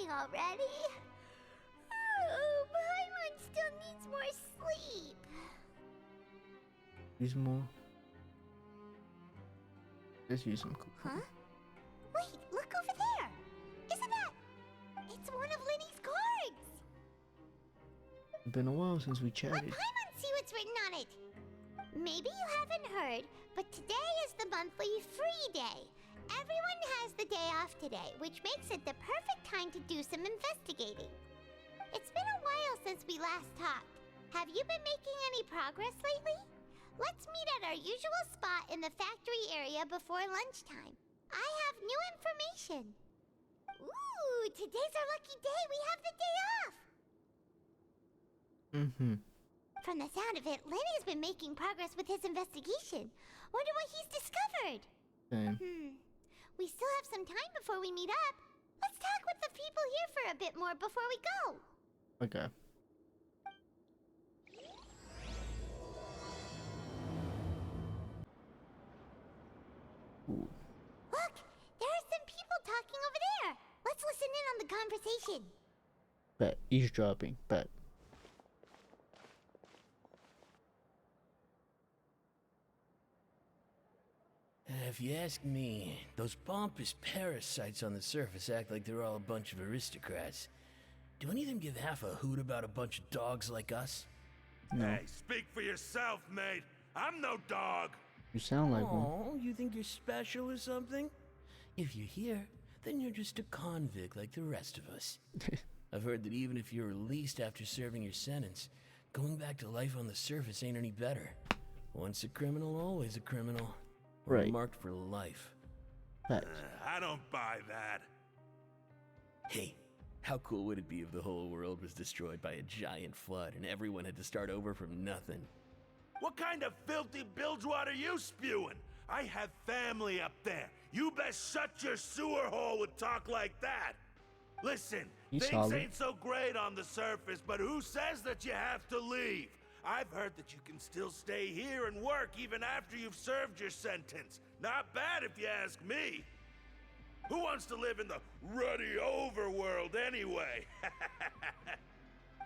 morning already. Oh, Paimon still needs more sleep. Use more. Let's use some cool. Huh? Wait, look over there. Isn't that... It's one of Linny's cards. It's been a while since we Let chatted. Paimon see what's written on it. Maybe you haven't heard, but today is the monthly free day. Everyone has the day off today, which makes it the perfect time to do some investigating. It's been a while since we last talked. Have you been making any progress lately? Let's meet at our usual spot in the factory area before lunchtime. I have new information. Ooh, today's our lucky day. We have the day off. From the sound of it, Lenny's been making progress with his investigation. Wonder what he's discovered. Same. We still have some time before we meet up. Let's talk with the people here for a bit more before we go. Okay. Ooh. Look, there are some people talking over there. Let's listen in on the conversation. Bet. Eavesdropping. Bet. If you ask me, those pompous parasites on the surface act like they're all a bunch of aristocrats. Do any of them give half a hoot about a bunch of dogs like us? No. Hey, speak for yourself, mate. I'm no dog. You sound like one. Oh, you think you're special or something? If you're here, then you're just a convict like the rest of us. I've heard that even if you're released after serving your sentence, going back to life on the surface ain't any better. Once a criminal, always a criminal. We're Right. marked for life. Facts. I don't buy that. Hey, how cool would it be if the whole world was destroyed by a giant flood and everyone had to start over from nothing? What kind of filthy bilgewater are you spewing? I have family up there. You best shut your sewer hole with talk like that. Listen, You things solid. ain't so great on the surface, but who says that you have to leave? I've heard that you can still stay here and work even after you've served your sentence. Not bad if you ask me. Who wants to live in the ruddy overworld anyway?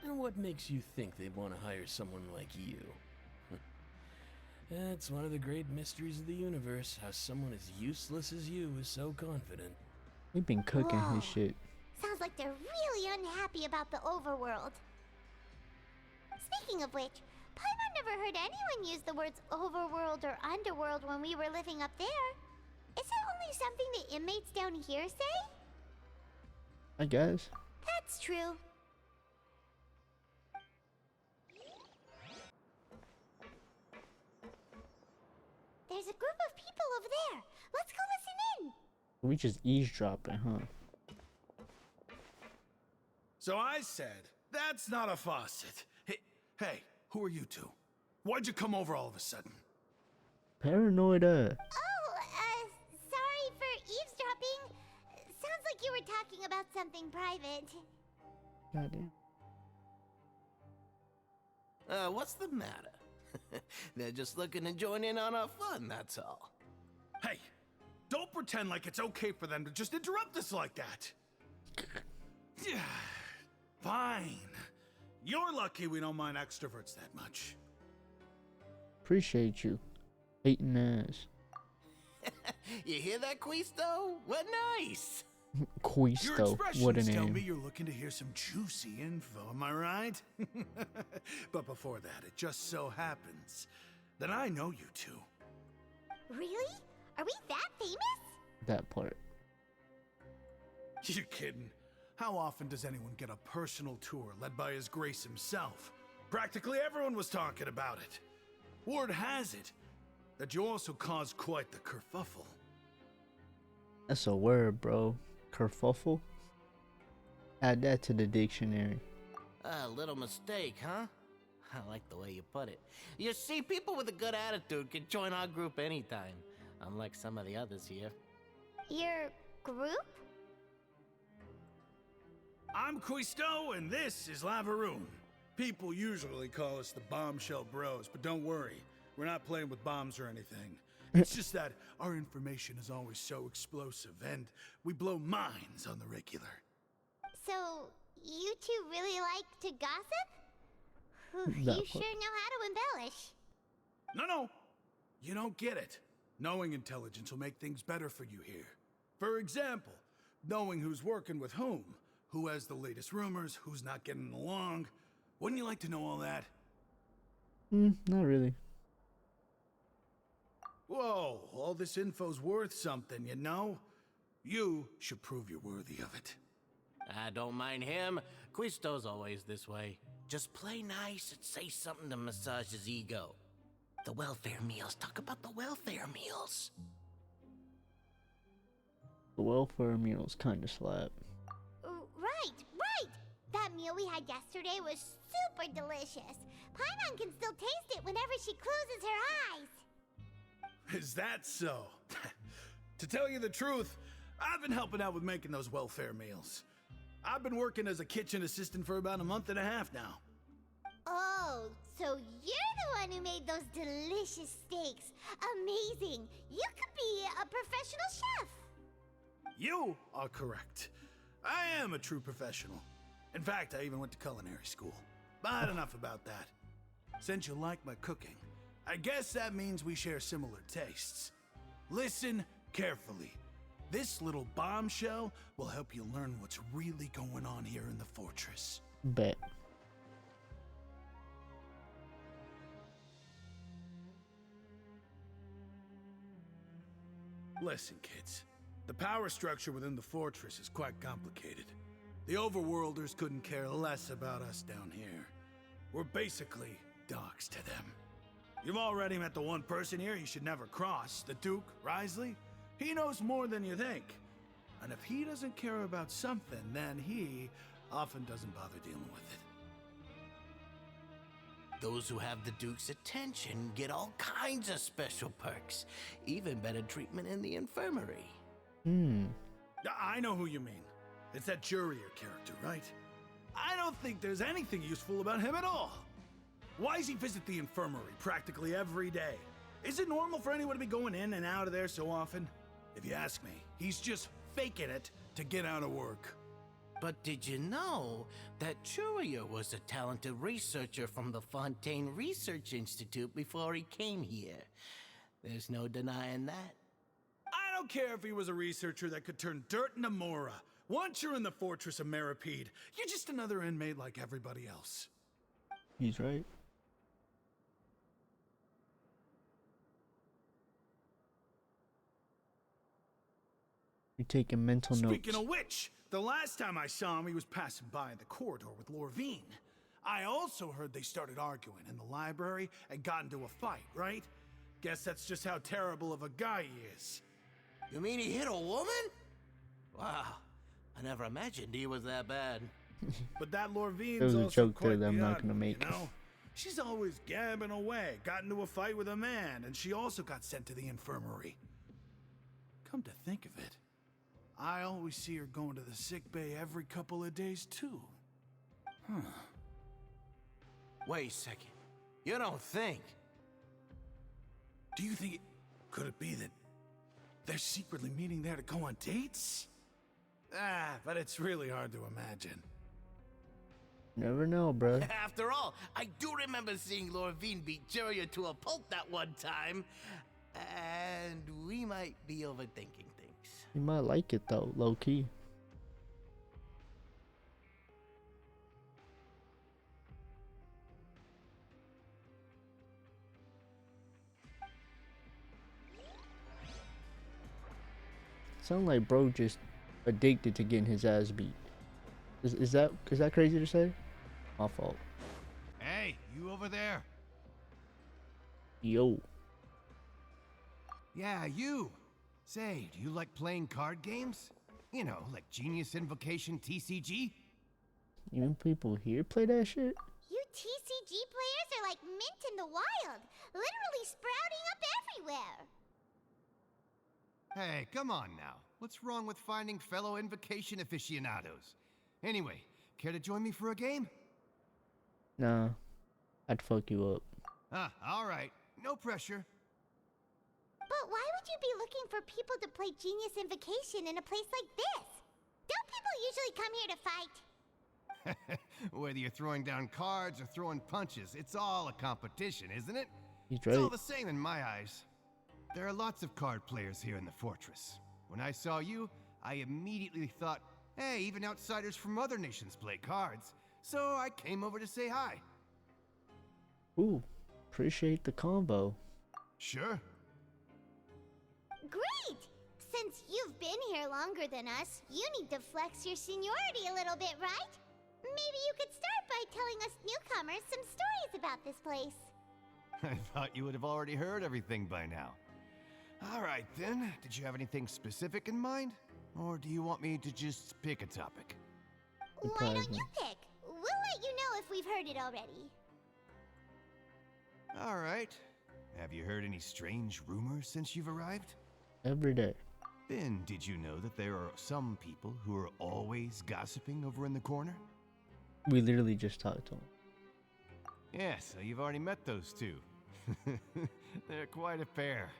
And what makes you think they'd want to hire someone like you? That's one of the great mysteries of the universe, how someone as useless as you is so confident. We've been cooking Whoa. his shit. Sounds like they're really unhappy about the overworld. Speaking of which, Paimon never heard anyone use the words overworld or underworld when we were living up there. Is it only something the inmates down here say? I guess. That's true. There's a group of people over there. Let's go listen in. We just eavesdropping, huh? So I said, that's not a faucet. Hey, who are you two? Why'd you come over all of a sudden? Paranoid. Sorry for eavesdropping. Sounds like you were talking about something private. Goddamn. What's the matter? They're just looking to join in on our fun, that's all. Hey, don't pretend like it's okay for them to just interrupt us like that. Fine. You're lucky we don't mind extroverts that much. Appreciate you. Hating ass. You hear that, Quisto? What nice! Your Quisto. What a expressions tell me name. you're looking to hear some juicy info, am I right? But before that, it just so happens that I know you two. Really? Are we that famous? That part. You're kidding. How often does anyone get a personal tour led by His Grace himself? Practically everyone was talking about it. Word has it that you also caused quite the kerfuffle. That's a word, bro. Kerfuffle. Add that to the dictionary. A little mistake, huh? I like the way you put it. You see, people with a good attitude can join our group anytime, unlike some of the others here. Your group? I'm Quisto, and this is Lavaroon. People usually call us the Bombshell Bros, but don't worry, we're not playing with bombs or anything. It's just that our information is always so explosive, and we blow minds on the regular. So So, you two really like to gossip? Whew, That you part. sure know how to embellish. No. You don't get it. Knowing intelligence will make things better for you here. For example, knowing who's working with whom, who has the latest rumors, who's not getting along. Wouldn't you like to know all that? Not really. Whoa, all this info's worth something, you know? You should prove you're worthy of it. I don't mind him. Quisto's always this way. Just play nice and say something to massage his ego. The welfare meals. Talk about the welfare meals. The welfare meals kind of slap. Right. That meal we had yesterday was super delicious. Paimon can still taste it whenever she closes her eyes. Is that so? To tell you the truth, I've been helping out with making those welfare meals. I've been working as a kitchen assistant for about a month and a half now. Oh, so you're the one who made those delicious steaks. Amazing. You could be a professional chef. You are correct. I am a true professional. In fact, I even went to culinary school. But enough about that. Since you like my cooking, I guess that means we share similar tastes. Listen carefully. This little bombshell will help you learn what's really going on here in the fortress. Bet. Listen, kids. The power structure within the fortress is quite complicated. The overworlders couldn't care less about us down here. We're basically dogs to them. You've already met the one person here you should never cross, the Duke, Risley. He knows more than you think. And if he doesn't care about something, then he often doesn't bother dealing with it. Those who have the Duke's attention get all kinds of special perks. Even better treatment in the infirmary. I know who you mean. It's that Jurier character, right? I don't think there's anything useful about him at all. Why does he visit the infirmary practically every day? Is it normal for anyone to be going in and out of there so often? If you ask me, he's just faking it to get out of work. But did you know that Churia was a talented researcher from the Fontaine Research Institute before he came here? There's no denying that. I don't care if he was a researcher that could turn dirt into Mora. Once you're in the fortress of Meripede, you're just another inmate like everybody else. He's right. You're taking mental notes. Speaking of which, the last time I saw him, he was passing by in the corridor with Lorvine. I also heard they started arguing in the library and got into a fight, right? Guess that's just how terrible of a guy he is. You mean he hit a woman? Wow, I never imagined he was that bad. But that Lorvine's There was a also joke there quite that I'm the not odd gonna one, make. you know? She's always gabbing away, got into a fight with a man, and she also got sent to the infirmary. Come to think of it, I always see her going to the sick bay every couple of days, too. Wait a second. You don't think? Do you think could it be that they're secretly meeting there to go on dates? But it's really hard to imagine. Never know, bruh. After all, I do remember seeing Lorvine beat Churia to a pulp that one time. And we might be overthinking things. You might like it though, low key. Sound like bro just addicted to getting his ass beat. Is that crazy to say? My fault. Hey, you over there? Yo. Yeah, you. Say, do you like playing card games? You know, like Genius Invocation TCG? Even people here play that shit? You TCG players are like mint in the wild, literally sprouting up everywhere. Hey, come on now. What's wrong with finding fellow Invocation aficionados? Anyway, care to join me for a game? Nah. I'd fuck you up. Alright. No pressure. But why would you be looking for people to play Genius Invocation in a place like this? Don't people usually come here to fight. Whether you're throwing down cards or throwing punches, it's all a competition, isn't it? He's It's all right. the same in my eyes. There are lots of card players here in the fortress. When I saw you, I immediately thought, hey, even outsiders from other nations play cards. So I came over to say hi. Ooh, appreciate the combo. Sure. Great! Since you've been here longer than us, you need to flex your seniority a little bit, right? Maybe you could start by telling us newcomers some stories about this place. I thought you would have already heard everything by now. All right, then. Did you have anything specific in mind? Or do you want me to just pick a topic? Why Surprise don't me. you pick? We'll let you know if we've heard it already. All right. Have you heard any strange rumors since you've arrived? Every day. Then, did you know that there are some people who are always gossiping over in the corner? We literally just talked to him. Yeah, so you've already met those two. They're quite a pair.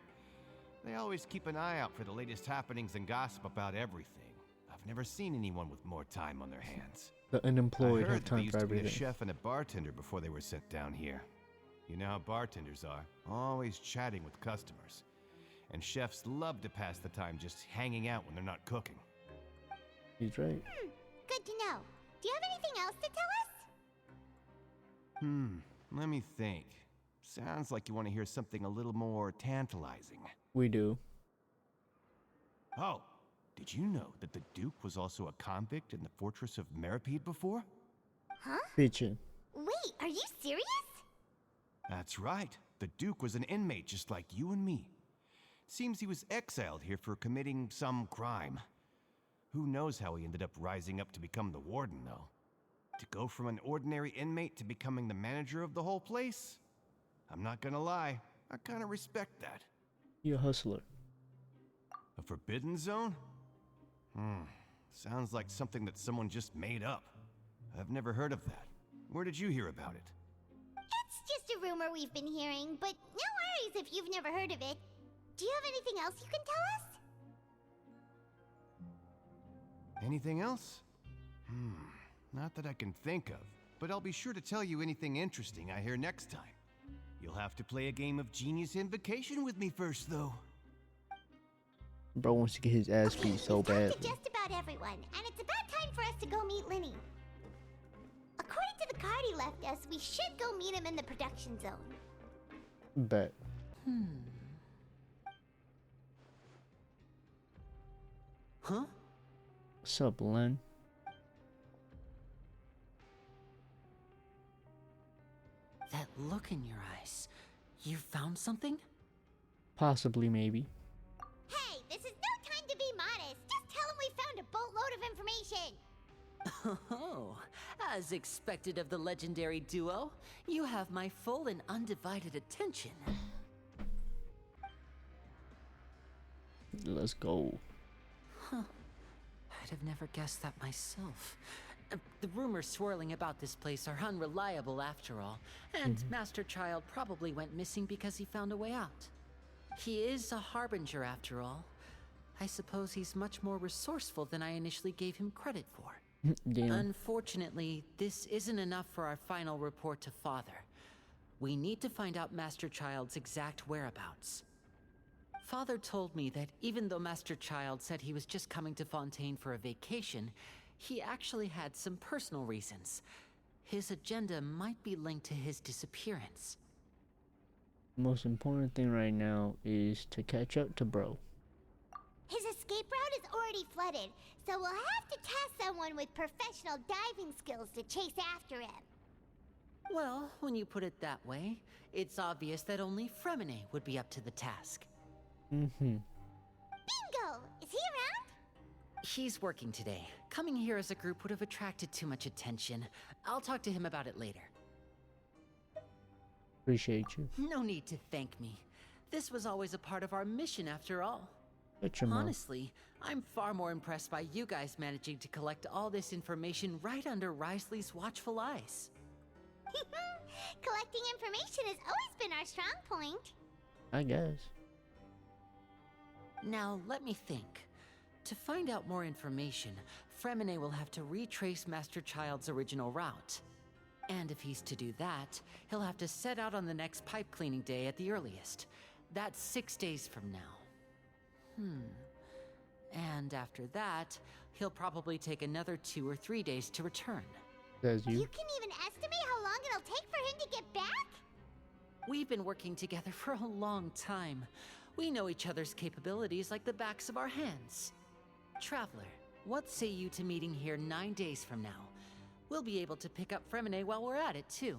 They always keep an eye out for the latest happenings and gossip about everything. I've never seen anyone with more time on their hands. The unemployed I heard have that they time used for to be a everything. chef and a bartender before they were sent down here. You know how bartenders are, always chatting with customers. And chefs love to pass the time just hanging out when they're not cooking. He's right. Good to know. Do you have anything else to tell us? Let me think. Sounds like you want to hear something a little more tantalizing. We do. Oh, did you know that the Duke was also a convict in the fortress of Meripede before? Huh? Bitchin'. Wait, are you serious? That's right. The Duke was an inmate just like you and me. Seems he was exiled here for committing some crime. Who knows how he ended up rising up to become the warden, though? To go from an ordinary inmate to becoming the manager of the whole place? I'm not gonna lie, I kinda respect that. You a hustler. A forbidden zone? Sounds like something that someone just made up. I've never heard of that. Where did you hear about it? It's just a rumor we've been hearing, but no worries if you've never heard of it. Do you have anything else you can tell us? Anything else? Not that I can think of, but I'll be sure to tell you anything interesting I hear next time. You'll have to play a game of Genius Invocation with me first, though. Bro wants to get his ass beat so we've talked badly. to just about everyone, and it's about time for us to go meet Linny. According to the card he left us, we should go meet him in the production zone. Bet. Huh? What's up, Len? That look in your eyes. You found something? Possibly, maybe. Hey, this is no time to be modest. Just tell him we found a boatload of information. Oh, as expected of the legendary duo, you have my full and undivided attention. Let's go. I'd have never guessed that myself. The rumors swirling about this place are unreliable after all, and Master Child probably went missing because he found a way out. He is a harbinger after all. I suppose he's much more resourceful than I initially gave him credit for. Damn. Unfortunately, this isn't enough for our final report to Father. We need to find out Master Child's exact whereabouts. Father told me that even though Master Child said he was just coming to Fontaine for a vacation, he actually had some personal reasons. His agenda might be linked to his disappearance. Most important thing right now is to catch up to bro. His escape route is already flooded, so we'll have to task someone with professional diving skills to chase after him. Well, when you put it that way, it's obvious that only Fremine would be up to the task. Bingo! Is he around? He's working today. Coming here as a group would have attracted too much attention. I'll talk to him about it later. Appreciate you. No need to thank me. This was always a part of our mission after all. Shut your mouth. Honestly, I'm far more impressed by you guys managing to collect all this information right under Risley's watchful eyes. Collecting information has always been our strong point. I guess. Now, let me think. To find out more information, Fremine will have to retrace Master Child's original route. And if he's to do that, he'll have to set out on the next pipe cleaning day at the earliest. That's 6 days from now. And after that, he'll probably take another 2 or 3 days to return. Says you. You can even estimate how long it'll take for him to get back? We've been working together for a long time. We know each other's capabilities like the backs of our hands. Traveler, what say you to meeting here 9 days from now? We'll be able to pick up Fremine while we're at it, too.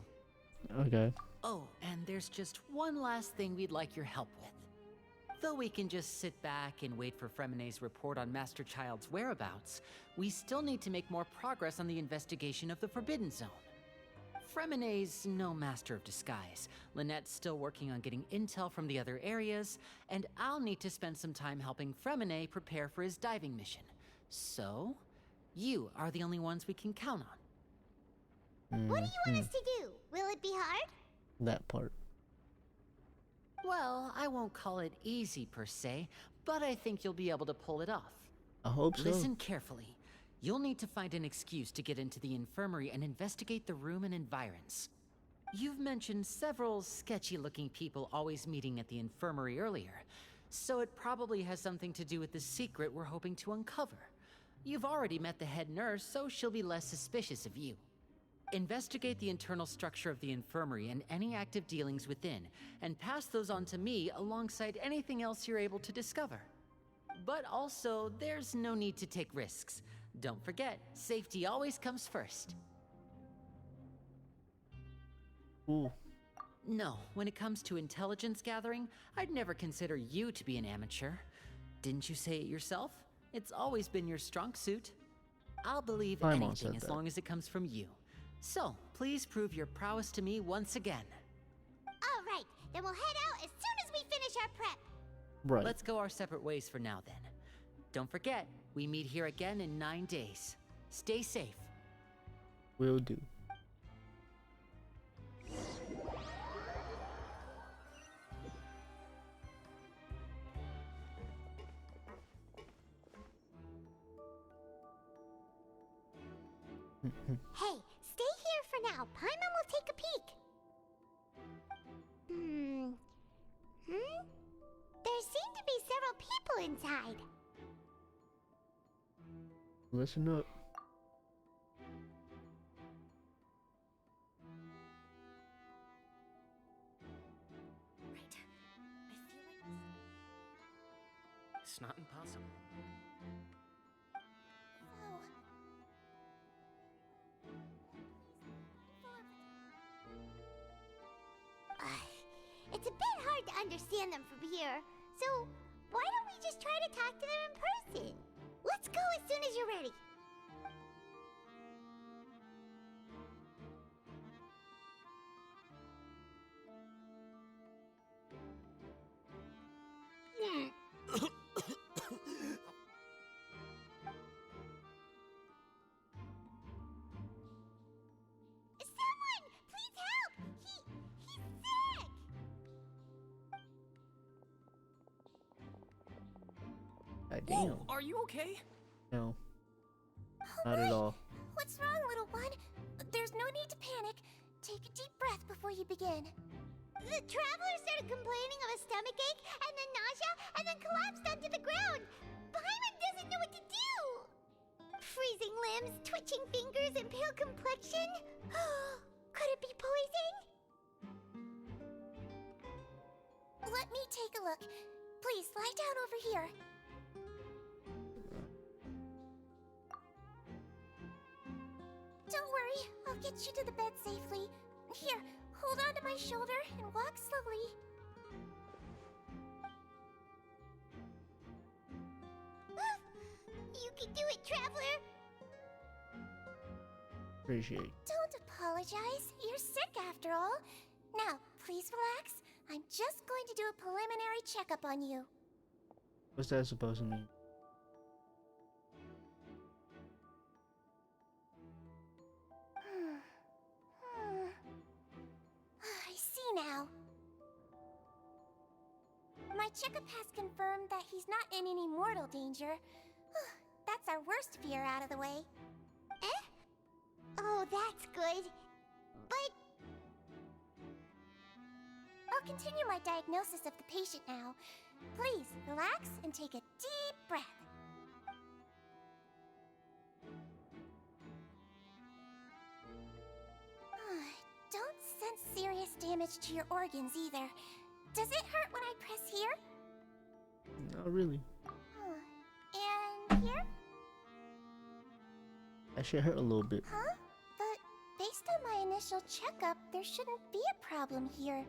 Okay. Oh, and there's just one last thing we'd like your help with. Though we can just sit back and wait for Fremine's report on Master Child's whereabouts, we still need to make more progress on the investigation of the Forbidden Zone. Fremine's no master of disguise. Lynette's still working on getting intel from the other areas, and I'll need to spend some time helping Fremine prepare for his diving mission. So, you are the only ones we can count on. What do you want us to do? Will it be hard? That part. Well, I won't call it easy per se, but I think you'll be able to pull it off. I hope so. Listen carefully. You'll need to find an excuse to get into the infirmary and investigate the room and environs. You've mentioned several sketchy-looking people always meeting at the infirmary earlier, so it probably has something to do with the secret we're hoping to uncover. You've already met the head nurse, so she'll be less suspicious of you. Investigate the internal structure of the infirmary and any active dealings within, and pass those on to me alongside anything else you're able to discover. But also, there's no need to take risks. Don't forget, safety always comes first. Ooh. No, when it comes to intelligence gathering, I'd never consider you to be an amateur. Didn't you say it yourself? It's always been your strong suit. I'll believe Paimon anything said as that. long as it comes from you. So, please prove your prowess to me once again. All right, then we'll head out as soon as we finish our prep. Right. Let's go our separate ways for now then. Don't forget, we meet here again in 9 days. Stay safe. Will do. Hey, stay here for now. Paimon will take a peek. There seem to be several people inside. Listen up. Right. I feel like it's not impossible. It's a bit hard to understand them from here, so why don't we just try to talk to them in person? Let's go as soon as you're ready. Someone, please help! He's sick! God damn. Whoa, are you okay? No. Not at all. What's wrong, little one? There's no need to panic. Take a deep breath before you begin. The traveler started complaining of a stomachache, and then nausea, and then collapsed onto the ground. Paimon doesn't know what to do. Freezing limbs, twitching fingers, and pale complexion? Could it be poison? Let me take a look. Please, lie down over here. Don't worry, I'll get you to the bed safely. Here, hold on to my shoulder and walk slowly. You can do it, Traveler! Appreciate. Don't apologize. You're sick after all. Now, please relax. I'm just going to do a preliminary checkup on you. What's that supposed to mean? I see now. My checkup has confirmed that he's not in any mortal danger. that's our worst fear out of the way. Eh? Oh, that's good. But I'll continue my diagnosis of the patient now. Please, relax and take a deep breath. Don't sense serious damage to your organs either. Does it hurt when I press here? Not really. And here? That should hurt a little bit. Huh? But based on my initial checkup, there shouldn't be a problem here.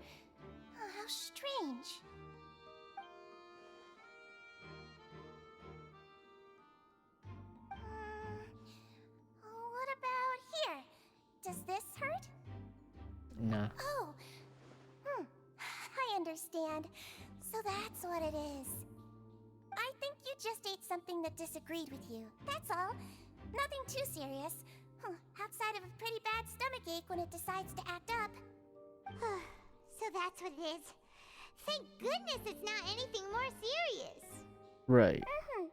Oh, how strange. What about here? Does this hurt? Nah. Oh. I understand. So that's what it is. I think you just ate something that disagreed with you. That's all. Nothing too serious. Outside of a pretty bad stomachache when it decides to act up. so that's what it is. Thank goodness it's not anything more serious. Right. And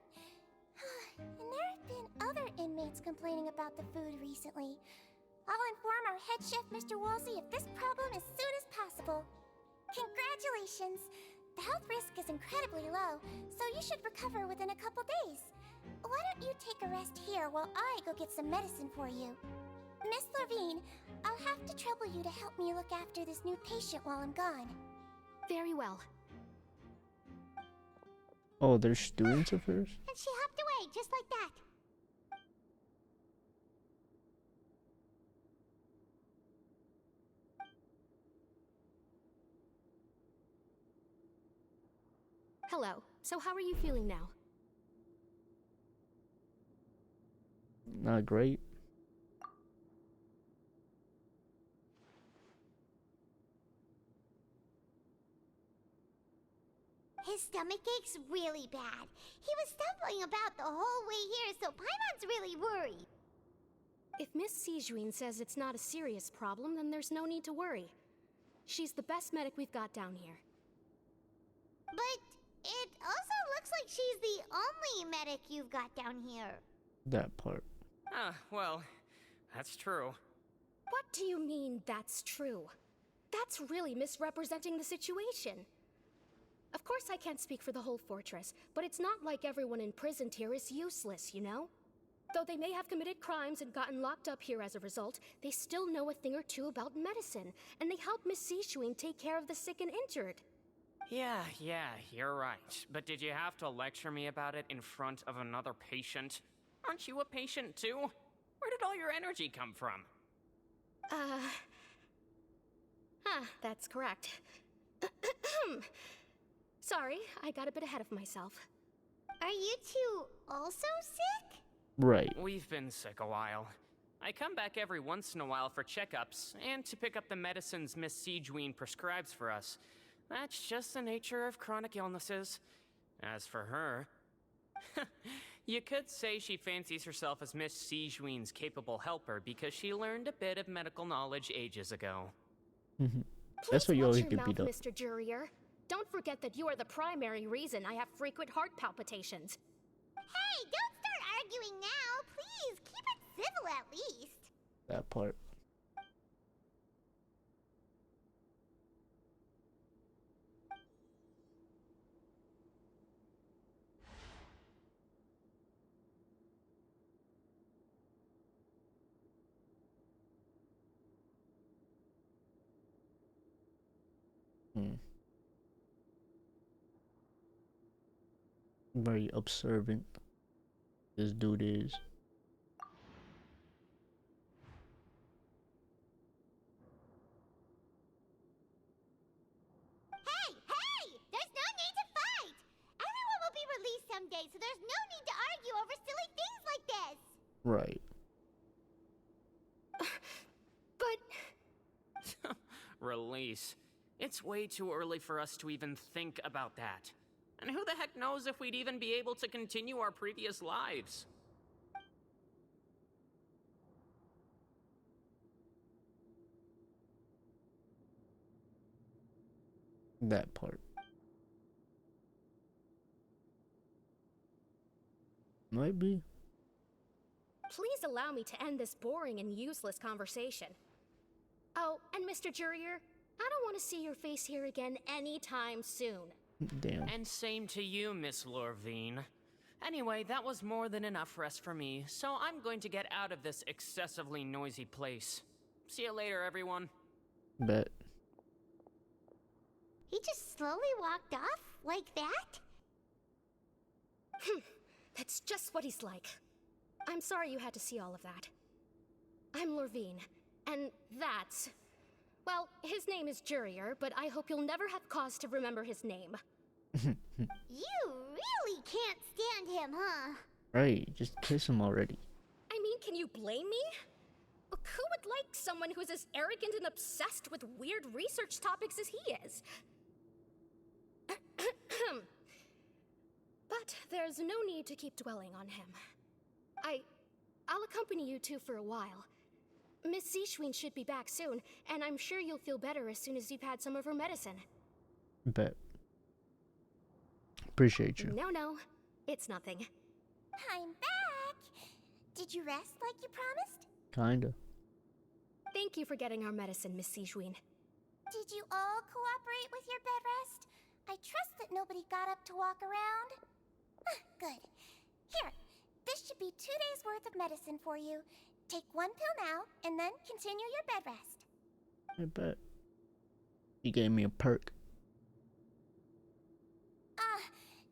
there have been other inmates complaining about the food recently. I'll inform our head chef, Mr. Woolsey, of this problem as soon as possible. Congratulations! The health risk is incredibly low, so you should recover within a couple days. Why don't you take a rest here while I go get some medicine for you? Miss Levine, I'll have to trouble you to help me look after this new patient while I'm gone. Very well. Oh, they're students of hers? And she hopped away just like that. Hello. So how are you feeling now? Not great. His stomach ache's really bad. He was stumbling about the whole way here, so Paimon's really worried. If Miss Sijuin says it's not a serious problem, then there's no need to worry. She's the best medic we've got down here. But it also looks like she's the only medic you've got down here. That part. Well, that's true. What do you mean, that's true? That's really misrepresenting the situation. Of course I can't speak for the whole fortress, but it's not like everyone imprisoned here is useless, you know? Though they may have committed crimes and gotten locked up here as a result, they still know a thing or two about medicine, and they help Miss Sijuin take care of the sick and injured. Yeah, you're right. But did you have to lecture me about it in front of another patient? Aren't you a patient too? Where did all your energy come from? That's correct. Sorry, I got a bit ahead of myself. Are you two also sick? Right. We've been sick a while. I come back every once in a while for checkups, and to pick up the medicines Miss Sijuin prescribes for us. That's just the nature of chronic illnesses. As for her... you could say she fancies herself as Miss Sijuin's capable helper because she learned a bit of medical knowledge ages ago. That's what you always Please watch get your beat up. mouth, Mr. Jurier. Don't forget that you are the primary reason I have frequent heart palpitations. Hey, don't start arguing now. Please, keep it civil at least. That part. Very observant. This dude is. Hey! There's no need to fight! Everyone will be released someday, so there's no need to argue over silly things like this! Right. But... Release. It's way too early for us to even think about that. And who the heck knows if we'd even be able to continue our previous lives? That part. Might be. Please allow me to end this boring and useless conversation. Oh, and Mr. Jurier, I don't want to see your face here again anytime soon. Damn. And same to you, Miss Lorvine. Anyway, that was more than enough rest for me, so I'm going to get out of this excessively noisy place. See you later, everyone. Bet. He just slowly walked off like that? That's just what he's like. I'm sorry you had to see all of that. I'm Lorvine, and that's... Well, his name is Jurier, but I hope you'll never have cause to remember his name. You really can't stand him, huh? Right, just kiss him already. I mean, can you blame me? Who would like someone who's as arrogant and obsessed with weird research topics as he is? But there's no need to keep dwelling on him. I'll accompany you two for a while. Miss Seashween should be back soon, and I'm sure you'll feel better as soon as you've had some of her medicine. Bet. Appreciate you. No, it's nothing. I'm back! Did you rest like you promised? Kinda. Thank you for getting our medicine, Miss Seashween. Did you all cooperate with your bed rest? I trust that nobody got up to walk around. Good. Here, this should be 2 days' worth of medicine for you. Take 1 pill now, and then continue your bed rest. I bet. He gave me a perk.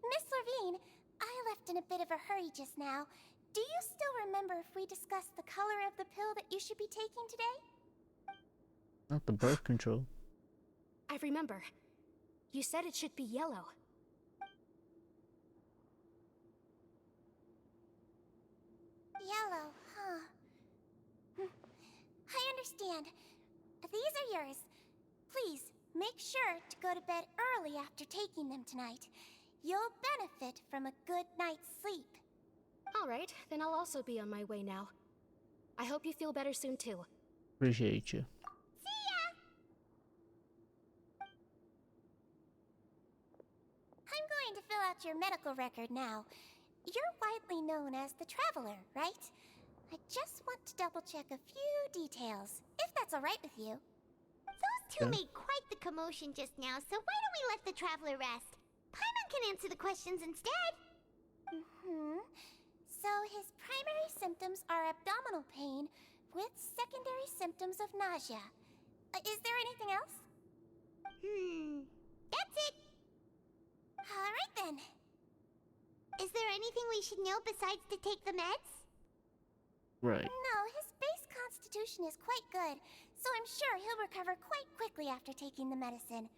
Miss Lorvine, I left in a bit of a hurry just now. Do you still remember if we discussed the color of the pill that you should be taking today? Not the birth control. I remember. You said it should be yellow. Yellow, huh? I understand. These are yours. Please, make sure to go to bed early after taking them tonight. You'll benefit from a good night's sleep. All right, then I'll also be on my way now. I hope you feel better soon, too. Appreciate you. See ya! I'm going to fill out your medical record now. You're widely known as the Traveler, right? I just want to double-check a few details, if that's all right with you. Those two Okay. made quite the commotion just now, so why don't we let the traveler rest? Paimon can answer the questions instead. So his primary symptoms are abdominal pain with secondary symptoms of nausea. Is there anything else? That's it. All right then. Is there anything we should know besides to take the meds? Right. No, his base constitution is quite good, so I'm sure he'll recover quite quickly after taking the medicine.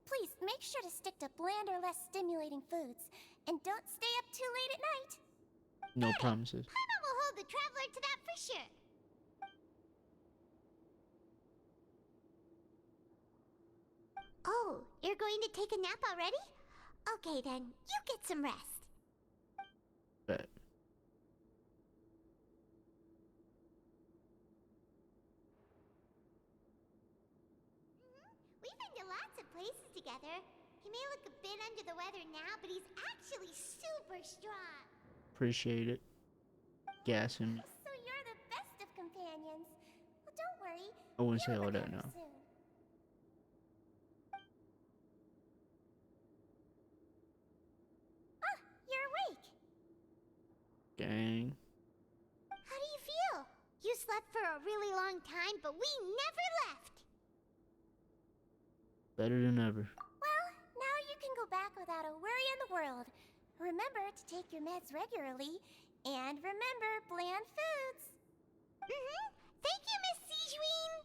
Please make sure to stick to bland or less stimulating foods, and don't stay up too late at night. No promises. Paimon will hold the traveler to that for sure. Oh, you're going to take a nap already? Okay then, you get some rest. Bet. We've been to lots of places together. He may look a bit under the weather now, but he's actually super strong. Appreciate it. Gassing me. So you're the best of companions. Well, don't worry. I wouldn't say you'll all that recover now. soon. Ah, you're awake. Gang. How do you feel? You slept for a really long time, but we never left. Better than ever. Well, now you can go back without a worry in the world. Remember to take your meds regularly, and remember bland foods. Thank you, Miss Sejuine.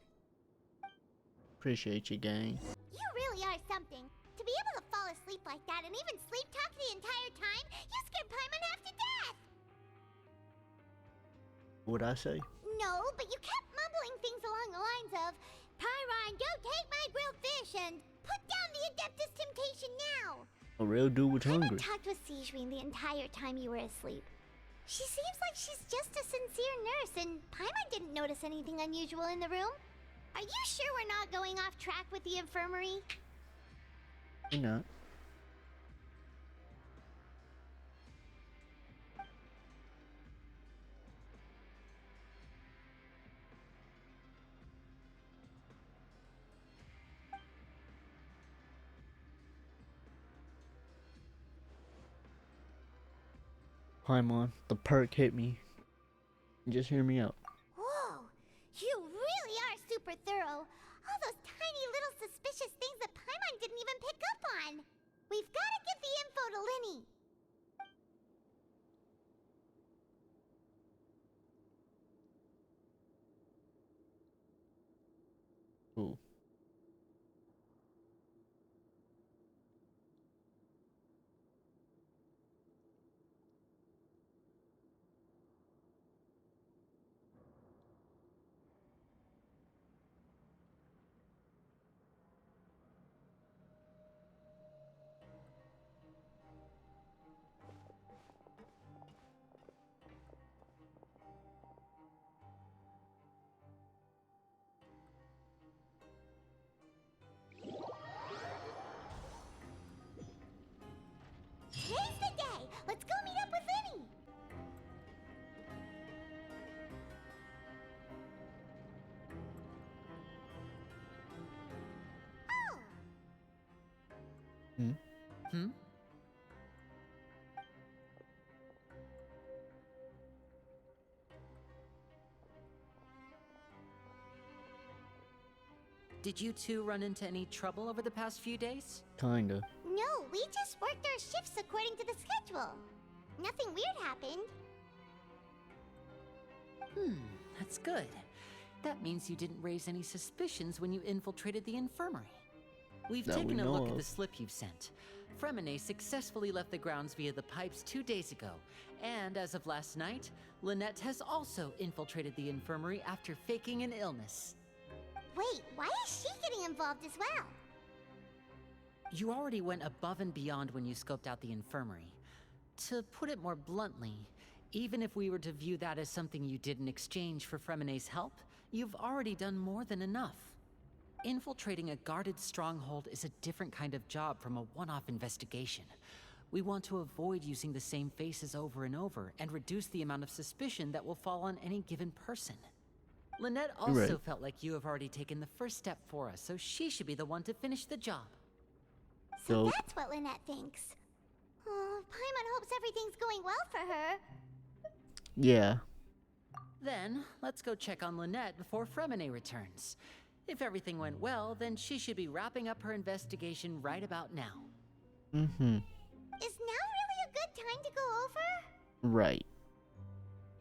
Appreciate you, gang. You really are something. To be able to fall asleep like that and even sleep talk the entire time, you scared Paimon half to death. What'd I say? No, but you kept mumbling things along the lines of, Pyron, don't take my grilled fish, and put down the Adeptus Temptation now. A real dude was Paimon hungry. talked with Sejuine the entire time you were asleep. She seems like she's just a sincere nurse, and Paimon didn't notice anything unusual in the room. Are you sure we're not going off track with the infirmary? You're not. Paimon. The perk hit me. Just hear me out. Whoa, you really are super thorough. All those tiny little suspicious things that Paimon didn't even pick up on. We've got to give the info to Linny. Cool. Today's the day. Let's go meet up with Linny. Oh. Hmm? Did you two run into any trouble over the past few days? Kinda. No, we just worked our shifts according to the schedule. Nothing weird happened. That's good. That means you didn't raise any suspicions when you infiltrated the infirmary. We've That we taken a know look at of. the slip you've sent. Fremine successfully left the grounds via the pipes 2 days ago, and as of last night, Lynette has also infiltrated the infirmary after faking an illness. Wait, why is she getting involved as well? You already went above and beyond when you scoped out the infirmary. To put it more bluntly, even if we were to view that as something you did in exchange for Fremine's help, you've already done more than enough. Infiltrating a guarded stronghold is a different kind of job from a one-off investigation. We want to avoid using the same faces over and over and reduce the amount of suspicion that will fall on any given person. Lynette also Right. felt like you have already taken the first step for us, so she should be the one to finish the job. So Dope. that's what Lynette thinks. Oh, Paimon hopes everything's going well for her. Yeah. Then, let's go check on Lynette before Fremine returns. If everything went well, then she should be wrapping up her investigation right about now. Mm-hmm. Is now really a good time to go over? Right.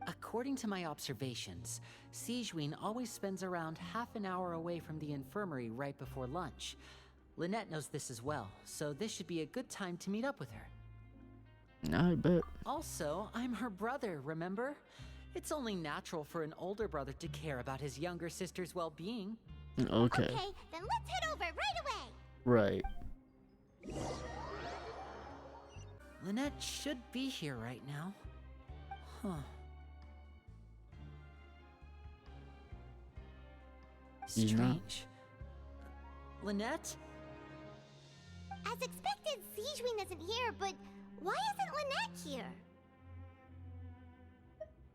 According to my observations, Sijuin always spends around half an hour away from the infirmary right before lunch. Lynette knows this as well, so this should be a good time to meet up with her. I bet. Also, I'm her brother, remember? It's only natural for an older brother to care about his younger sister's well-being. Okay. Okay, then let's head over right away. Right. Lynette should be here right now. Huh. She's not. Strange. Lynette? As expected, Sijuin isn't here, but why isn't Lynette here?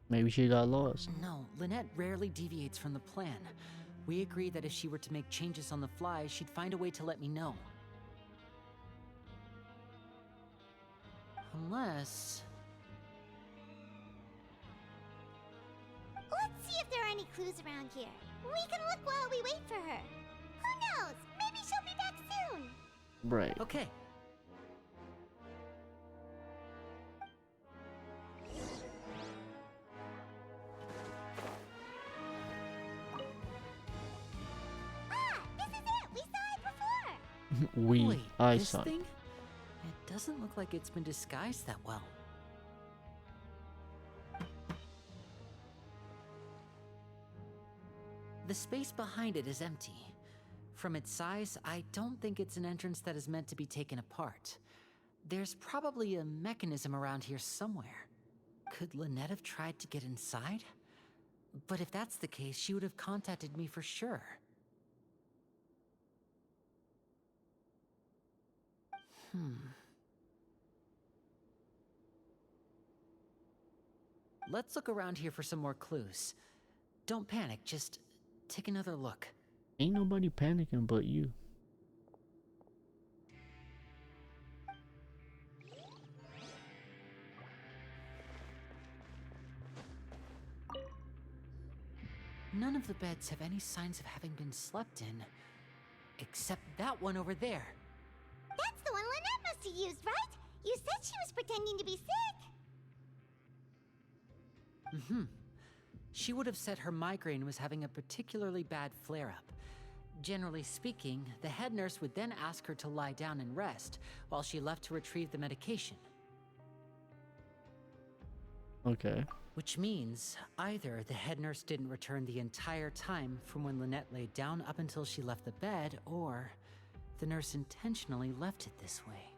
Maybe she got lost. No, Lynette rarely deviates from the plan. We agreed that if she were to make changes on the fly, she'd find a way to let me know. Unless... Let's see if there are any clues around here. We can look while we wait for her. Who knows? Maybe she'll be back soon. Right. Okay. Ah, this is it. We saw it before. Wait, I this saw it. thing? It doesn't look like it's been disguised that well. The space behind it is empty. From its size, I don't think it's an entrance that is meant to be taken apart. There's probably a mechanism around here somewhere. Could Lynette have tried to get inside? But if that's the case, she would have contacted me for sure. Let's look around here for some more clues. Don't panic, just take another look. Ain't nobody panicking but you. None of the beds have any signs of having been slept in, except that one over there. That's the one Lynette must have used, right? You said she was pretending to be sick. She would have said her migraine was having a particularly bad flare-up. Generally speaking, the head nurse would then ask her to lie down and rest, while she left to retrieve the medication. Okay. Which means either the head nurse didn't return the entire time from when Lynette laid down up until she left the bed, or the nurse intentionally left it this way.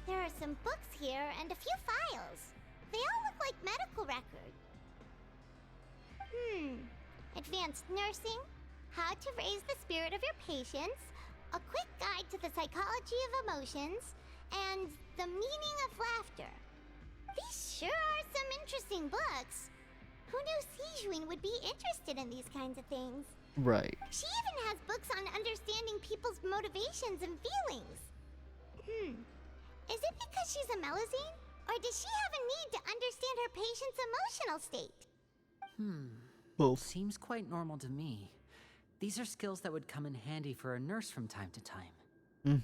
There are some books here and a few files. They all look like medical records. Advanced nursing, how to raise the spirit of your patients, a quick guide to the psychology of emotions, and the meaning of laughter. These sure are some interesting books. Who knew Sijuin would be interested in these kinds of things? Right. She even has books on understanding people's motivations and feelings. Is it because she's a Melusine? Or does she have a need to understand her patient's emotional state? Both. Seems quite normal to me. These are skills that would come in handy for a nurse from time to time. Hey,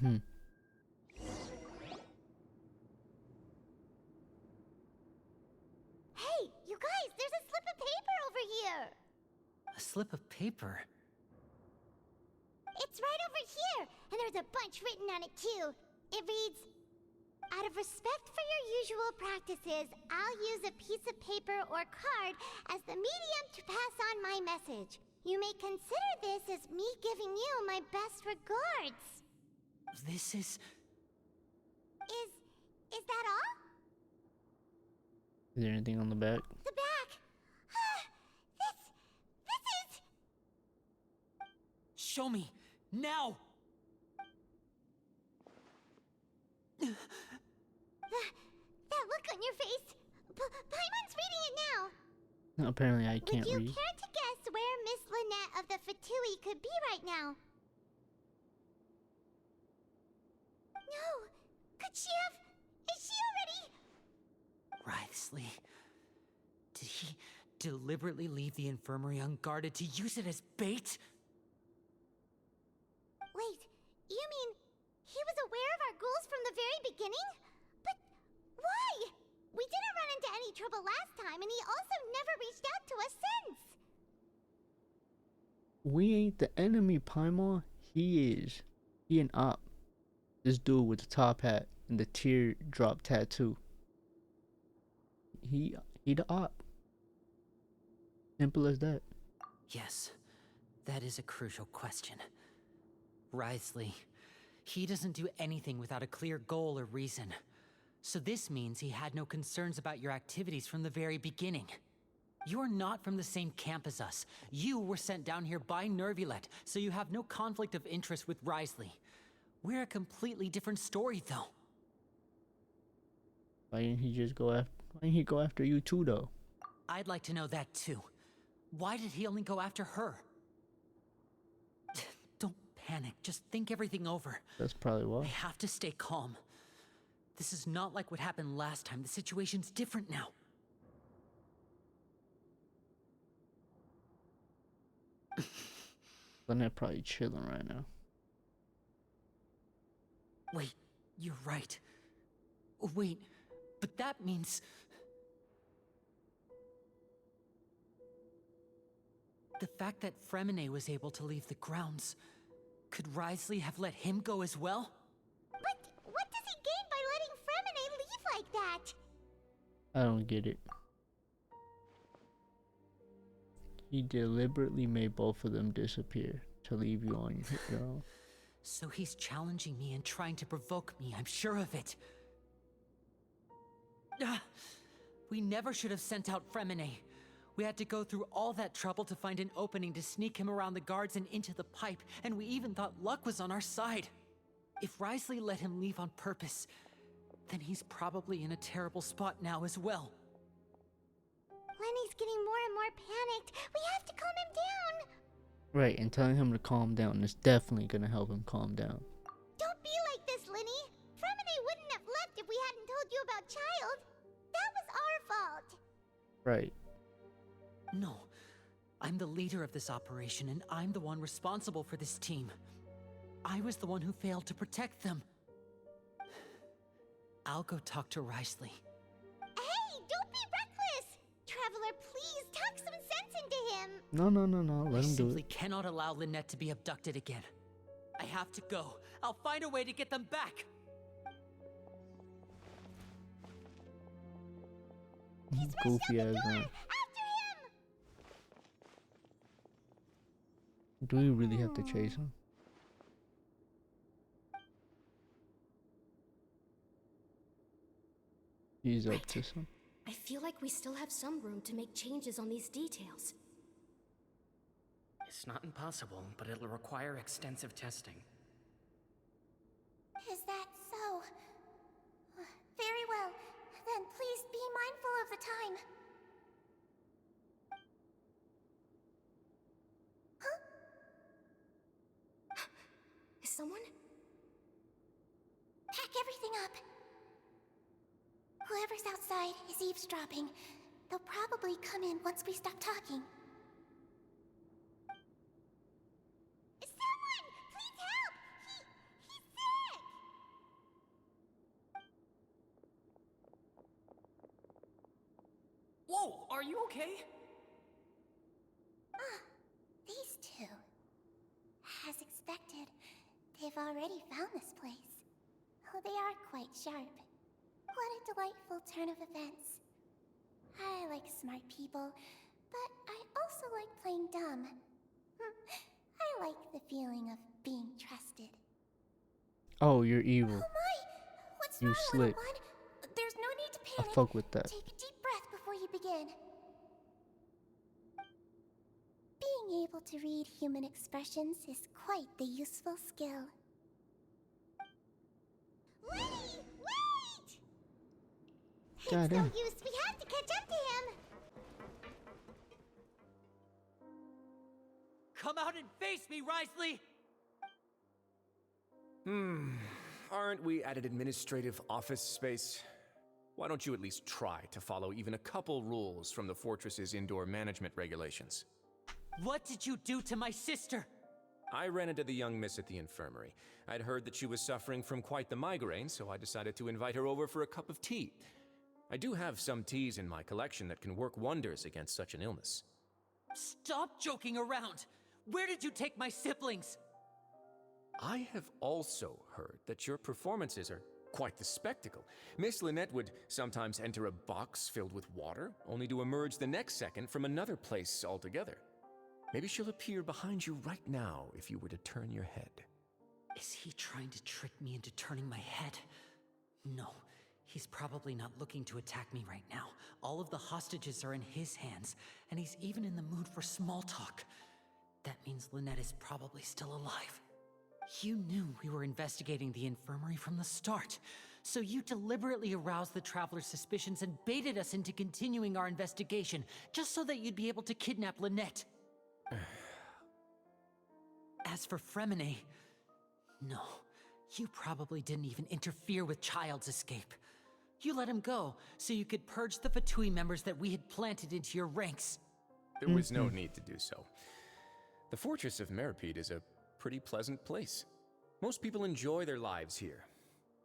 you guys, there's a slip of paper over here! A slip of paper? It's right over here, and there's a bunch written on it too. It reads, out of respect for your usual practices, I'll use a piece of paper or card as the medium to pass on my message. You may consider this as me giving you my best regards. This is... Is that all? Is there anything on the back? The back. This is... Show me! Now! That look on your face. Paimon's reading it now. Apparently I can't Would you read. care to guess where Miss Lynette of the Fatui could be right now? No. Could she have... Is she already... Writhsley. Did he deliberately leave the infirmary unguarded to use it as bait? Wait, you mean he was aware of our goals from the very beginning? But why? We didn't run into any trouble last time, and he also never reached out to us since. We ain't the enemy, Paimon. He is. He an op. This dude with the top hat and the teardrop tattoo. He the op. Simple as that. Yes, that is a crucial question. Writhsley, he doesn't do anything without a clear goal or reason. So this means he had no concerns about your activities from the very beginning. You're not from the same camp as us. You were sent down here by Nervulet, so you have no conflict of interest with Writhsley. We're a completely different story, though. Why didn't he just go after? Why didn't he go after you too, though? I'd like to know that too. Why did he only go after her? Don't panic. Just think everything over. That's probably I why. have to stay calm. This is not like what happened last time. The situation's different now. Lynette probably chilling right now. Wait, you're right. Wait, but that means... The fact that Fremine was able to leave the grounds, could Writhsley have let him go as well? But what does he gain by letting Fremine leave like that? I don't get it. He deliberately made both of them disappear to leave you on your own. So he's challenging me and trying to provoke me, I'm sure of it. We never should have sent out Fremine. We had to go through all that trouble to find an opening to sneak him around the guards and into the pipe, and we even thought luck was on our side. If Writhsley let him leave on purpose, then he's probably in a terrible spot now as well. Lenny's getting more and more panicked. We have to calm him down. Right, and telling him to calm down is definitely gonna help him calm down. Don't be like this, Linny. Fremine wouldn't have left if we hadn't told you about Child. That was our fault. Right. No. I'm the leader of this operation, and I'm the one responsible for this team. I was the one who failed to protect them. I'll go talk to Risley. Hey, don't be reckless! Traveler, please talk some sense into him. No. Let him do simply it. cannot allow Lynette to be abducted again. I have to go. I'll find a way to get them back. Goofy ass man. After him! Do we really have to chase him? He's up to some. I feel like we still have some room to make changes on these details. It's not impossible, but it'll require extensive testing. Is that so? Very well. Then please be mindful of the time. Huh? Is someone? Pack everything up. Whoever's outside is eavesdropping. They'll probably come in once we stop talking. Someone! Please help! He's sick! Whoa, are you okay? These two. As expected, they've already found this place. Oh, they are quite sharp. What a delightful turn of events. I like smart people, but I also like playing dumb. I like the feeling of being trusted. Oh, you're evil. Oh my! What's You wrong, slick. little one? There's no need to I panic. fuck with that. Take a deep breath before you begin. Being able to read human expressions is quite the useful skill. Lenny, wait! God It's no damn. use. We have to catch up to him. Come out and face me, Risley! Aren't we at an administrative office space? Why don't you at least try to follow even a couple rules from the fortress's indoor management regulations? What did you do to my sister? I ran into the young miss at the infirmary. I'd heard that she was suffering from quite the migraine, so I decided to invite her over for a cup of tea. I do have some teas in my collection that can work wonders against such an illness. Stop joking around! Where did you take my siblings? I have also heard that your performances are quite the spectacle. Miss Lynette would sometimes enter a box filled with water, only to emerge the next second from another place altogether. Maybe she'll appear behind you right now if you were to turn your head. Is he trying to trick me into turning my head? No, he's probably not looking to attack me right now. All of the hostages are in his hands, and he's even in the mood for small talk. That means Lynette is probably still alive. You knew we were investigating the infirmary from the start, so you deliberately aroused the Traveler's suspicions and baited us into continuing our investigation, just so that you'd be able to kidnap Lynette. As for Fremine, no, you probably didn't even interfere with Child's escape. You let him go, so you could purge the Fatui members that we had planted into your ranks. There was no need to do so. The Fortress of Meripede is a pretty pleasant place. Most people enjoy their lives here.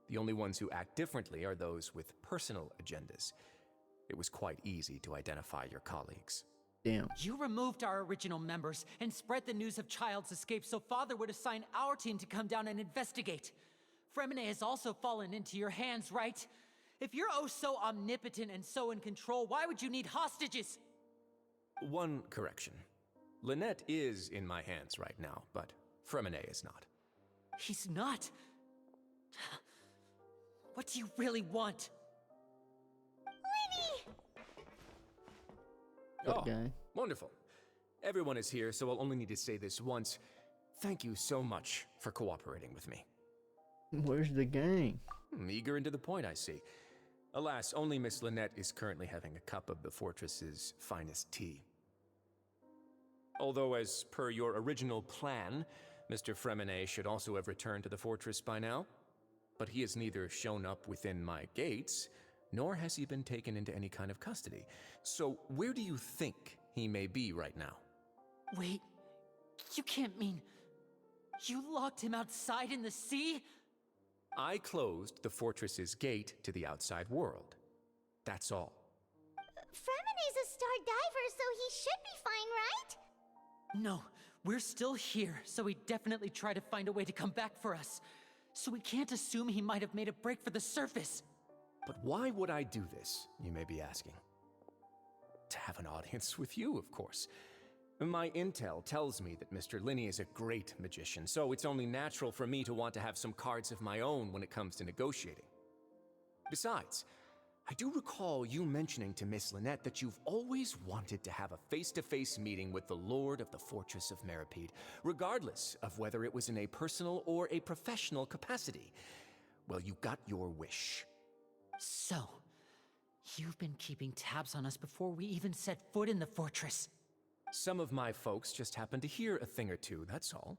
The only ones who act differently are those with personal agendas. It was quite easy to identify your colleagues. Damn. You removed our original members and spread the news of Child's escape so Father would assign our team to come down and investigate. Fremine has also fallen into your hands, right? If you're oh so omnipotent and so in control, why would you need hostages? One correction. Lynette is in my hands right now, but Fremine is not. He's not. What do you really want? Lenny! That Oh, guy. wonderful. Everyone is here, so I'll only need to say this once. Thank you so much for cooperating with me. Where's the gang? Eager and to the point, I see. Alas, only Miss Lynette is currently having a cup of the fortress's finest tea. Although, as per your original plan, Mr. Fremenet should also have returned to the fortress by now. But he has neither shown up within my gates, nor has he been taken into any kind of custody. So where do you think he may be right now? Wait, you can't mean you locked him outside in the sea? I closed the fortress's gate to the outside world. That's all. Fremenet's a star diver, so he should be fine, right? No, we're still here, so he definitely tried to find a way to come back for us. So we can't assume he might have made a break for the surface. But why would I do this, you may be asking? To have an audience with you, of course. My intel tells me that Mr. Linney is a great magician, so it's only natural for me to want to have some cards of my own when it comes to negotiating. Besides, I do recall you mentioning to Miss Lynette that you've always wanted to have a face-to-face meeting with the Lord of the Fortress of Meripede, regardless of whether it was in a personal or a professional capacity. Well, you got your wish. So, you've been keeping tabs on us before we even set foot in the fortress. Some of my folks just happened to hear a thing or two, that's all.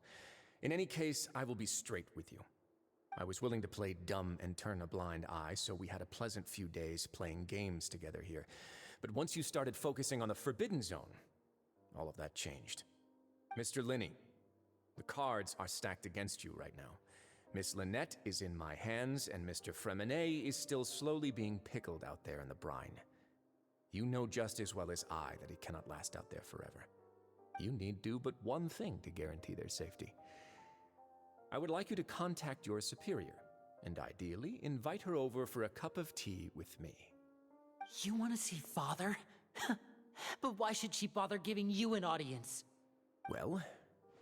In any case, I will be straight with you. I was willing to play dumb and turn a blind eye, so we had a pleasant few days playing games together here. But once you started focusing on the Forbidden Zone, all of that changed. Mr. Linney, the cards are stacked against you right now. Miss Lynette is in my hands, and Mr. Fremenet is still slowly being pickled out there in the brine. You know just as well as I that he cannot last out there forever. You need do but one thing to guarantee their safety. I would like you to contact your superior, and ideally invite her over for a cup of tea with me. You want to see Father? But why should she bother giving you an audience? Well,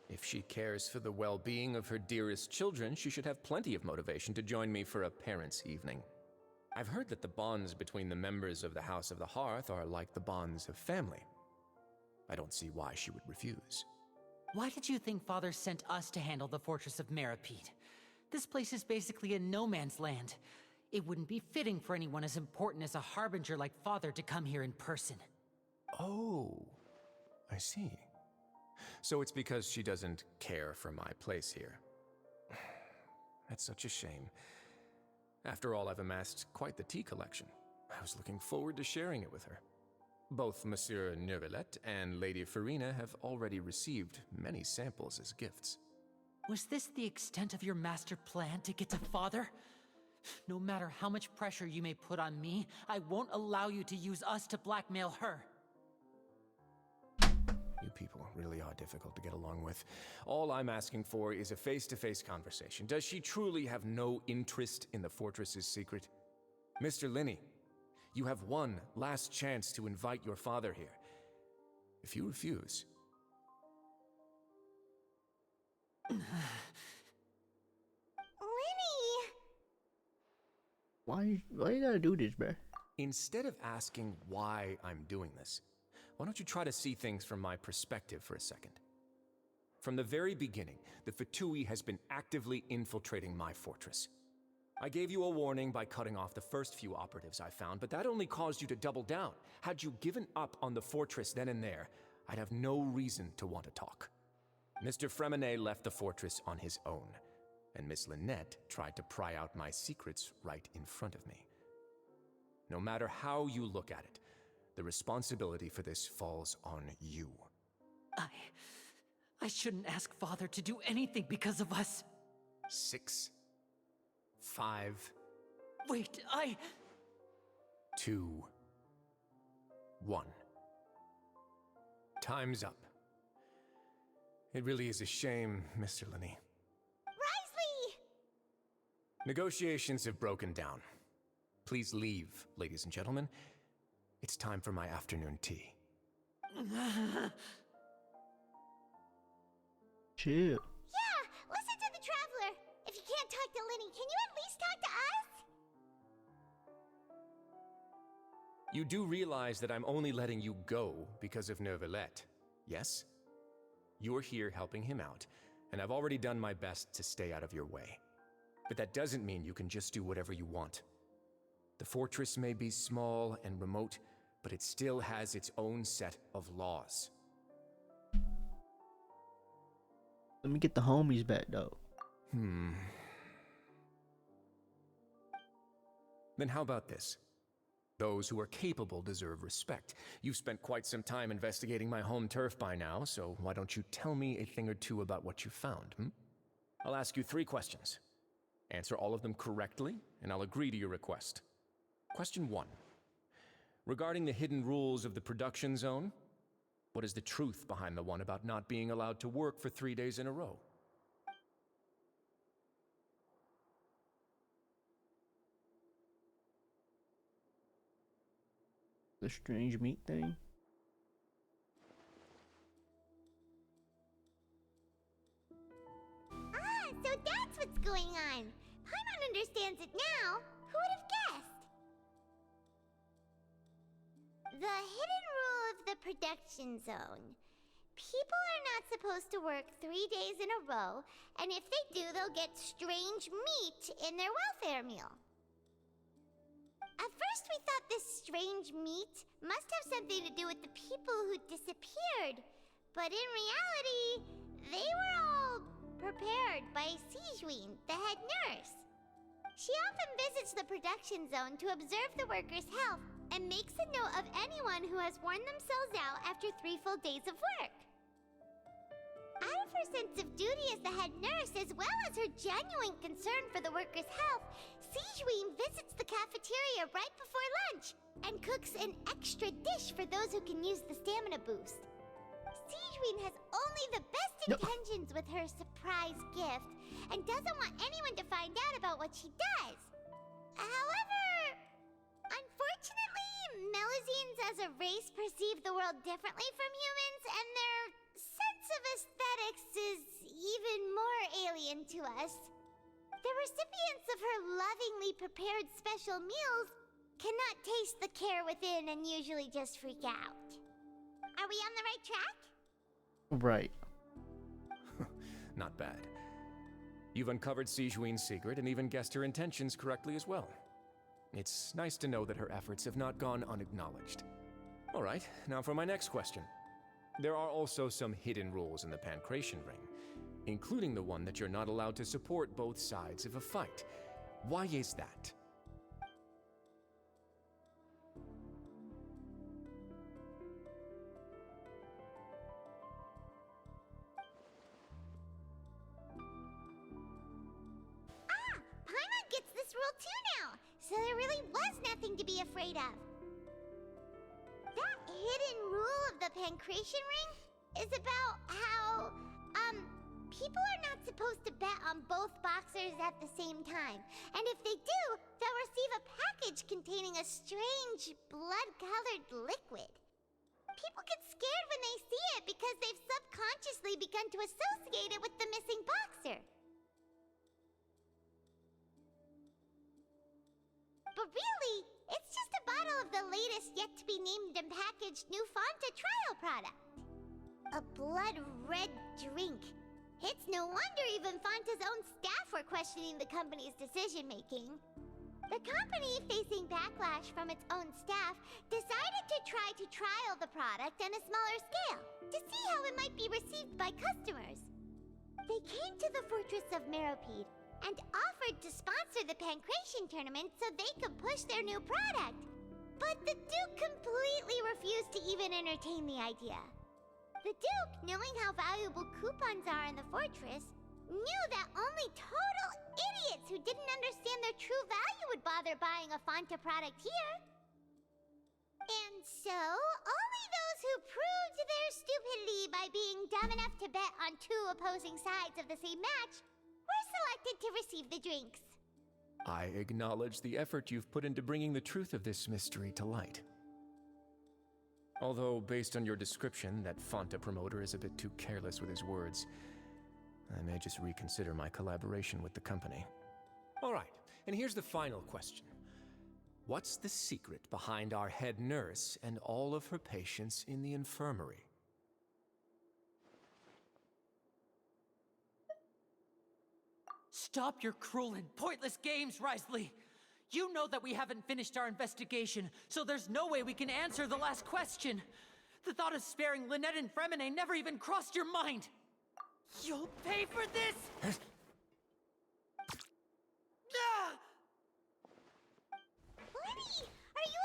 if she cares for the well-being of her dearest children, she should have plenty of motivation to join me for a parents' evening. I've heard that the bonds between the members of the House of the Hearth are like the bonds of family. I don't see why she would refuse. Why did you think Father sent us to handle the Fortress of Meripede? This place is basically a no-man's land. It wouldn't be fitting for anyone as important as a harbinger like Father to come here in person. Oh, I see. So it's because she doesn't care for my place here. That's such a shame. After all, I've amassed quite the tea collection. I was looking forward to sharing it with her. Both Monsieur Neuvillette and Lady Farina have already received many samples as gifts. Was this the extent of your master plan to get to Father? No matter how much pressure you may put on me, I won't allow you to use us to blackmail her. You people really are difficult to get along with. All I'm asking for is a face-to-face conversation. Does she truly have no interest in the fortress's secret? Mr. Linney, you have one last chance to invite your father here. If you refuse... Linny! Why you gotta do this, bruh? Instead of asking why I'm doing this, why don't you try to see things from my perspective for a second? From the very beginning, the Fatui has been actively infiltrating my fortress. I gave you a warning by cutting off the first few operatives I found, but that only caused you to double down. Had you given up on the fortress then and there, I'd have no reason to want to talk. Mr. Fremenet left the fortress on his own, and Miss Lynette tried to pry out my secrets right in front of me. No matter how you look at it, the responsibility for this falls on you. I shouldn't ask Father to do anything because of us. 6, 5... Wait, 2, 1. Time's up. It really is a shame, Mr. Linney. Risley! Negotiations have broken down. Please leave, ladies and gentlemen. It's time for my afternoon tea. Chill. Yeah, listen to the Traveler. If you can't talk to Linny, can you at least talk to us? You do realize that I'm only letting you go because of Neuvillette, yes? You're here helping him out, and I've already done my best to stay out of your way. But that doesn't mean you can just do whatever you want. The fortress may be small and remote, but it still has its own set of laws. Let me get the homies back, though. Then how about this? Those who are capable deserve respect. You've spent quite some time investigating my home turf by now, so why don't you tell me a thing or two about what you found, I'll ask you 3 questions. Answer all of them correctly, and I'll agree to your request. Question 1. Regarding the hidden rules of the production zone, what is the truth behind the one about not being allowed to work for 3 days in a row? The strange meat thing? Ah, so that's what's going on. Paimon understands it now. Who would have guessed? The hidden rule of the production zone. People are not supposed to work 3 days in a row, and if they do, they'll get strange meat in their welfare meal. At first we thought this strange meat must have something to do with the people who disappeared, but in reality, they were all prepared by Sijuin, the head nurse. She often visits the production zone to observe the workers' health and makes a note of anyone who has worn themselves out after 3 full days of work. Out of her sense of duty as the head nurse, as well as her genuine concern for the workers' health, Sijuin visits the cafeteria right before lunch and cooks an extra dish for those who can use the stamina boost. Sijuin has only the best intentions with her surprise gift and doesn't want anyone to find out about what she does. However, unfortunately, Melusines as a race perceive the world differently from humans, and their sense of aesthetics is even more alien to us. The recipients of her lovingly prepared special meals cannot taste the care within and usually just freak out. Are we on the right track? Right. Not bad. You've uncovered Sijuin's secret and even guessed her intentions correctly as well. It's nice to know that her efforts have not gone unacknowledged. All right, now for my next question. There are also some hidden rules in the Pancration Ring, including the one that you're not allowed to support both sides of a fight. Why is that? Paimon gets this rule too now, so there really was nothing to be afraid of. That hidden rule of the Pancration Ring is about how, people are not supposed to bet on both boxers at the same time. And if they do, they'll receive a package containing a strange, blood-colored liquid. People get scared when they see it because they've subconsciously begun to associate it with the missing boxer. But really, it's just a bottle of the latest yet-to-be-named and packaged new Fanta trial product. A blood-red drink. It's no wonder even Fanta's own staff were questioning the company's decision-making. The company, facing backlash from its own staff, decided to try to trial the product on a smaller scale to see how it might be received by customers. They came to the fortress of Meropide and offered to sponsor the Pancration tournament so they could push their new product. But the Duke completely refused to even entertain the idea. The Duke, knowing how valuable coupons are in the fortress, knew that only total idiots who didn't understand their true value would bother buying a Fanta product here. And so, only those who proved their stupidity by being dumb enough to bet on 2 opposing sides of the same match were selected to receive the drinks. I acknowledge the effort you've put into bringing the truth of this mystery to light. Although, based on your description, that Fanta promoter is a bit too careless with his words, I may just reconsider my collaboration with the company. All right, and here's the final question. What's the secret behind our head nurse and all of her patients in the infirmary? Stop your cruel and pointless games, Risley! You know that we haven't finished our investigation, so there's no way we can answer the last question. The thought of sparing Lynette and Fremine never even crossed your mind. You'll pay for this! Ah! Lenny, are you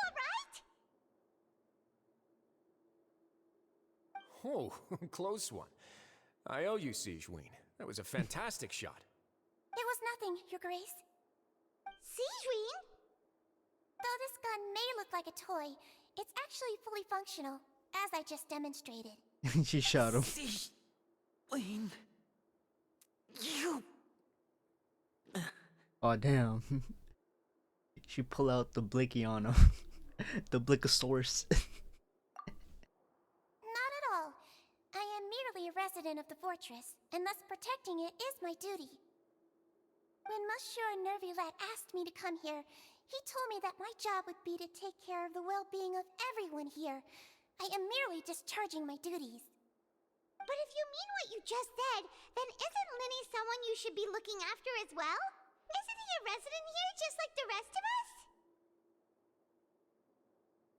alright? Oh, close one. I owe you, Sigewinne. That was a fantastic shot. It was nothing, Your Grace. Sigewinne? Though this gun may look like a toy, it's actually fully functional, as I just demonstrated. She shot him. Sigewinne... You... Oh damn. She pull out the blicky on him. The blickosaurus. Not at all. I am merely a resident of the fortress, and thus protecting it is my duty. When Monsieur Nervilette asked me to come here, he told me that my job would be to take care of the well-being of everyone here. I am merely discharging my duties. But if you mean what you just said, then isn't Lenny someone you should be looking after as well? Isn't he a resident here just like the rest of us?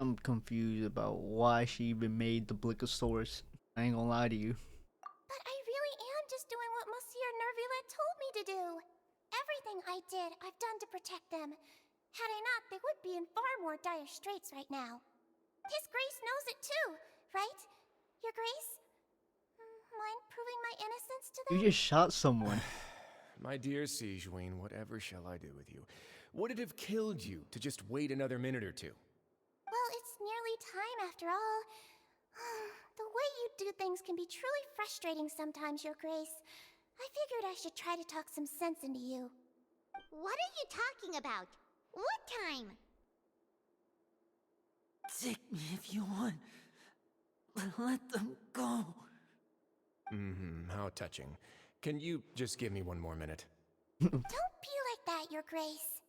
I'm confused about why she even made the blickosaurus. I ain't gonna lie to you. But I really am just doing what Monsieur Nervilette told me to do. Everything I did, I've done to protect them. Had I not, they would be in far more dire straits right now. His Grace knows it too, right? Your Grace? Mind proving my innocence to them? You just shot someone. My dear Sigewinne, whatever shall I do with you? Would it have killed you to just wait another minute or two? Well, it's nearly time after all. The way you do things can be truly frustrating sometimes, Your Grace. I figured I should try to talk some sense into you. What are you talking about? What time? Take me if you want. Let them go. How touching. Can you just give me one more minute? Don't be like that, Your Grace.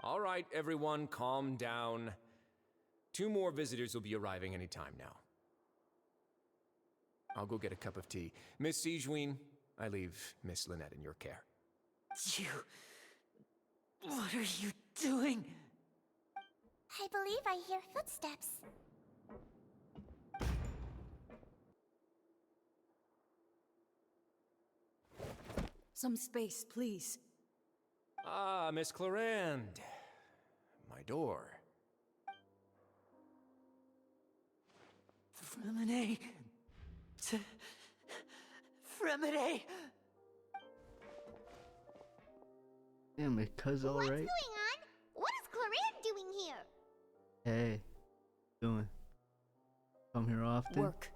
All right, everyone, calm down. 2 more visitors will be arriving any time now. I'll go get a cup of tea. Miss Sigewinne, I leave Miss Lynette in your care. You... What are you doing? I believe I hear footsteps. Some space, please. Ah, Miss Clarande. My door. Fremine... Fremine... Damn, my cuz What's alright. going on? What is Clarande doing here? Hey, doing? Come here often? Work.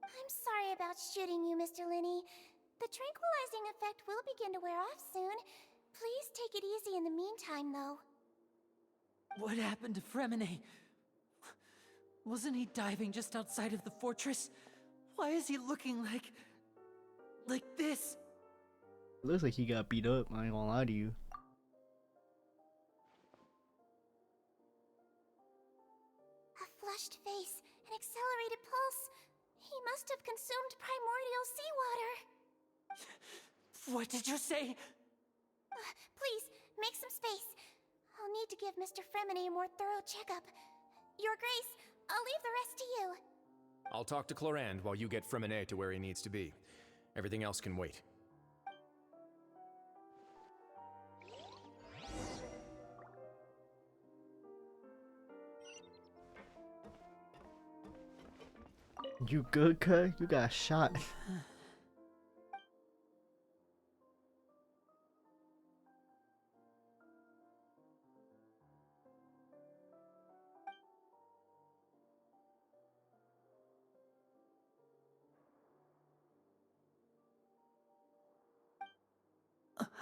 I'm sorry about shooting you, Mr. Linney. The tranquilizing effect will begin to wear off soon. Please take it easy in the meantime, though. What happened to Fremine? Wasn't he diving just outside of the fortress? Why is he looking like this? It looks like he got beat up, I ain't gonna lie to you. A flushed face, an accelerated pulse. He must have consumed primordial seawater. What did you say? Please, make some space. I'll need to give Mr. Fremine a more thorough checkup. Your Grace, I'll leave the rest to you. I'll talk to Clarande while you get Fremine to where he needs to be. Everything else can wait. You good, cuz? You got shot.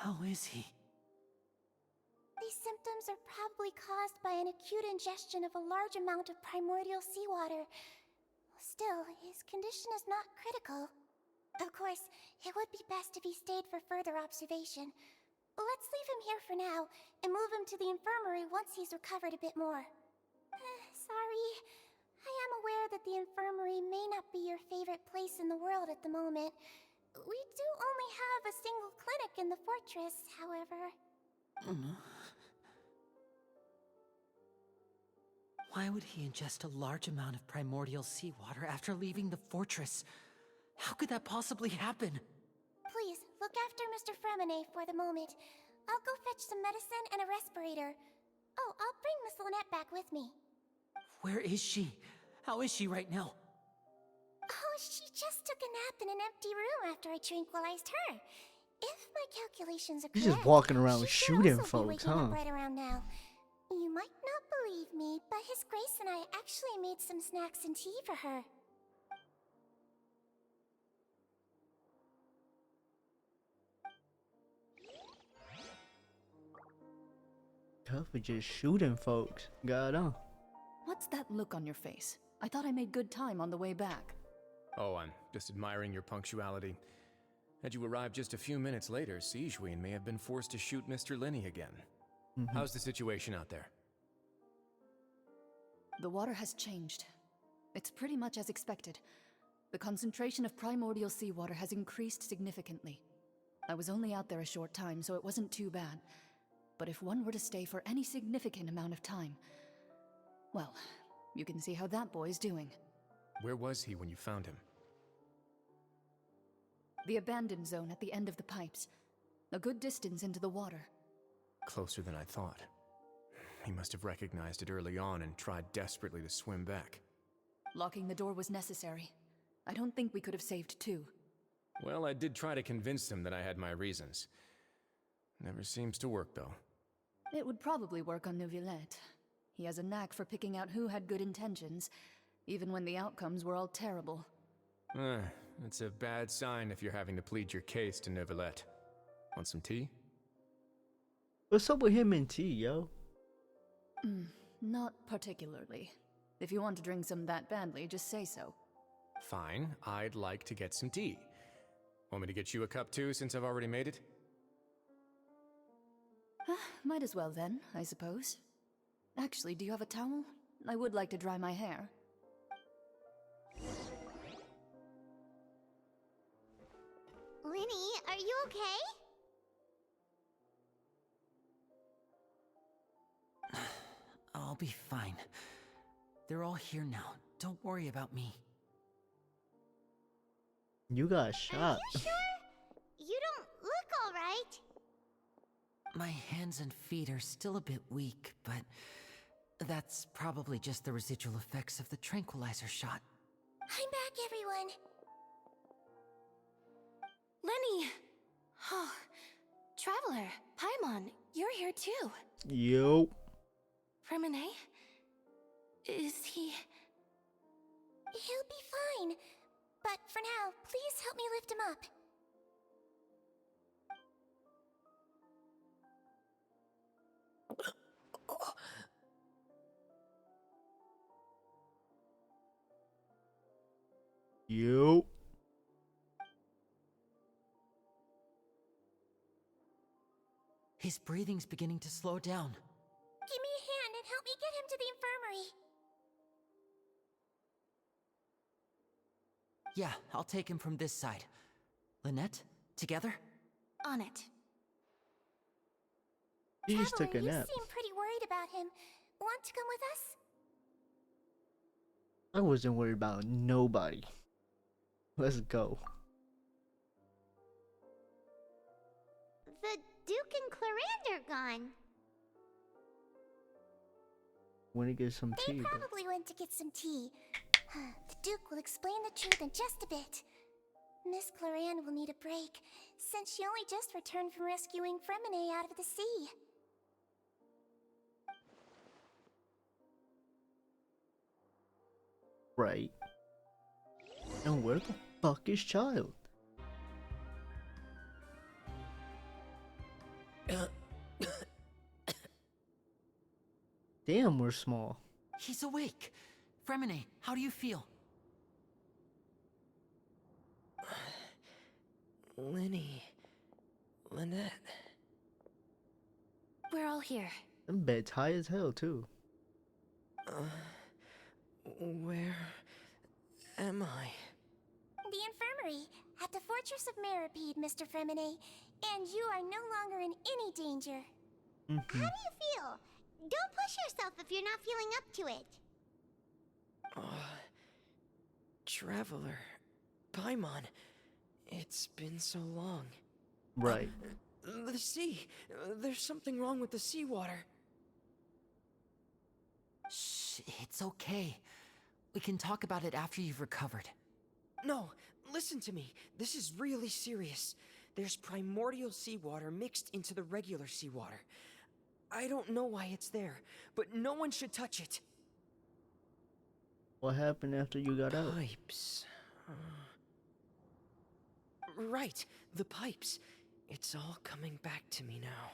How is he? These symptoms are probably caused by an acute ingestion of a large amount of primordial seawater. Still, his condition is not critical. Of course, it would be best if he stayed for further observation. Let's leave him here for now, and move him to the infirmary once he's recovered a bit more. Sorry. I am aware that the infirmary may not be your favorite place in the world at the moment. We do only have a single clinic in the fortress, however. Why would he ingest a large amount of primordial seawater after leaving the fortress? How could that possibly happen? Please, look after Mr. Fremine for the moment. I'll go fetch some medicine and a respirator. Oh, I'll bring Miss Lynette back with me. Where is she? How is she right now? Oh, she just took a nap in an empty room after I tranquilized her. If my calculations are He's correct, just walking around she shooting should also be folks, waking huh? up right around now. You might not believe me, but His Grace and I actually made some snacks and tea for her. Tough for just shooting folks. God, What's that look on your face? I thought I made good time on the way back. Oh, I'm just admiring your punctuality. Had you arrived just a few minutes later, Sijuin may have been forced to shoot Mr. Lenny again. How's the situation out there? The water has changed. It's pretty much as expected. The concentration of primordial seawater has increased significantly. I was only out there a short time, so it wasn't too bad. But if one were to stay for any significant amount of time, well, you can see how that boy's doing. Where was he when you found him? The abandoned zone at the end of the pipes. A good distance into the water. Closer than I thought. He must have recognized it early on and tried desperately to swim back. Locking the door was necessary. I don't think we could have saved two. Well, I did try to convince him that I had my reasons. Never seems to work, though. It would probably work on Neuvillette. He has a knack for picking out who had good intentions, even when the outcomes were all terrible. It's a bad sign if you're having to plead your case to Neuvillette. Want some tea? what's up with him and tea, yo? Not particularly. If you want to drink some that badly, just say so. Fine, I'd like to get some tea. Want me to get you a cup too, since I've already made it? Might as well then, I suppose. Actually, do you have a towel? I would like to dry my hair. Linny, are you okay? I'll be fine. They're all here now. Don't worry about me. You got Are shot. you sure? You don't look alright. My hands and feet are still a bit weak, but that's probably just the residual effects of the tranquilizer shot. I'm back, everyone. Lenny! Oh, Traveler, Paimon, you're here too. Yo. Fremine? Is he... He'll be fine. But for now, please help me lift him up. Yo. His breathing's beginning to slow down. Give me a hand and help me get him to the infirmary. Yeah, I'll take him from this side. Lynette, together? On it. He just took a Traveler, nap. you seem pretty worried about him. Want to come with us? I wasn't worried about nobody. Let's go. The Duke and Clarande are gone. Want to get some They tea, but probably went to get some tea. The Duke will explain the truth in just a bit. Miss Clarande will need a break, since she only just returned from rescuing Fremine out of the sea. right. And where the fuck is Child? Damn, we're small. He's awake. Fremine, how do you feel? Lenny. Lynette. We're all here. Them beds high as hell, too. Where am I? The infirmary, at the Fortress of Meripede, Mr. Fremine, and you are no longer in any danger. How do you feel? Don't push yourself if you're not feeling up to it. Traveler, Paimon, it's been so long. Right. The sea. There's something wrong with the seawater. Shh, it's okay. We can talk about it after you've recovered. No, listen to me. This is really serious. There's primordial seawater mixed into the regular seawater. I don't know why it's there, but no one should touch it. What happened after you got out? Pipes. Right, the pipes. It's all coming back to me now.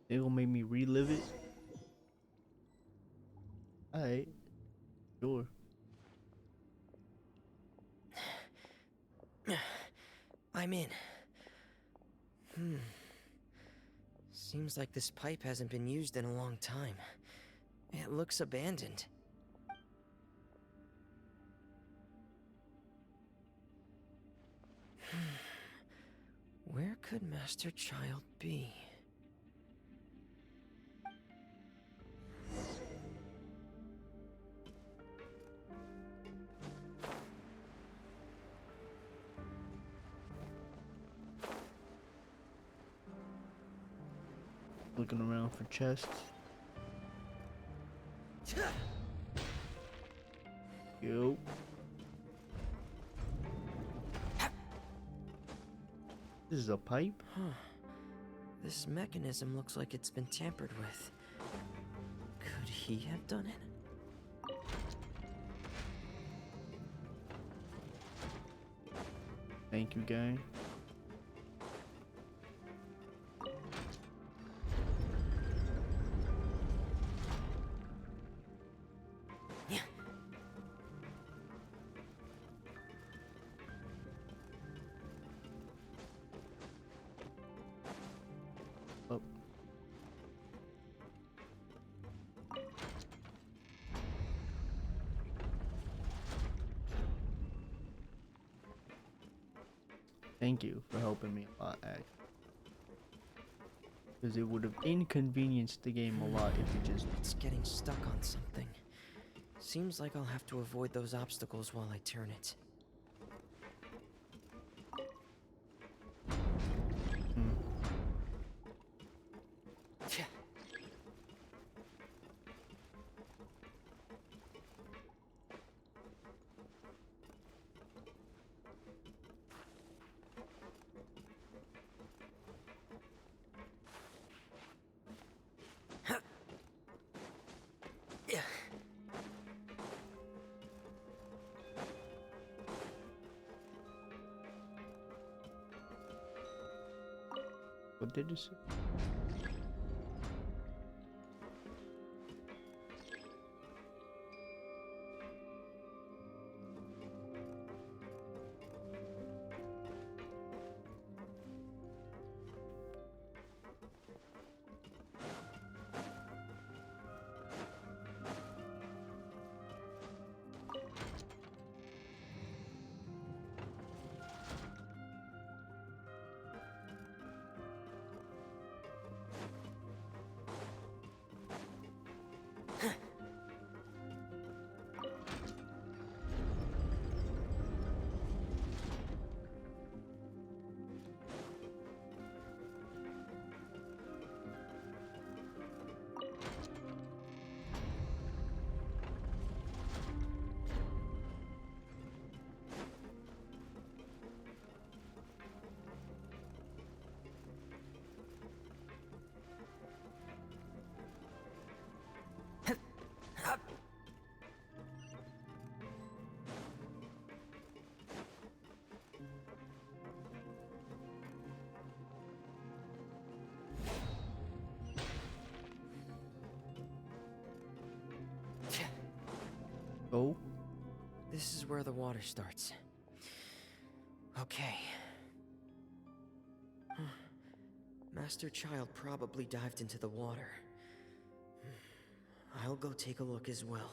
They gonna make me relive it? Alright. Sure. I'm in. Seems like this pipe hasn't been used in a long time. It looks abandoned. Where could Master Child be? Looking around for chests. Yo. This is a pipe? Huh. This mechanism looks like it's been tampered with. Could he have done it? Thank you, gang. Oh. Thank you for helping me a lot, actually. Because it would have inconvenienced the game a lot if you just... It's getting stuck on something. Seems like I'll have to avoid those obstacles while I turn it. What did you say? Oh. This is where the water starts. Okay. Master Child probably dived into the water. I'll go take a look as well.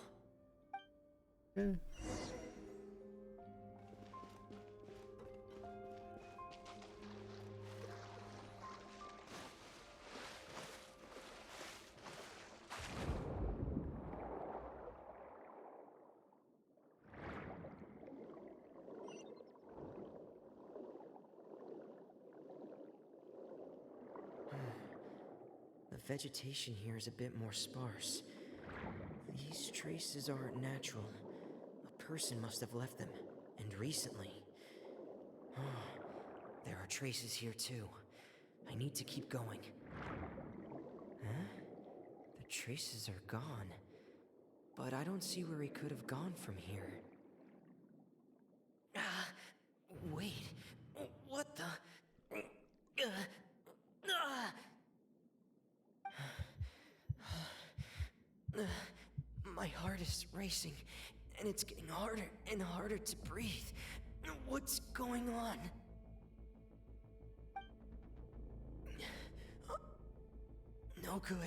Yeah. The vegetation here is a bit more sparse. These traces aren't natural. A person must have left them, and recently. There are traces here too. I need to keep going. Huh? The traces are gone. But I don't see where he could have gone from here. Wait. What the? My heart is racing, and it's getting harder and harder to breathe. What's going on? No good.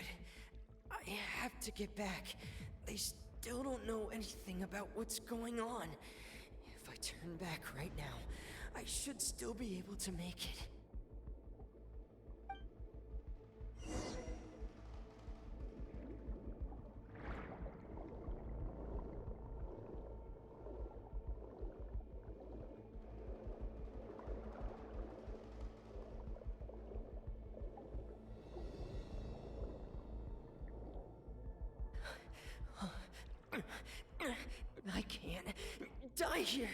I have to get back. They still don't know anything about what's going on. If I turn back right now, I should still be able to make it. I can't die here.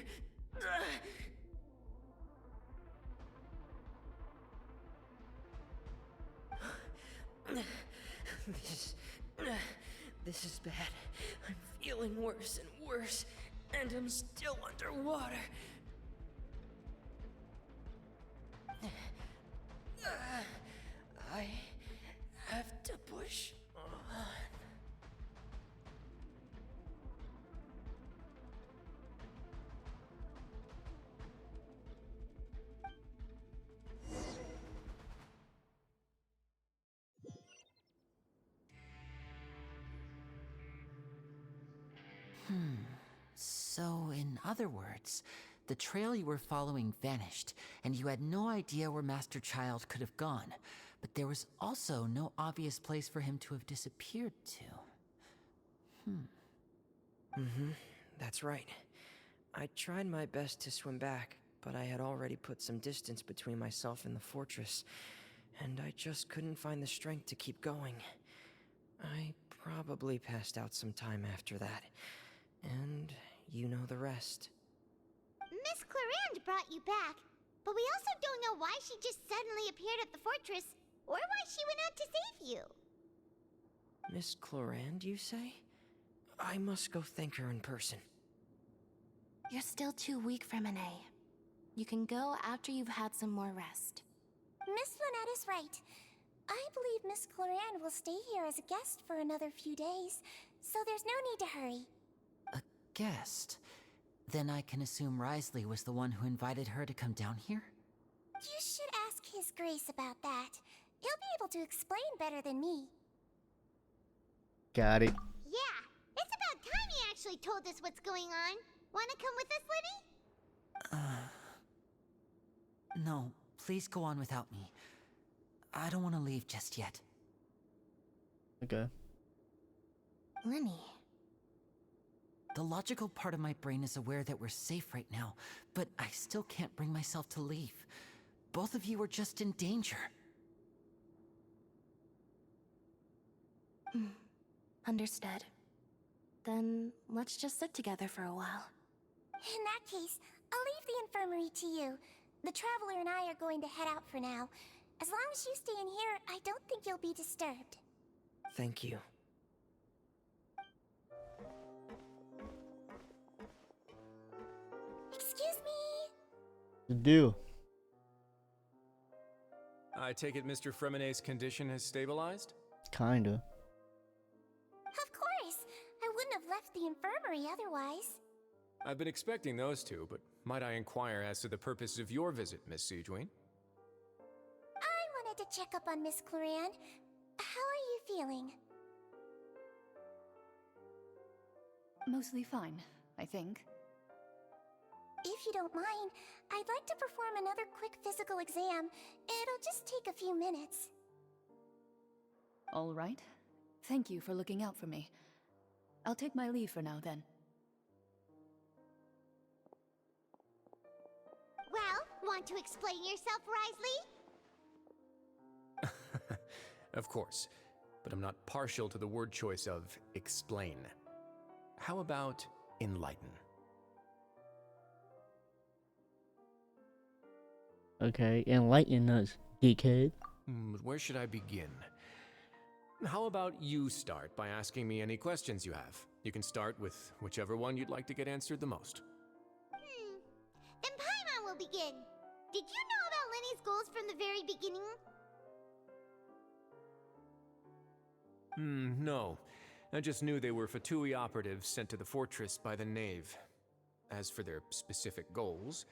This is bad. I'm feeling worse and worse, and I'm still underwater. I have to push on. So, in other words, the trail you were following vanished, and you had no idea where Master Child could have gone. But there was also no obvious place for him to have disappeared to. That's right. I tried my best to swim back, but I had already put some distance between myself and the fortress, and I just couldn't find the strength to keep going. I probably passed out some time after that, and you know the rest. Miss Clarande brought you back, but we also don't know why she just suddenly appeared at the fortress, or why she went out to save you. Miss Clarande, you say? I must go thank her in person. You're still too weak for Monet. You can go after you've had some more rest. Miss Lynette is right. I believe Miss Clarande will stay here as a guest for another few days, so there's no need to hurry. A guest? Then I can assume Risley was the one who invited her to come down here? You should ask His Grace about that. He'll be able to explain better than me. Got it. Yeah, it's about time he actually told us what's going on. Wanna come with us, Lenny? No, please go on without me. I don't want to leave just yet. Okay. Lenny. The logical part of my brain is aware that we're safe right now, but I still can't bring myself to leave. Both of you are just in danger. Understood. Then let's just sit together for a while. In that case, I'll leave the infirmary to you. The Traveler and I are going to head out for now. As long as you stay in here, I don't think you'll be disturbed. Thank you. Excuse me? Do. I take it Mr. Fremenet's condition has stabilized? Kinda. Of course. I wouldn't have left the infirmary otherwise. I've been expecting those two, but might I inquire as to the purpose of your visit, Miss Siegeween? I wanted to check up on Miss Clarande. How are you feeling? Mostly fine. I think. If you don't mind, I'd like to perform another quick physical exam. It'll just take a few minutes. All right. Thank you for looking out for me. I'll take my leave for now, then. Well, want to explain yourself, Risley? Of course, but I'm not partial to the word choice of explain. How about enlighten? Okay, enlighten us, geekhead. But where should I begin? How about you start by asking me any questions you have? You can start with whichever one you'd like to get answered the most. Then Paimon will begin. Did you know about Lenny's goals from the very beginning? No. I just knew they were Fatui operatives sent to the fortress by the Knave. As for their specific goals,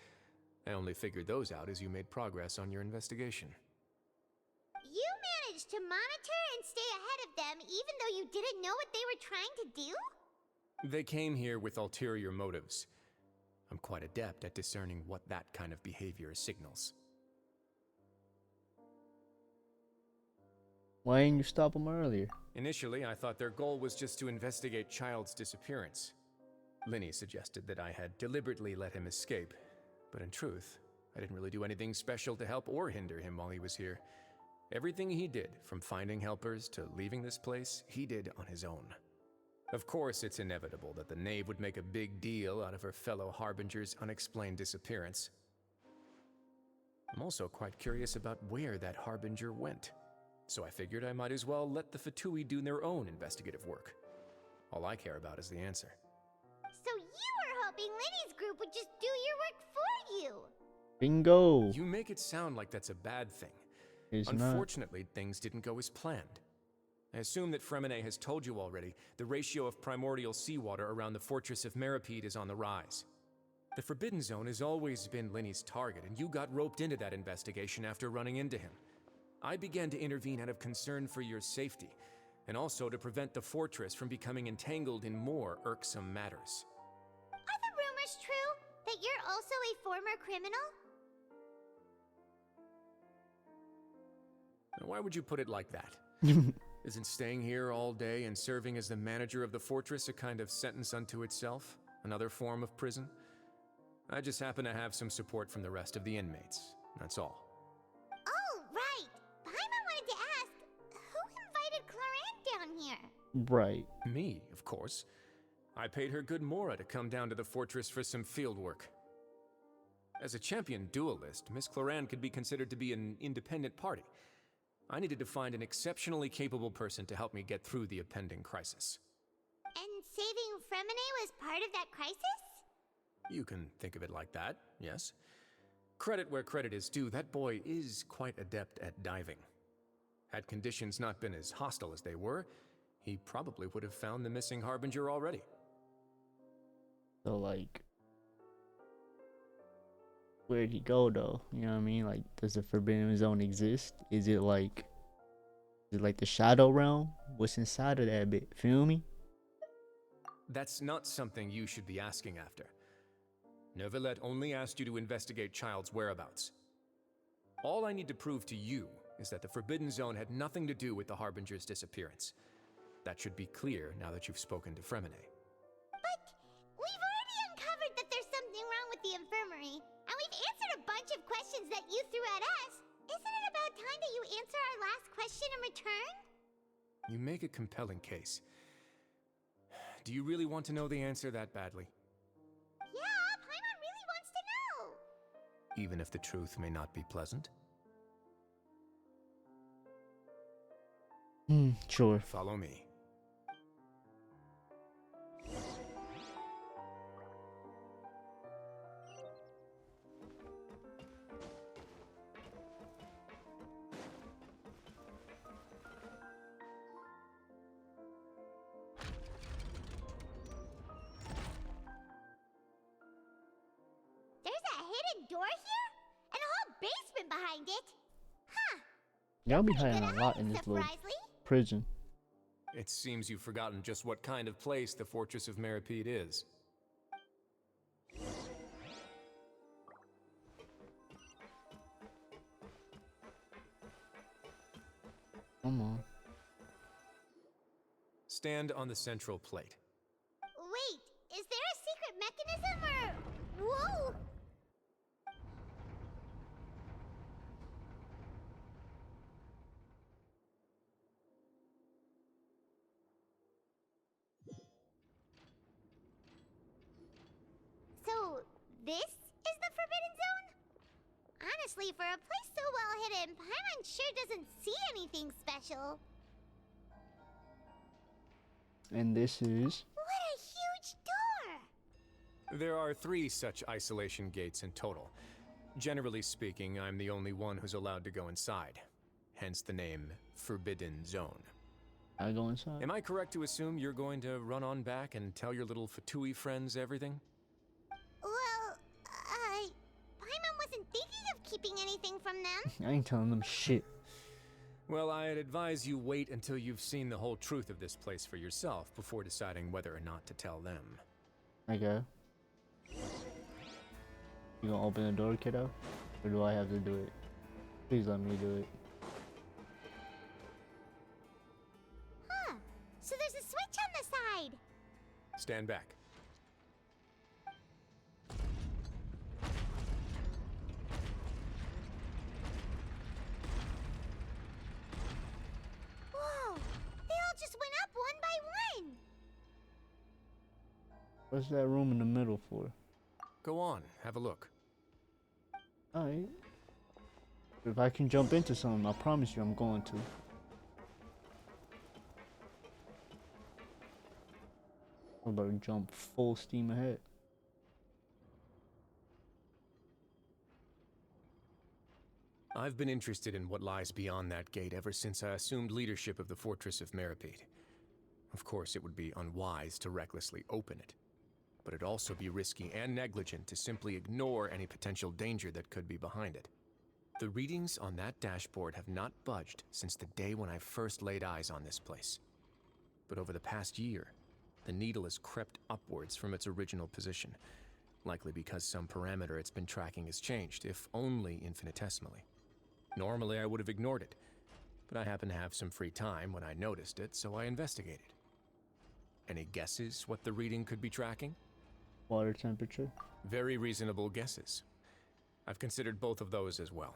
I only figured those out as you made progress on your investigation. You managed to monitor and stay ahead of them even though you didn't know what they were trying to do? They came here with ulterior motives. I'm quite adept at discerning what that kind of behavior signals. Why didn't you stop them earlier? Initially, I thought their goal was just to investigate Child's disappearance. Linny suggested that I had deliberately let him escape, but in truth, I didn't really do anything special to help or hinder him while he was here. Everything he did, from finding helpers to leaving this place, he did on his own. Of course, it's inevitable that the Knave would make a big deal out of her fellow Harbinger's unexplained disappearance. I'm also quite curious about where that Harbinger went, so I figured I might as well let the Fatui do their own investigative work. All I care about is the answer. So you were hoping Lenny's group would just do your work for you? Bingo! You make it sound like that's a bad thing. It's Unfortunately, things didn't go as planned. I assume that Fremine has told you already, the ratio of primordial seawater around the fortress of Meripede is on the rise. The Forbidden Zone has always been Lenny's target, and you got roped into that investigation after running into him. I began to intervene out of concern for your safety, and also to prevent the fortress from becoming entangled in more irksome matters. Are the rumors true that you're also a former criminal? Now, why would you put it like that? Isn't staying here all day and serving as the manager of the fortress a kind of sentence unto itself? Another form of prison? I just happen to have some support from the rest of the inmates, that's all. Oh, right. Paimon wanted to ask, who invited Clorant down here? Right. Me, of course. I paid her good mora to come down to the fortress for some field work. As a champion duelist, Miss Cloran could be considered to be an independent party. I needed to find an exceptionally capable person to help me get through the impending crisis. And saving Fremine was part of that crisis? You can think of it like that, yes. Credit where credit is due, that boy is quite adept at diving. Had conditions not been as hostile as they were, he probably would have found the missing Harbinger already. So, like, where'd he go, though? You know what I mean? Like, does the Forbidden Zone exist? Is it like the Shadow Realm? What's inside of that bit? Feel me? That's not something you should be asking after. Neuvillette only asked you to investigate Child's whereabouts. All I need to prove to you is that the Forbidden Zone had nothing to do with the Harbinger's disappearance. That should be clear now that you've spoken to Fremine. But we've already uncovered that there's something wrong with the infirmary, and we've answered a bunch of questions that you threw at us. Isn't it about time that you answer our last question in return? You make a compelling case. Do you really want to know the answer that badly? Yeah, Paimon really wants to know. Even if the truth may not be pleasant? Sure. Follow me. Door here? And a whole basement behind it? Huh. Y'all be hiding a lot in this little prison. It seems you've forgotten just what kind of place the Fortress of Meripede is. Come on. Stand on the central plate. Wait, is there a secret mechanism or... Whoa! So, this is the Forbidden Zone? Honestly, for a place so well hidden, Paimon sure doesn't see anything special. And this is... What a huge door! There are 3 such isolation gates in total. Generally speaking, I'm the only one who's allowed to go inside. Hence the name Forbidden Zone. I go inside? Am I correct to assume you're going to run on back and tell your little Fatui friends everything? Well, Paimon wasn't thinking of keeping anything from them. I ain't telling them shit. Well, I'd advise you wait until you've seen the whole truth of this place for yourself before deciding whether or not to tell them. Okay. You gonna open the door, kiddo? Or do I have to do it? Please let me do it. Huh. So there's a switch on the side. Stand back. Whoa! They all just went up one by one. What's that room in the middle for? Go on, have a look. Alright. If I can jump into something, I promise you I'm going to. I'm about to jump full steam ahead. I've been interested in what lies beyond that gate ever since I assumed leadership of the Fortress of Meripede. Of course, it would be unwise to recklessly open it, but it'd also be risky and negligent to simply ignore any potential danger that could be behind it. The readings on that dashboard have not budged since the day when I first laid eyes on this place. But over the past year, the needle has crept upwards from its original position, likely because some parameter it's been tracking has changed, if only infinitesimally. Normally, I would have ignored it, but I happened to have some free time when I noticed it, so I investigated. Any guesses what the reading could be tracking? Water temperature? Very reasonable guesses. I've considered both of those as well.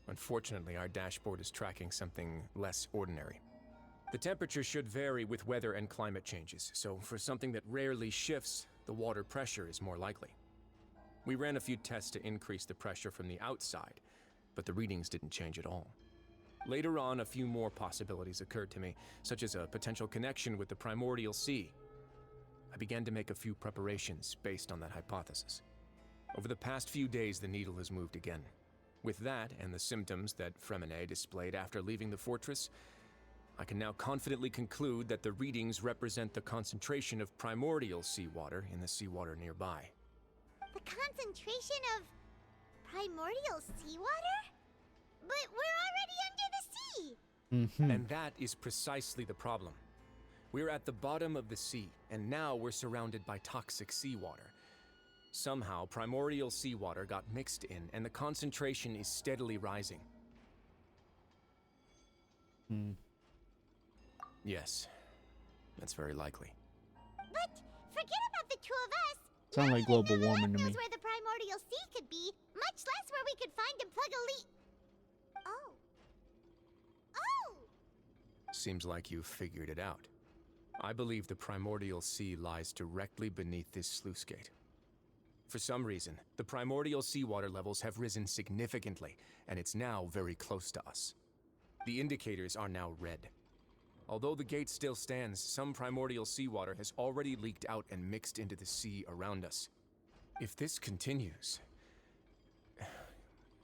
Unfortunately, our dashboard is tracking something less ordinary. The temperature should vary with weather and climate changes, so for something that rarely shifts, the water pressure is more likely. We ran a few tests to increase the pressure from the outside, but the readings didn't change at all. Later on, a few more possibilities occurred to me, such as a potential connection with the Primordial Sea. I began to make a few preparations based on that hypothesis. Over the past few days, the needle has moved again. With that, and the symptoms that Fremine displayed after leaving the fortress, I can now confidently conclude that the readings represent the concentration of primordial seawater in the seawater nearby. The concentration of primordial seawater? But we're already under the sea! And that is precisely the problem. We're at the bottom of the sea, and now we're surrounded by toxic seawater. Somehow, primordial seawater got mixed in, and the concentration is steadily rising. Yes, that's very likely. But forget about the two of us. Sound like global warming to me. Knows where the primordial sea could be, much less where we could find and plug a leak. Oh. Oh! Seems like you've figured it out. I believe the primordial sea lies directly beneath this sluice gate. For some reason, the primordial seawater levels have risen significantly, and it's now very close to us. The indicators are now red. Although the gate still stands, some primordial seawater has already leaked out and mixed into the sea around us. If this continues,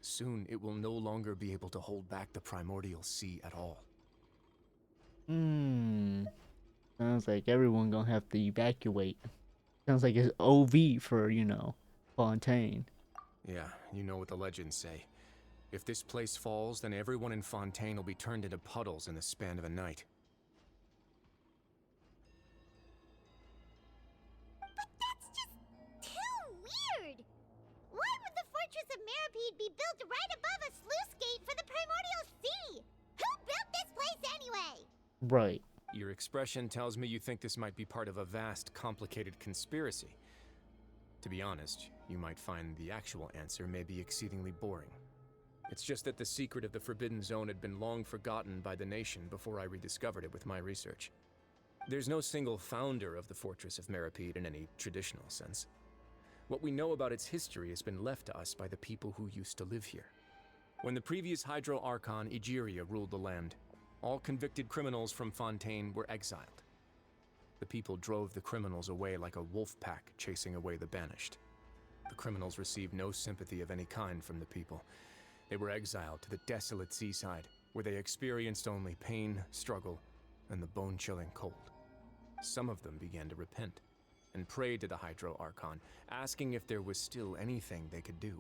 soon it will no longer be able to hold back the primordial sea at all. Sounds like everyone gonna have to evacuate. Sounds like it's OV for, you know, Fontaine. Yeah, you know what the legends say. If this place falls, then everyone in Fontaine will be turned into puddles in the span of a night. But that's just too weird! Why would the Fortress of Meripede be built right above a sluice gate for the primordial sea? Who built this place way. Right. Your expression tells me you think this might be part of a vast, complicated conspiracy. To be honest, you might find the actual answer may be exceedingly boring. It's just that the secret of the Forbidden Zone had been long forgotten by the nation before I rediscovered it with my research. There's no single founder of the Fortress of Meripede in any traditional sense. What we know about its history has been left to us by the people who used to live here. When the previous Hydro Archon Egeria ruled the land, all convicted criminals from Fontaine were exiled. The people drove the criminals away like a wolf pack chasing away the banished. The criminals received no sympathy of any kind from the people. They were exiled to the desolate seaside, where they experienced only pain, struggle, and the bone-chilling cold. Some of them began to repent, and prayed to the Hydro Archon, asking if there was still anything they could do.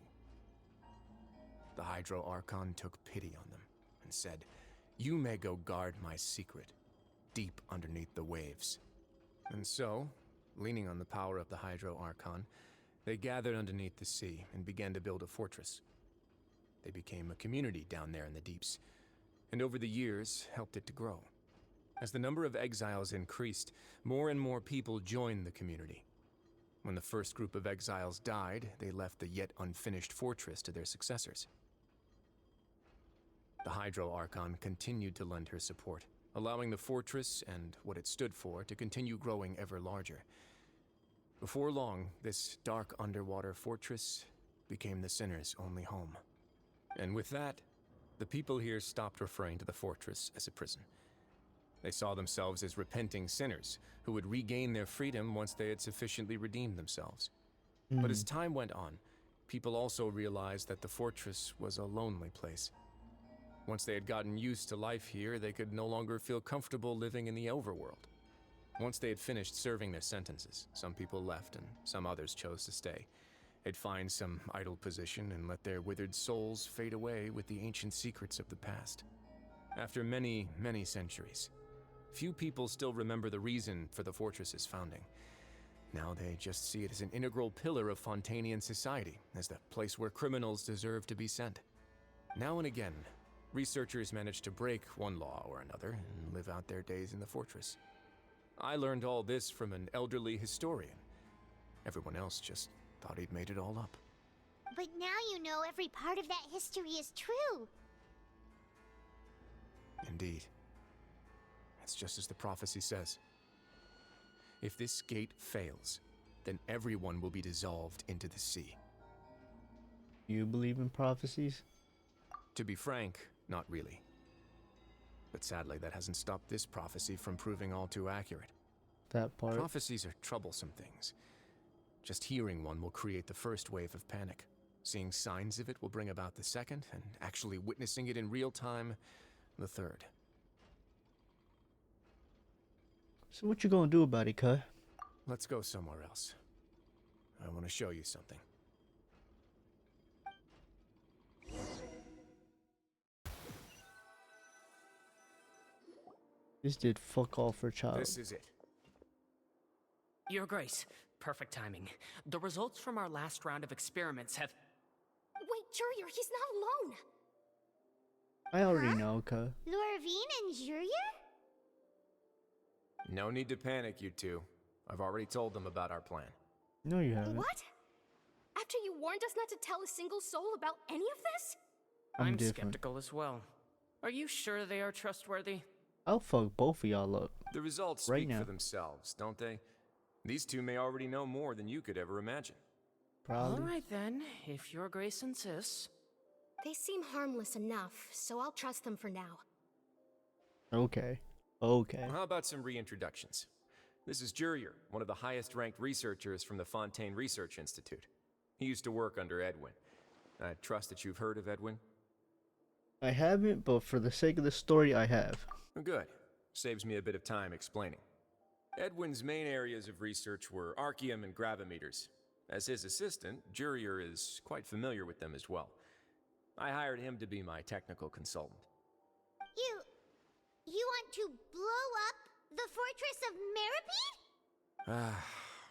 The Hydro Archon took pity on them, and said, "You may go guard my secret, deep underneath the waves." And so, leaning on the power of the Hydro Archon, they gathered underneath the sea and began to build a fortress. They became a community down there in the deeps, and over the years helped it to grow. As the number of exiles increased, more and more people joined the community. When the first group of exiles died, they left the yet unfinished fortress to their successors. The Hydro Archon continued to lend her support, allowing the fortress and what it stood for to continue growing ever larger. Before long, this dark underwater fortress became the sinner's only home. And with that, the people here stopped referring to the fortress as a prison. They saw themselves as repenting sinners who would regain their freedom once they had sufficiently redeemed themselves. But as time went on, people also realized that the fortress was a lonely place. Once they had gotten used to life here, they could no longer feel comfortable living in the overworld. Once they had finished serving their sentences, some people left and some others chose to stay. They'd find some idle position and let their withered souls fade away with the ancient secrets of the past. After many, many centuries, few people still remember the reason for the fortress's founding. Now they just see it as an integral pillar of Fontainian society, as the place where criminals deserve to be sent. Now and again, researchers manage to break one law or another and live out their days in the fortress. I learned all this from an elderly historian. Everyone else just thought he'd made it all up. But now you know every part of that history is true. Indeed. It's just as the prophecy says. If this gate fails, then everyone will be dissolved into the sea. You believe in prophecies? To be frank, not really. But sadly, that hasn't stopped this prophecy from proving all too accurate. That part. Prophecies are troublesome things. Just hearing one will create the first wave of panic. Seeing signs of it will bring about the second, and actually witnessing it in real time, the third. So what you gonna do about it, cuz? Let's go somewhere else. I want to show you something. This did fuck all for child. This is it. Your Grace, perfect timing. The results from our last round of experiments have... Wait, Jurier, he's not alone! I already know, cuz. Lorvine and Jurier? No need to panic, you two. I've already told them about our plan. No, you haven't. What? After you warned us not to tell a single soul about any of this? I'm different. skeptical as well. Are you sure they are trustworthy? I'll fuck both of y'all up. The results Right speak now. for themselves, don't they? These two may already know more than you could ever imagine. Probably. All right then, if Your Grace insists. They seem harmless enough, so I'll trust them for now. Okay. Okay. How about some reintroductions? This is Jurier, one of the highest-ranked researchers from the Fontaine Research Institute. He used to work under Edwin. I trust that you've heard of Edwin? I haven't, but for the sake of the story, I have. Good. Saves me a bit of time explaining. Edwin's main areas of research were archaeum and gravimeters. As his assistant, Jurier is quite familiar with them as well. I hired him to be my technical consultant. You want to blow up the Fortress of Meripede? Ah,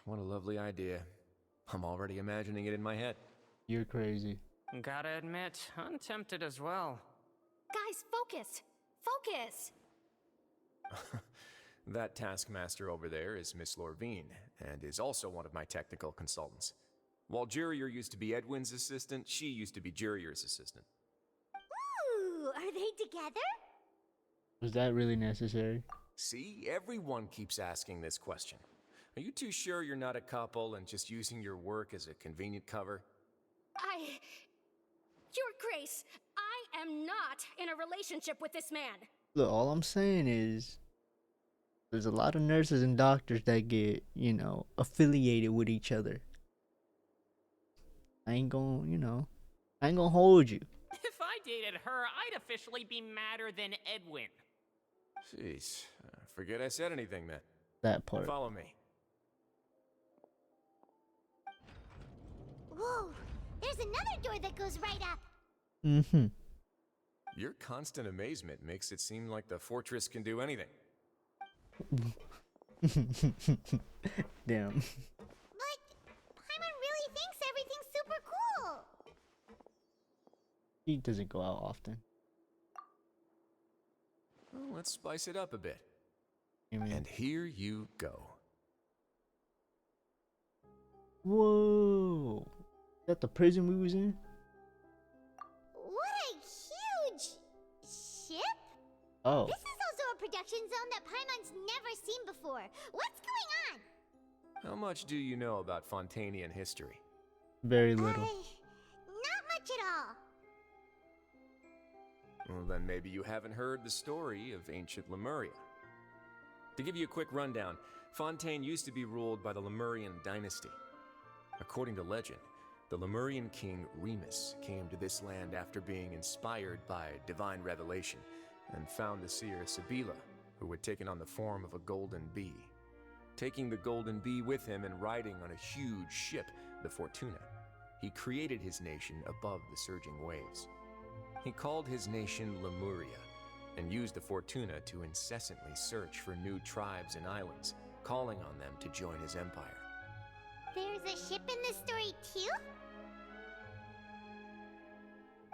what a lovely idea. I'm already imagining it in my head. You're crazy. Gotta admit, I'm tempted as well. Guys, focus! Focus! That taskmaster over there is Miss Lorvine, and is also one of my technical consultants. While Jurier used to be Edwin's assistant, she used to be Jurier's assistant. Ooh, are they together? Was that really necessary? See, everyone keeps asking this question. Are you too sure you're not a couple and just using your work as a convenient cover? Your Grace, I am not in a relationship with this man. Look, all I'm saying is there's a lot of nurses and doctors that get, affiliated with each other. I ain't gonna hold you. If I dated her, I'd officially be madder than Edwin. Jeez, forget I said anything then. That part. Follow me. Whoa, there's another door that goes right up. Mm-hmm. Your constant amazement makes it seem like the fortress can do anything. Damn. But Paimon really thinks everything's super cool. He doesn't go out often. Well, let's spice it up a bit. Amen. And here you go. Whoa. Is that the prison we was in? What a huge ship! Oh. This is also a production zone that Paimon's never seen before. What's going on? How much do you know about Fontanian history? Very little. Not much at all. Well, then maybe you haven't heard the story of ancient Lemuria. To give you a quick rundown, Fontaine used to be ruled by the Lemurian dynasty. According to legend, the Lemurian king Remus came to this land after being inspired by divine revelation and found the seer Sibila, who had taken on the form of a golden bee. Taking the golden bee with him and riding on a huge ship, the Fortuna, he created his nation above the surging waves. He called his nation Lemuria and used the Fortuna to incessantly search for new tribes and islands, calling on them to join his empire. There's a ship in this story too?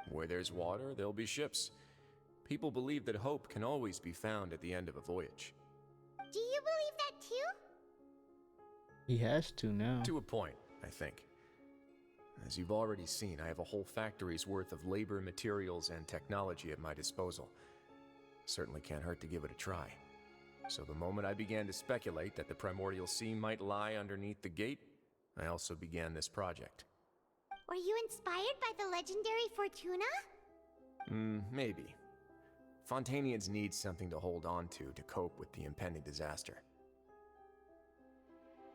Where there's water, there'll be ships. People believe that hope can always be found at the end of a voyage. Do you believe that too? He has to now. To a point, I think. As you've already seen, I have a whole factory's worth of labor, materials, and technology at my disposal. Certainly can't hurt to give it a try. So the moment I began to speculate that the Primordial Sea might lie underneath the gate, I also began this project. Were you inspired by the legendary Fortuna? Maybe. Fontanians need something to hold on to cope with the impending disaster.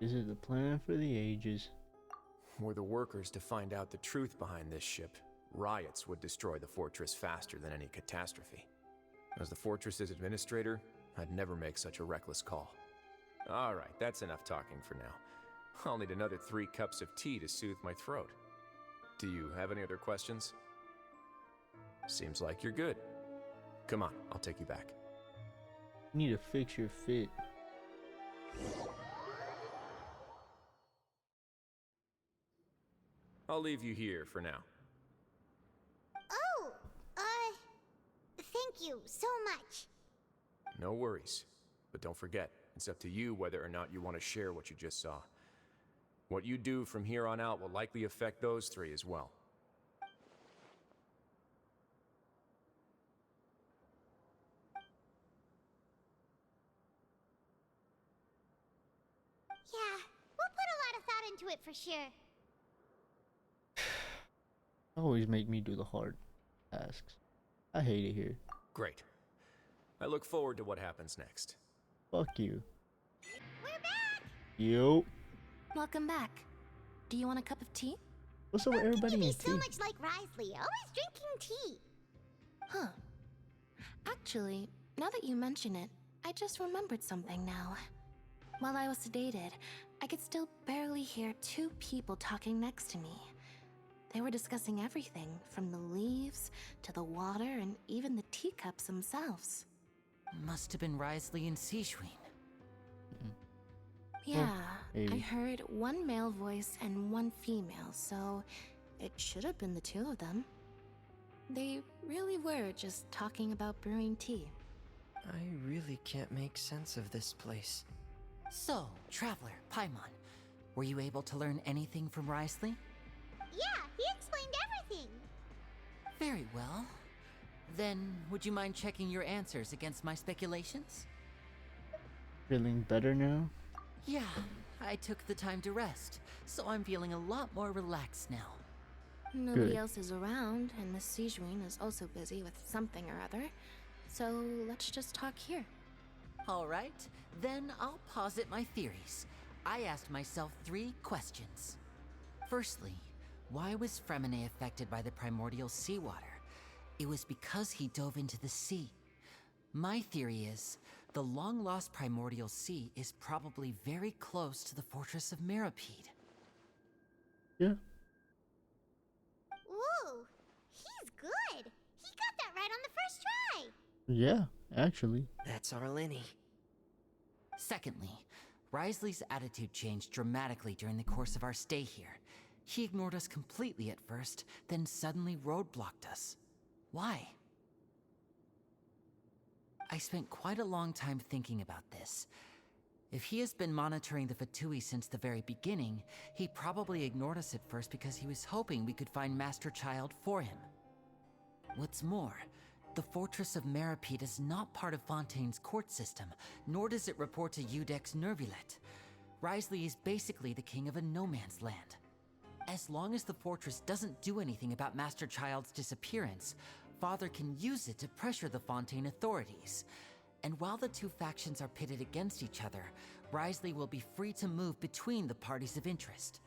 This is the plan for the ages. Were the workers to find out the truth behind this ship, riots would destroy the fortress faster than any catastrophe. As the fortress's administrator, I'd never make such a reckless call. Alright, that's enough talking for now. I'll need another 3 cups of tea to soothe my throat. Do you have any other questions? Seems like you're good. Come on, I'll take you back. You need to fix your fit. I'll leave you here for now. Oh, thank you so much. No worries. But don't forget, it's up to you whether or not you want to share what you just saw. What you do from here on out will likely affect those 3 as well. Yeah, we'll put a lot of thought into it for sure. Always make me do the hard tasks. I hate it here. Great. I look forward to what happens next. Fuck you. We're back! Yo. Welcome back. Do you want a cup of tea? What's up with everybody in You'd tea? be so much like Risley, always drinking tea. Huh. Actually, now that you mention it, I just remembered something now. While I was sedated, I could still barely hear 2 people talking next to me. They were discussing everything, from the leaves to the water and even the teacups themselves. Must have been Risley and Sijuin. Yeah, maybe. I heard 1 male voice and 1 female, so it should have been the 2 of them. They really were just talking about brewing tea. I really can't make sense of this place. So, Traveler, Paimon, were you able to learn anything from Risley? Yeah, he explained everything. Very well. Then, would you mind checking your answers against my speculations? Feeling better now? Yeah, I took the time to rest, so I'm feeling a lot more relaxed now. Nobody Good. else is around, and Miss Sijuin is also busy with something or other. So let's just talk here. Alright, then I'll posit my theories. I asked myself 3 questions. Firstly, why was Fremine affected by the primordial seawater? It was because he dove into the sea. My theory is, the long-lost primordial sea is probably very close to the fortress of Mirapede. Yeah. Whoa, he's good. He got that right on the first try. Yeah, actually. That's our Lenny. Secondly, Risley's attitude changed dramatically during the course of our stay here. He ignored us completely at first, then suddenly roadblocked us. Why? I spent quite a long time thinking about this. If he has been monitoring the Fatui since the very beginning, he probably ignored us at first because he was hoping we could find Master Child for him. What's more, the Fortress of Mirapede is not part of Fontaine's court system, nor does it report to Udex Nervulet. Risley is basically the king of a no-man's land. As long as the fortress doesn't do anything about Master Child's disappearance, Father can use it to pressure the Fontaine authorities. And while the 2 factions are pitted against each other, Risley will be free to move between the parties of interest.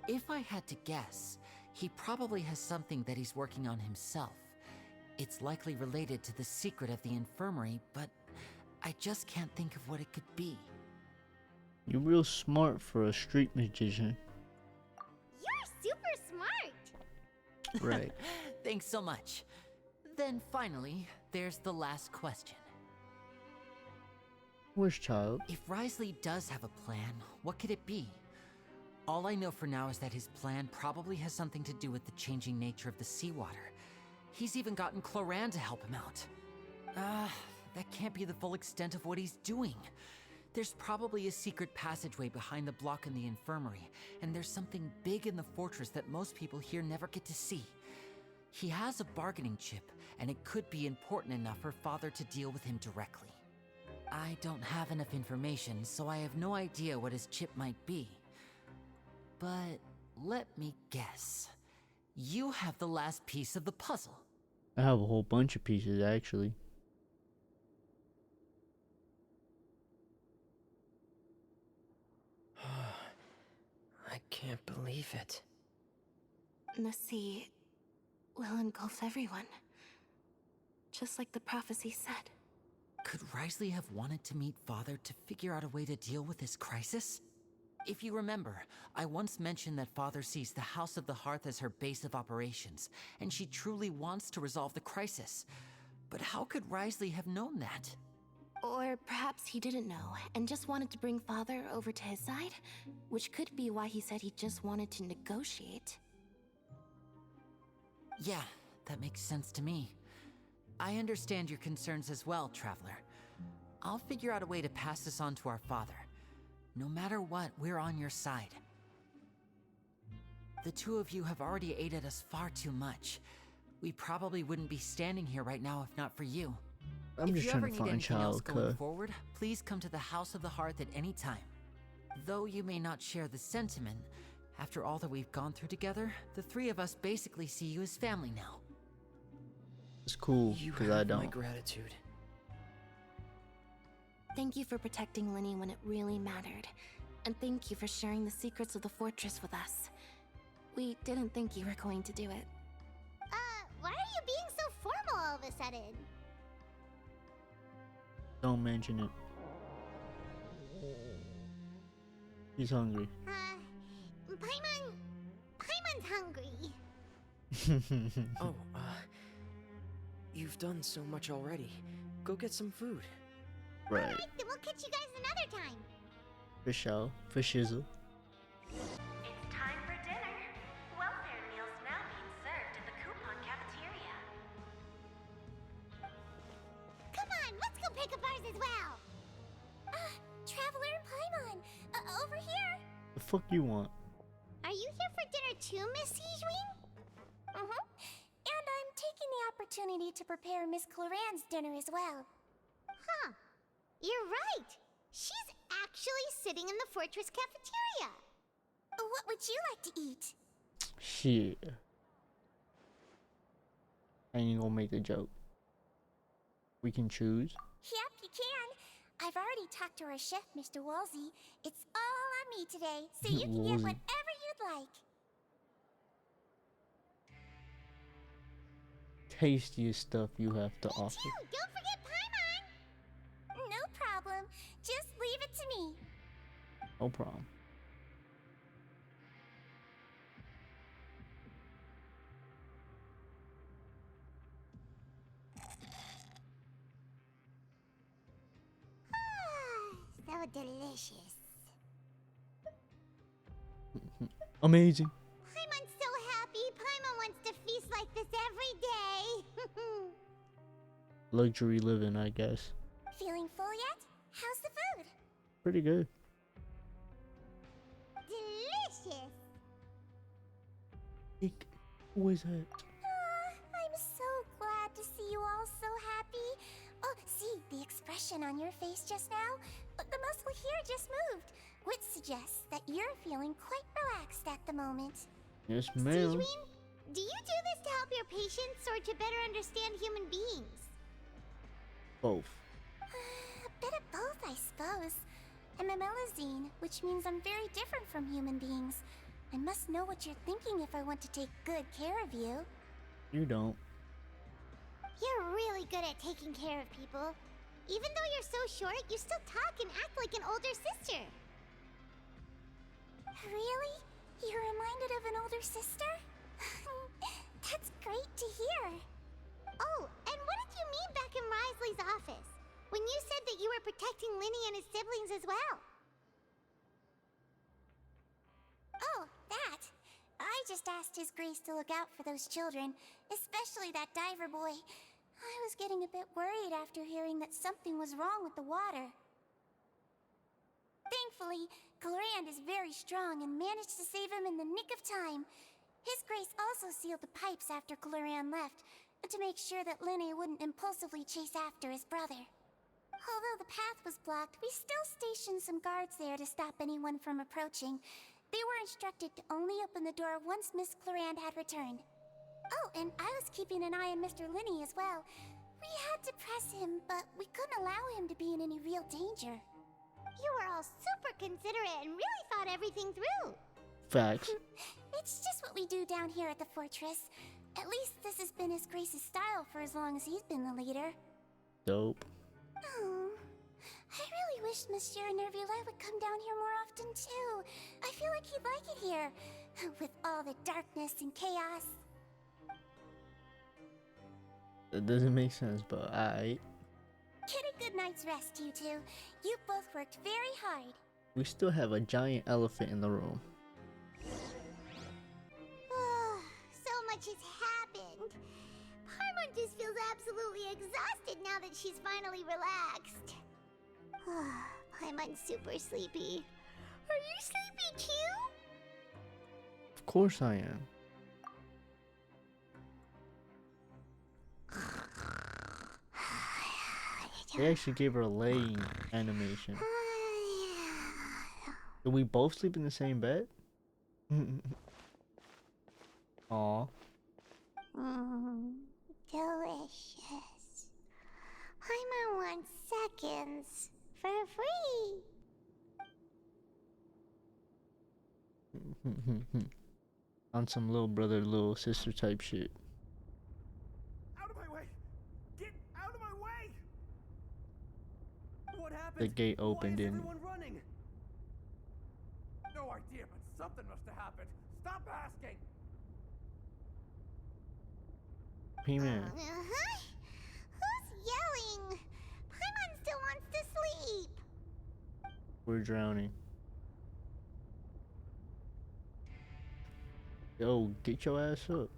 If I had to guess, he probably has something that he's working on himself. It's likely related to the secret of the infirmary, but I just can't think of what it could be. You're real smart for a street magician. You're super smart. Right. Thanks so much. Then finally, there's the last question. Which child? If Risley does have a plan, what could it be? All I know for now is that his plan probably has something to do with the changing nature of the seawater. He's even gotten Cloran to help him out. That can't be the full extent of what he's doing. There's probably a secret passageway behind the block in the infirmary, and there's something big in the fortress that most people here never get to see. He has a bargaining chip, and it could be important enough for Father to deal with him directly. I don't have enough information, so I have no idea what his chip might be. But let me guess. You have the last piece of the puzzle. I have a whole bunch of pieces, actually. I can't believe it. The sea will engulf everyone. Just like the prophecy said. Could Risley have wanted to meet Father to figure out a way to deal with this crisis? If you remember, I once mentioned that Father sees the House of the Hearth as her base of operations, and she truly wants to resolve the crisis. But how could Risley have known that? Or perhaps he didn't know, and just wanted to bring Father over to his side? Which could be why he said he just wanted to negotiate. Yeah, that makes sense to me. I understand your concerns as well, Traveler. I'll figure out a way to pass this on to our father. No matter what, we're on your side. The 2 of you have already aided us far too much. We probably wouldn't be standing here right now if not for you. I'm if just you trying ever to need find anything else Child going Cut. forward, please come to the House of the Hearth at any time. Though you may not share the sentiment, after all that we've gone through together, the 3 of us basically see you as family now. It's cool, You because have I don't. my gratitude. Thank you for protecting Lenny when it really mattered. And thank you for sharing the secrets of the fortress with us. We didn't think you were going to do it. Why are you being so formal all of a sudden? Don't mention it. He's hungry. Paimon's hungry. Oh, you've done so much already. Go get some food. Right. Alright, then we'll catch you guys another time. For sure. For shizzle. It's time for dinner. Welfare meals now being served in the coupon cafeteria. Come on, let's go pick pick up ours as well. Traveler and Paimon, over here. The fuck you want? Are you here for dinner too, Miss Sijween? Mm-hmm. And I'm taking the opportunity to prepare Miss Cloran's dinner as well. Huh. You're right. She's actually sitting in the fortress cafeteria. What would you like to eat? Shit. I ain't gonna make the joke. We can choose. Yep, you can. I've already talked to our chef, Mr. Wolsey. It's all on me today, so you can get whatever you'd like. Tastiest stuff you have to offer. Don't forget Paimon. No problem. Just leave it to me. No problem. So delicious. Amazing. Paimon's so happy. Paimon wants to feast like this every day. Luxury living, I guess. Feeling full yet? How's the food? Pretty good. Delicious. Who is that? I'm so glad to see you all so happy. Oh, see, the expression on your face just now? The muscle here just moved, which suggests that you're feeling quite relaxed at the moment. Yes, ma'am. Sijween, do you do this to help your patients or to better understand human beings? Both. A bit of both, I suppose. I'm a Melazine, which means I'm very different from human beings. I must know what you're thinking if I want to take good care of you. You don't. You're really good at taking care of people. Even though you're so short, you still talk and act like an older sister. Really? You're reminded of an older sister? That's great to hear. Oh, and what did you mean back in Risley's office? When you said that you were protecting Linny and his siblings as well? Oh, that. I just asked His Grace to look out for those children, especially that diver boy. I was getting a bit worried after hearing that something was wrong with the water. Thankfully, Clorand is very strong and managed to save him in the nick of time. His Grace also sealed the pipes after Clorand left, to make sure that Linny wouldn't impulsively chase after his brother. Although the path was blocked, we still stationed some guards there to stop anyone from approaching. They were instructed to only open the door once Miss Clorand had returned. Oh, and I was keeping an eye on Mr. Linny as well. We had to press him, but we couldn't allow him to be in any real danger. You were all super considerate and really thought everything through. Facts. It's just what we do down here at the fortress. At least this has been His Grace's style for as long as he's been the leader. Dope. Oh, I really wish Monsieur Nervulite would come down here more often too. I feel like he'd like it here, with all the darkness and chaos. That doesn't make sense, but alright. Get a good night's rest, you two. You both worked very hard. We still have a giant elephant in the room. So much has happened. Paimon just feels absolutely exhausted now that she's finally relaxed. Paimon's super sleepy. Are you sleepy too? Of course I am. They actually gave her a laying animation. Did we both sleep in the same bed? Aw. Delicious. Paimon wants seconds for free. On some little brother, little sister type shit. Out of my way! Get out of my way! What happened? The gate opened Why is in. everyone running? No idea, but something must have happened. Stop asking! P-Man. Who's yelling? Paimon still wants to sleep. We're drowning. Yo, get your ass up.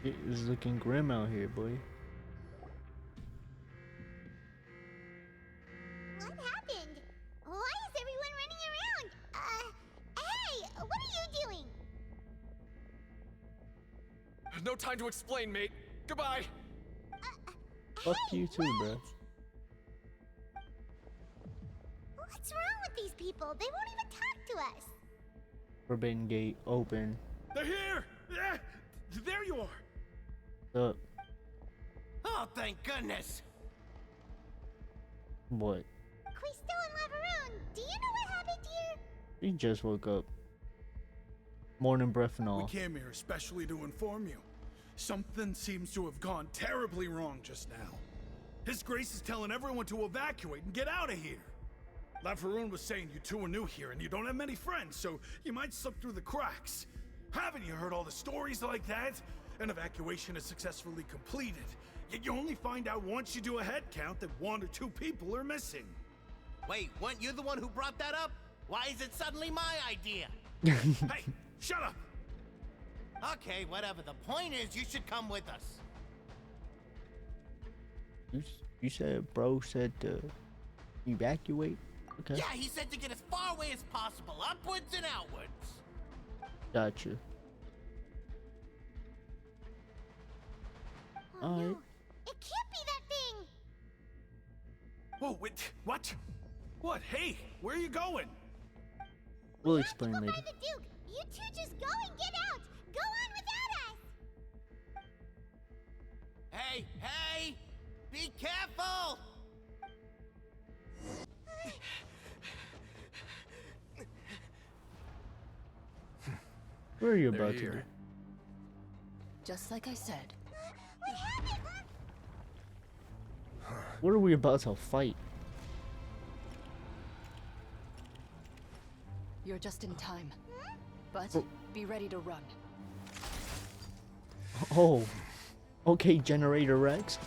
It is looking grim out here, boy. What happened? Why is everyone running around? Hey, what are you doing? No time to explain, mate. Goodbye. Fuck you too, bro. What's wrong with these people? They won't even talk to us. Forbidden gate open. They're here! Yeah, there you are! Up. Oh, thank goodness! What? Quisto and Lavaroon, do you know what happened here? He just woke up. Morning breath and all. We came here especially to inform you. Something seems to have gone terribly wrong just now. His Grace is telling everyone to evacuate and get out of here. Lavaroon was saying you two are new here and you don't have many friends, so you might slip through the cracks. Haven't you heard all the stories like that? An evacuation is successfully completed, yet you only find out once you do a head count that 1 or 2 people are missing. Wait, weren't you the one who brought that up? Why is it suddenly my idea? Hey, shut up! Okay, whatever. The point is, you should come with us. You said bro said to evacuate? Okay. Yeah, he said to get as far away as possible, upwards and outwards. Gotcha. Oh Alright. no, it can't be that thing! Whoa, wait, what? What? Hey, where are you going? We'll explain later. Find the Duke! You two just go and get out! Go on without us! Hey, hey! Be careful! Where are you They're about to here. do? Just like I said. What happened? What are we about to fight? You're just in time. But Oh. be ready to run. Oh. Okay, Generator Rex.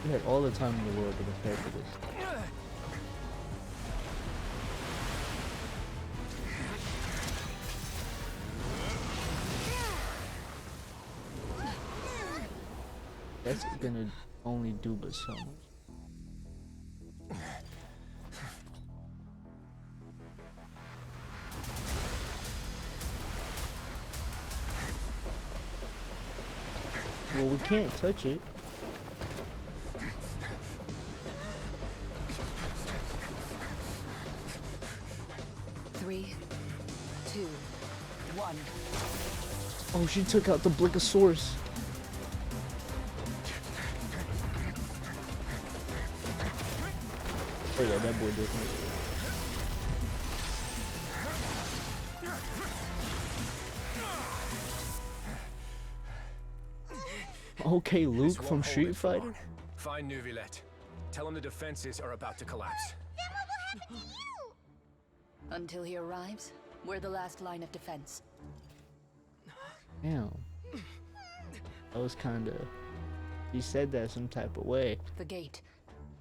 You had all the time in the world to prepare for this. That's gonna only do but so much. Well, we can't touch it. Three, 2, 1. Oh, she took out the Blickosaurus. Oh yeah, that boy doesn't. Okay, This Luke won't from hold Street it for Fighter. long. Find Neuvillette. Tell him the defenses are about to collapse. Then what will happen to you? Until he arrives, we're the last line of defense. Damn. That was kinda. He said that some type of way. The gate.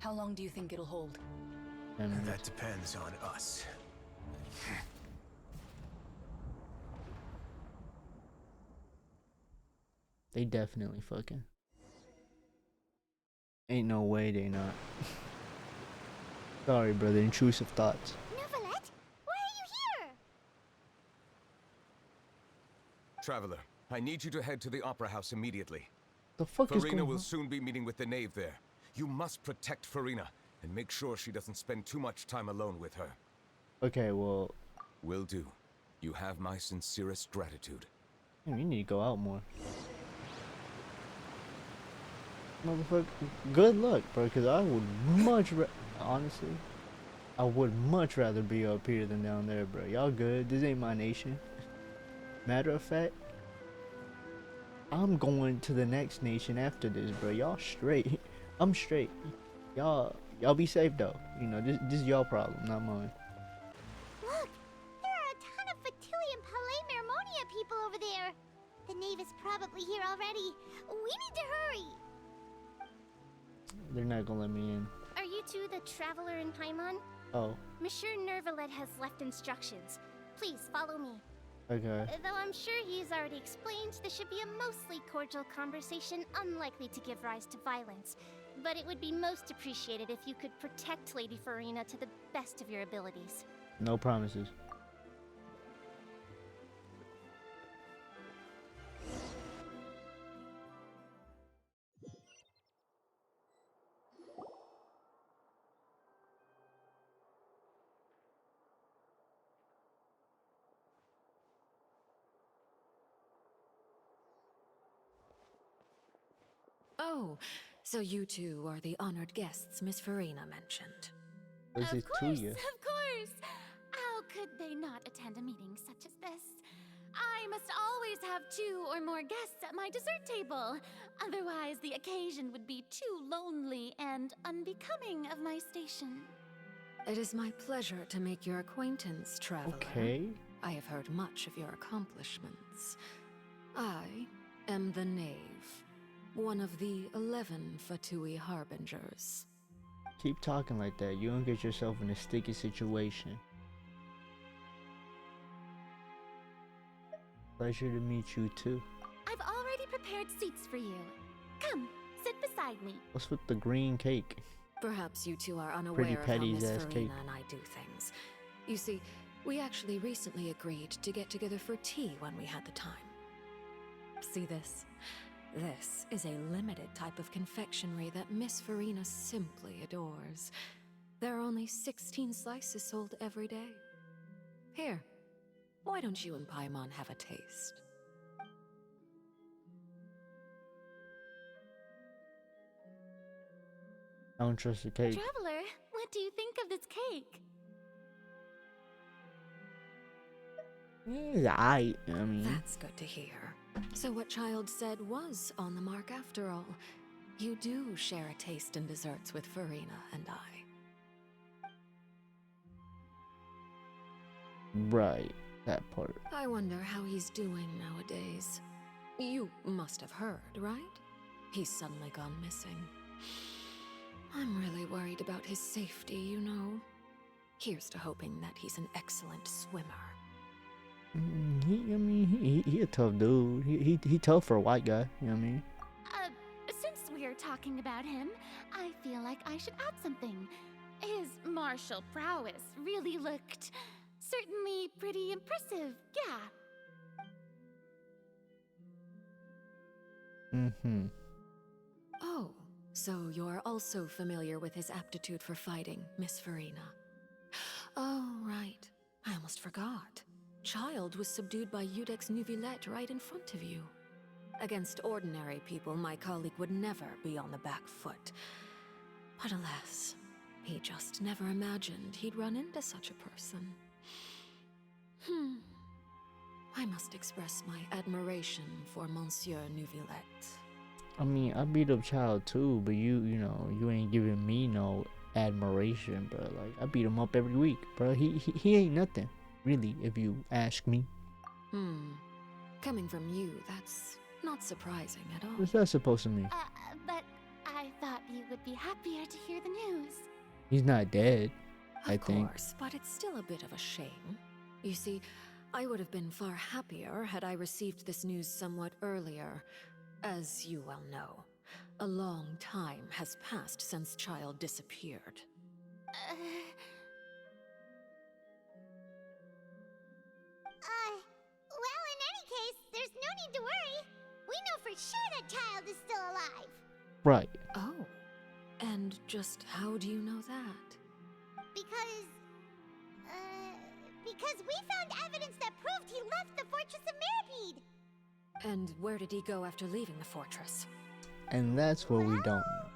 How long do you think it'll hold? And That depends on us. they definitely fucking. Ain't no way they not. Sorry, brother. Intrusive thoughts. Neuvillette, why are you here? Traveler, I need you to head to the Opera House immediately. The fuck is Farina going will on? soon be meeting with the Knave there. You must protect Farina and make sure she doesn't spend too much time alone with her. Okay, well, Will do. You have my sincerest gratitude. damn, you need to go out more. Motherfucker, good luck, bro. Cause I would honestly, I would much rather be up here than down there, bro. Y'all good? This ain't my nation. Matter of fact, I'm going to the next nation after this, bro. Y'all straight. I'm straight. Y'all be safe though. You know, this is y'all problem, not mine. Look, there are a ton of Fatui and Palais Mermonia people over there. The Knave is probably here already. We need to hurry. They're not gonna let me in. Are you two the Traveler and Paimon? Oh, Monsieur Nervalet has left instructions. Please follow me. okay. Though I'm sure he's already explained, this should be a mostly cordial conversation, unlikely to give rise to violence. But it would be most appreciated if you could protect Lady Farina to the best of your abilities. No promises. Oh, so you two are the honored guests Miss Farina mentioned. Is it to you? Of course! How could they not attend a meeting such as this? I must always have 2 or more guests at my dessert table. Otherwise, the occasion would be too lonely and unbecoming of my station. It is my pleasure to make your acquaintance, traveler. Okay. I have heard much of your accomplishments. I am the Knave, one of the 11 Fatui Harbingers. Keep talking like that. You don't get yourself in a sticky situation. Pleasure to meet you too. I've already prepared seats for you. Come, sit beside me. What's with the green cake? Perhaps you two are unaware Pretty of how Patty's Miss ass Farina cake. and I do things. You see, we actually recently agreed to get together for tea when we had the time. See this? This is a limited type of confectionery that Miss Farina simply adores. There are only 16 slices sold every day. Here, why don't you and Paimon have a taste? I don't trust the cake. Traveler, what do you think of this cake? Yeah, I mean. That's good to hear. So what Child said was on the mark after all. You do share a taste in desserts with Farina and I. Right, that part. I wonder how he's doing nowadays. You must have heard, right? He's suddenly gone missing. I'm really worried about his safety, you know. Here's to hoping that he's an excellent swimmer. He a tough dude. He tough for a white guy, you know what I mean? Since we're talking about him, I feel like I should add something. His martial prowess really looked certainly pretty impressive, yeah. Mm-hmm. Oh, so you're also familiar with his aptitude for fighting, Miss Farina. Oh, right. I almost forgot. Child was subdued by Udex Nuvillette right in front of you. Against ordinary people, my colleague would never be on the back foot. But alas, he just never imagined he'd run into such a person. I must express my admiration for Monsieur Nuvillette. I mean, I beat up Child too, but you know, you ain't giving me no admiration, bro. Like, I beat him up every week, bro. He ain't nothing, really, if you ask me. Coming from you, that's not surprising at all. What's that supposed to mean? But I thought you would be happier to hear the news. He's not dead, I Of think. course, but it's still a bit of a shame. You see, I would have been far happier had I received this news somewhat earlier. As you well know, a long time has passed since Child disappeared. Well, in any case, there's no need to worry. We know for sure that Child is still alive. Right. Oh, and just how do you know that? Because we found evidence that proved he left the Fortress of Mirapede. And where did he go after leaving the fortress? And that's what we don't know.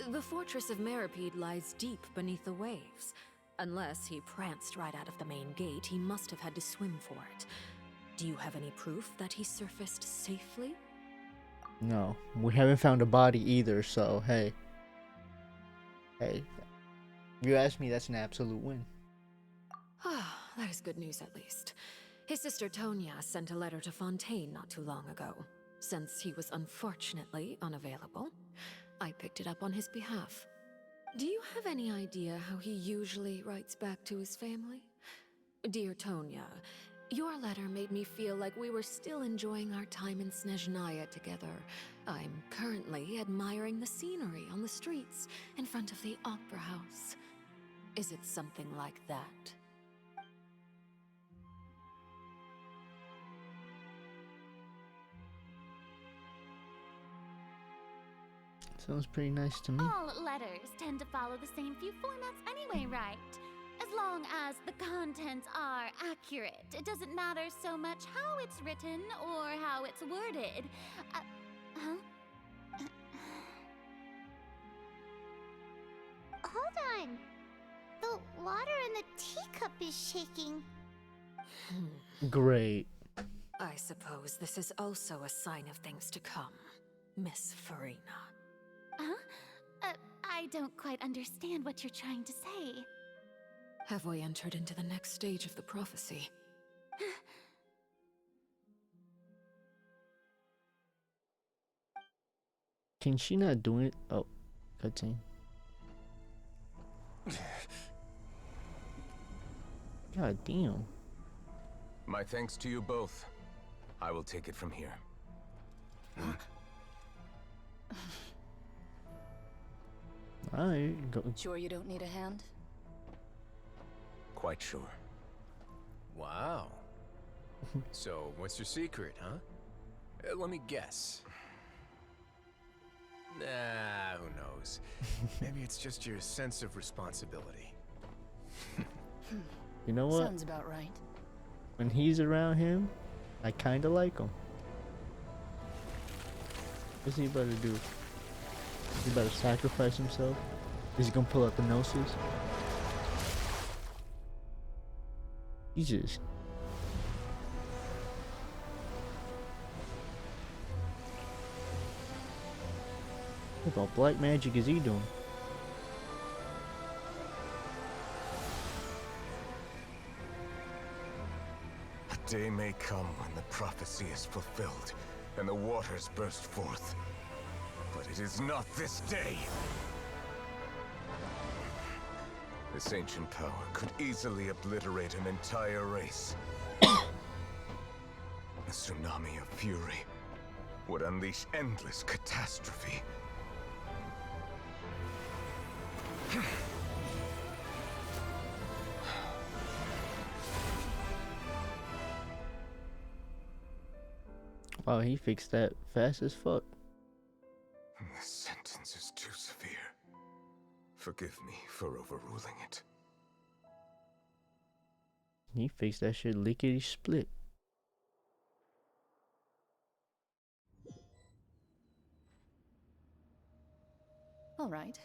The Fortress of Mirapede lies deep beneath the waves. Unless he pranced right out of the main gate, he must have had to swim for it. Do you have any proof that he surfaced safely? No, we haven't found a body either, so hey. Hey, if you ask me, that's an absolute win. Ah, that is good news at least. His sister Tonya sent a letter to Fontaine not too long ago. Since he was unfortunately unavailable, I picked it up on his behalf. Do you have any idea how he usually writes back to his family? Dear Tonya, your letter made me feel like we were still enjoying our time in Snezhnaya together. I'm currently admiring the scenery on the streets in front of the opera house. Is it something like that? Sounds pretty nice to me. All letters tend to follow the same few formats anyway, right? As long as the contents are accurate, it doesn't matter so much how it's written or how it's worded. Hold on. The water in the teacup is shaking. Great. I suppose this is also a sign of things to come, Miss Farina. Huh? I don't quite understand what you're trying to say. Have we entered into the next stage of the prophecy? Can she not do it? Oh, cutscene. God damn. My thanks to you both. I will take it from here. Alright, go. Sure you don't need a hand? Quite sure. Wow. So, what's your secret, huh? Let me guess. Nah, who knows? Maybe it's just your sense of responsibility. You know what? Sounds about right. When he's around him, I kinda like him. What's he about to do? He about to sacrifice himself? Is he gonna pull out the gnosis? Jesus. What about black magic is he doing? A day may come when the prophecy is fulfilled and the waters burst forth. But it is not this day. This ancient power could easily obliterate an entire race. A tsunami of fury would unleash endless catastrophe. Wow, he fixed that fast as fuck. This sentence is too severe. Forgive me for overruling it. He fixed that shit lickety split. All right.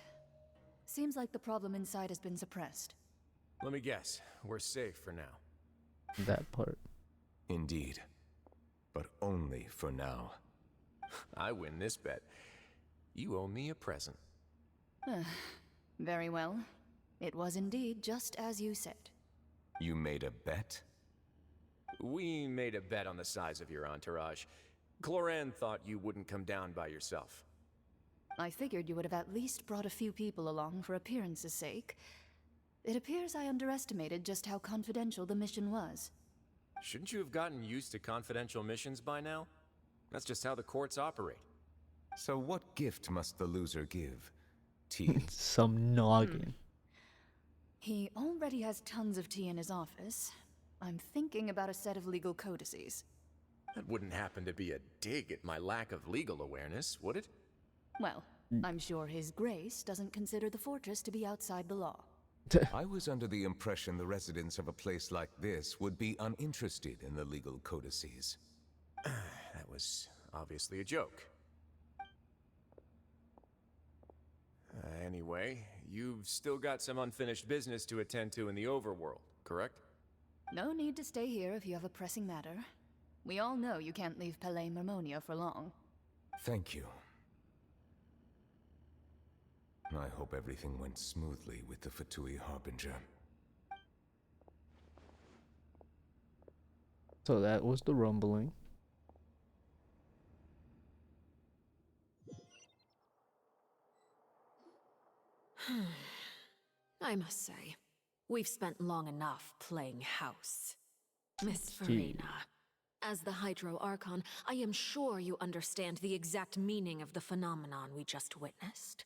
Seems like the problem inside has been suppressed. Let me guess. We're safe for now. That part. Indeed. But only for now. I win this bet. You owe me a present. Very well. It was indeed just as you said. You made a bet? We made a bet on the size of your entourage. Cloran thought you wouldn't come down by yourself. I figured you would have at least brought a few people along for appearance's sake. It appears I underestimated just how confidential the mission was. Shouldn't you have gotten used to confidential missions by now? That's just how the courts operate. So what gift must the loser give? Tea? Some noggin. He already has tons of tea in his office. I'm thinking about a set of legal codices. That wouldn't happen to be a dig at my lack of legal awareness, would it? Well, I'm sure His Grace doesn't consider the fortress to be outside the law. I was under the impression the residents of a place like this would be uninterested in the legal codices. That was obviously a joke. Anyway, you've still got some unfinished business to attend to in the overworld, correct? No need to stay here if you have a pressing matter. We all know you can't leave Palais Mermonia for long. Thank you. I hope everything went smoothly with the Fatui Harbinger. So that was the rumbling. I must say, we've spent long enough playing house. Miss Gee. Farina, as the Hydro Archon, I am sure you understand the exact meaning of the phenomenon we just witnessed.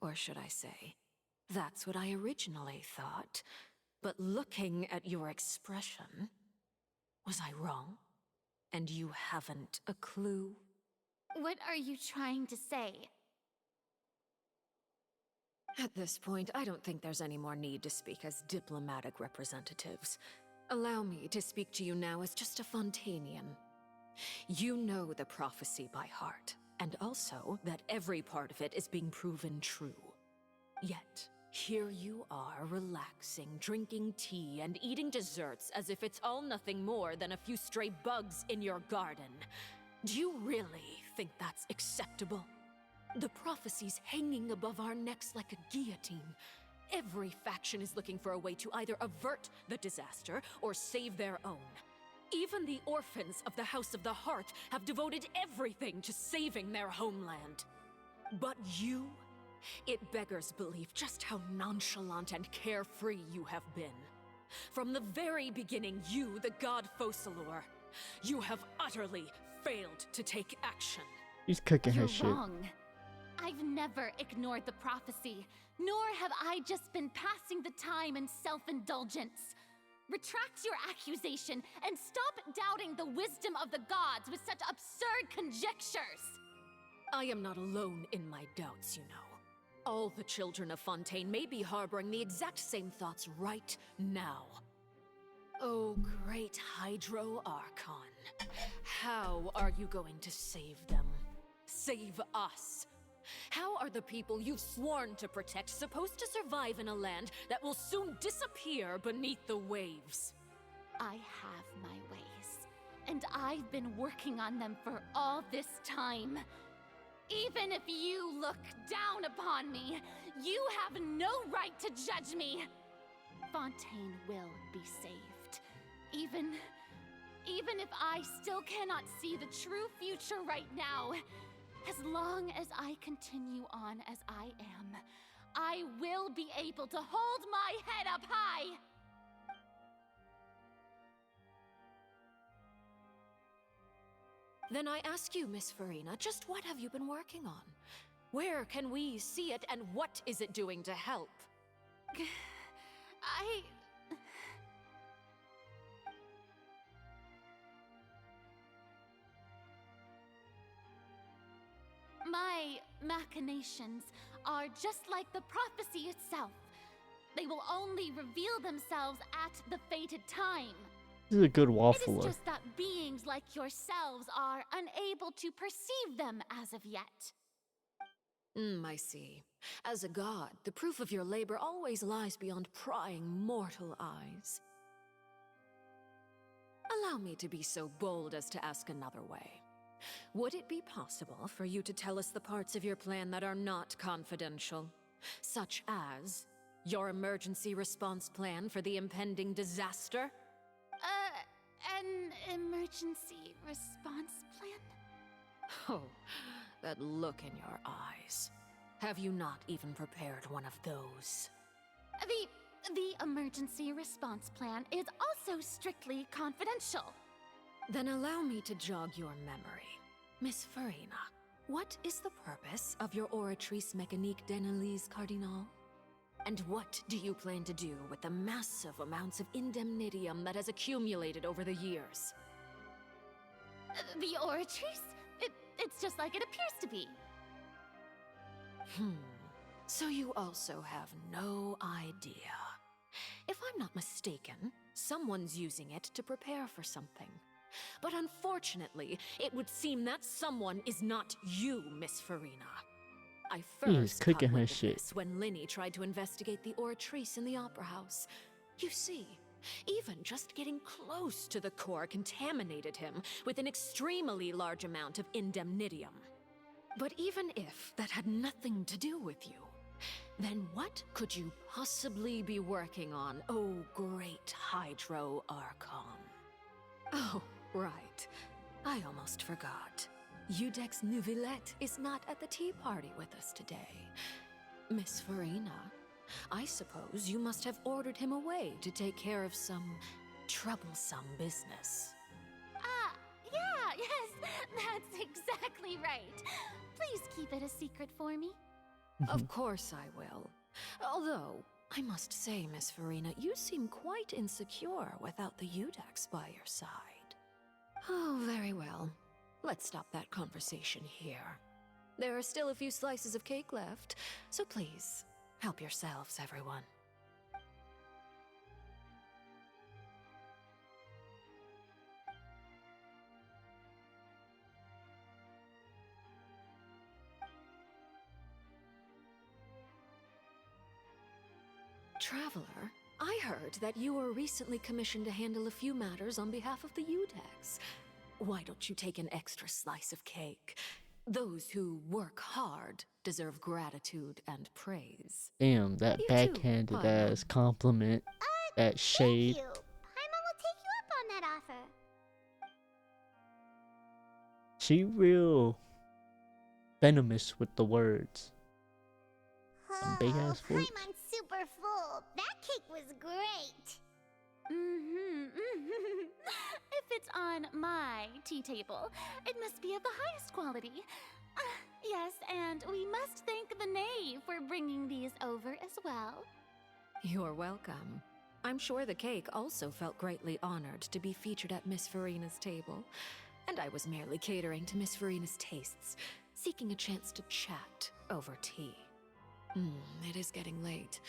Or should I say, that's what I originally thought. But looking at your expression, was I wrong? And you haven't a clue? What are you trying to say? At this point, I don't think there's any more need to speak as diplomatic representatives. Allow me to speak to you now as just a Fontainian. You know the prophecy by heart, and also that every part of it is being proven true. Yet, here you are relaxing, drinking tea, and eating desserts as if it's all nothing more than a few stray bugs in your garden. Do you really think that's acceptable? The prophecy's hanging above our necks like a guillotine. Every faction is looking for a way to either avert the disaster or save their own. Even the orphans of the House of the Hearth have devoted everything to saving their homeland. But you? It beggars belief just how nonchalant and carefree you have been. From the very beginning, you, the god Focalor, you have utterly failed to take action. He's cooking You're his shit. wrong. I've never ignored the prophecy, nor have I just been passing the time in self-indulgence. Retract your accusation and stop doubting the wisdom of the gods with such absurd conjectures. I am not alone in my doubts, you know. All the children of Fontaine may be harboring the exact same thoughts right now. Oh, great Hydro Archon. How are you going to save them? Save us? How are the people you've sworn to protect supposed to survive in a land that will soon disappear beneath the waves? I have my ways, and I've been working on them for all this time. Even if you look down upon me, you have no right to judge me. Fontaine will be saved. Even if I still cannot see the true future right now, as long as I continue on as I am, I will be able to hold my head up high. Then I ask you, Miss Farina, just what have you been working on? Where can we see it, and what is it doing to help? My machinations are just like the prophecy itself. They will only reveal themselves at the fated time. This is a good It waffler. is just that beings like yourselves are unable to perceive them as of yet. I see. As a god, the proof of your labor always lies beyond prying mortal eyes. Allow me to be so bold as to ask another way. Would it be possible for you to tell us the parts of your plan that are not confidential? Such as your emergency response plan for the impending disaster? An emergency response plan? Oh, that look in your eyes. Have you not even prepared one of those? The emergency response plan is also strictly confidential. Then allow me to jog your memory. Miss Farina, what is the purpose of your Oratrice Mécanique d'Analyse Cardinal? And what do you plan to do with the massive amounts of indemnitium that has accumulated over the years? The Oratrice? It's just like it appears to be. So you also have no idea. If I'm not mistaken, someone's using it to prepare for something. But unfortunately, it would seem that someone is not you, Miss Farina. I first caught cooking her wind of shit. this when Linny tried to investigate the Oratrice in the Opera House. You see, even just getting close to the core contaminated him with an extremely large amount of indemnitium. But even if that had nothing to do with you, then what could you possibly be working on, oh great Hydro Archon? Oh, right. I almost forgot. Udex Neuvillette is not at the tea party with us today. Miss Farina, I suppose you must have ordered him away to take care of some troublesome business. Yeah, yes, that's exactly right. Please keep it a secret for me. Of course I will. Although, I must say, Miss Farina, you seem quite insecure without the Udex by your side. Oh, very well. Let's stop that conversation here. There are still a few slices of cake left, so please, help yourselves, everyone. Traveler, I heard that you were recently commissioned to handle a few matters on behalf of the Udex. Why don't you take an extra slice of cake? Those who work hard deserve gratitude and praise. Damn, that You too, backhanded Paimon. ass compliment. That shade. Thank you. Paimon will take you up on that offer. She real venomous with the words. Some big ass forks. Paimon's super full. That cake was great. If it's on my tea table, it must be of the highest quality. Yes, and we must thank the knave for bringing these over as well. You're welcome. I'm sure the cake also felt greatly honored to be featured at Miss Farina's table, and I was merely catering to Miss Farina's tastes, seeking a chance to chat over tea. It is getting late.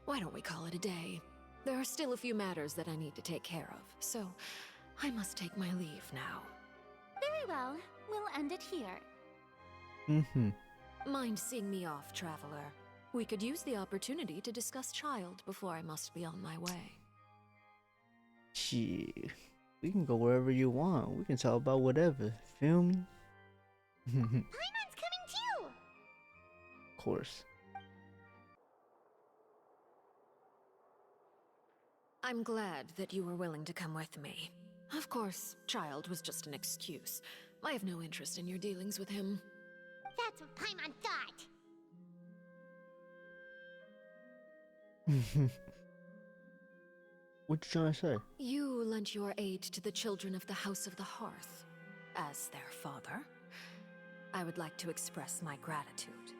Why don't we call it a day? There are still a few matters that I need to take care of, so I must take my leave now. Very well, we'll end it here. Mind seeing me off, Traveler? We could use the opportunity to discuss Child before I must be on my way. Shit. We can go wherever you want. We can talk about whatever. Feel me? Paimon's coming too. Of course. I'm glad that you were willing to come with me. Of course, Child was just an excuse. I have no interest in your dealings with him. That's what Paimon thought. What you trying to say? You lent your aid to the children of the House of the Hearth. As their father, I would like to express my gratitude.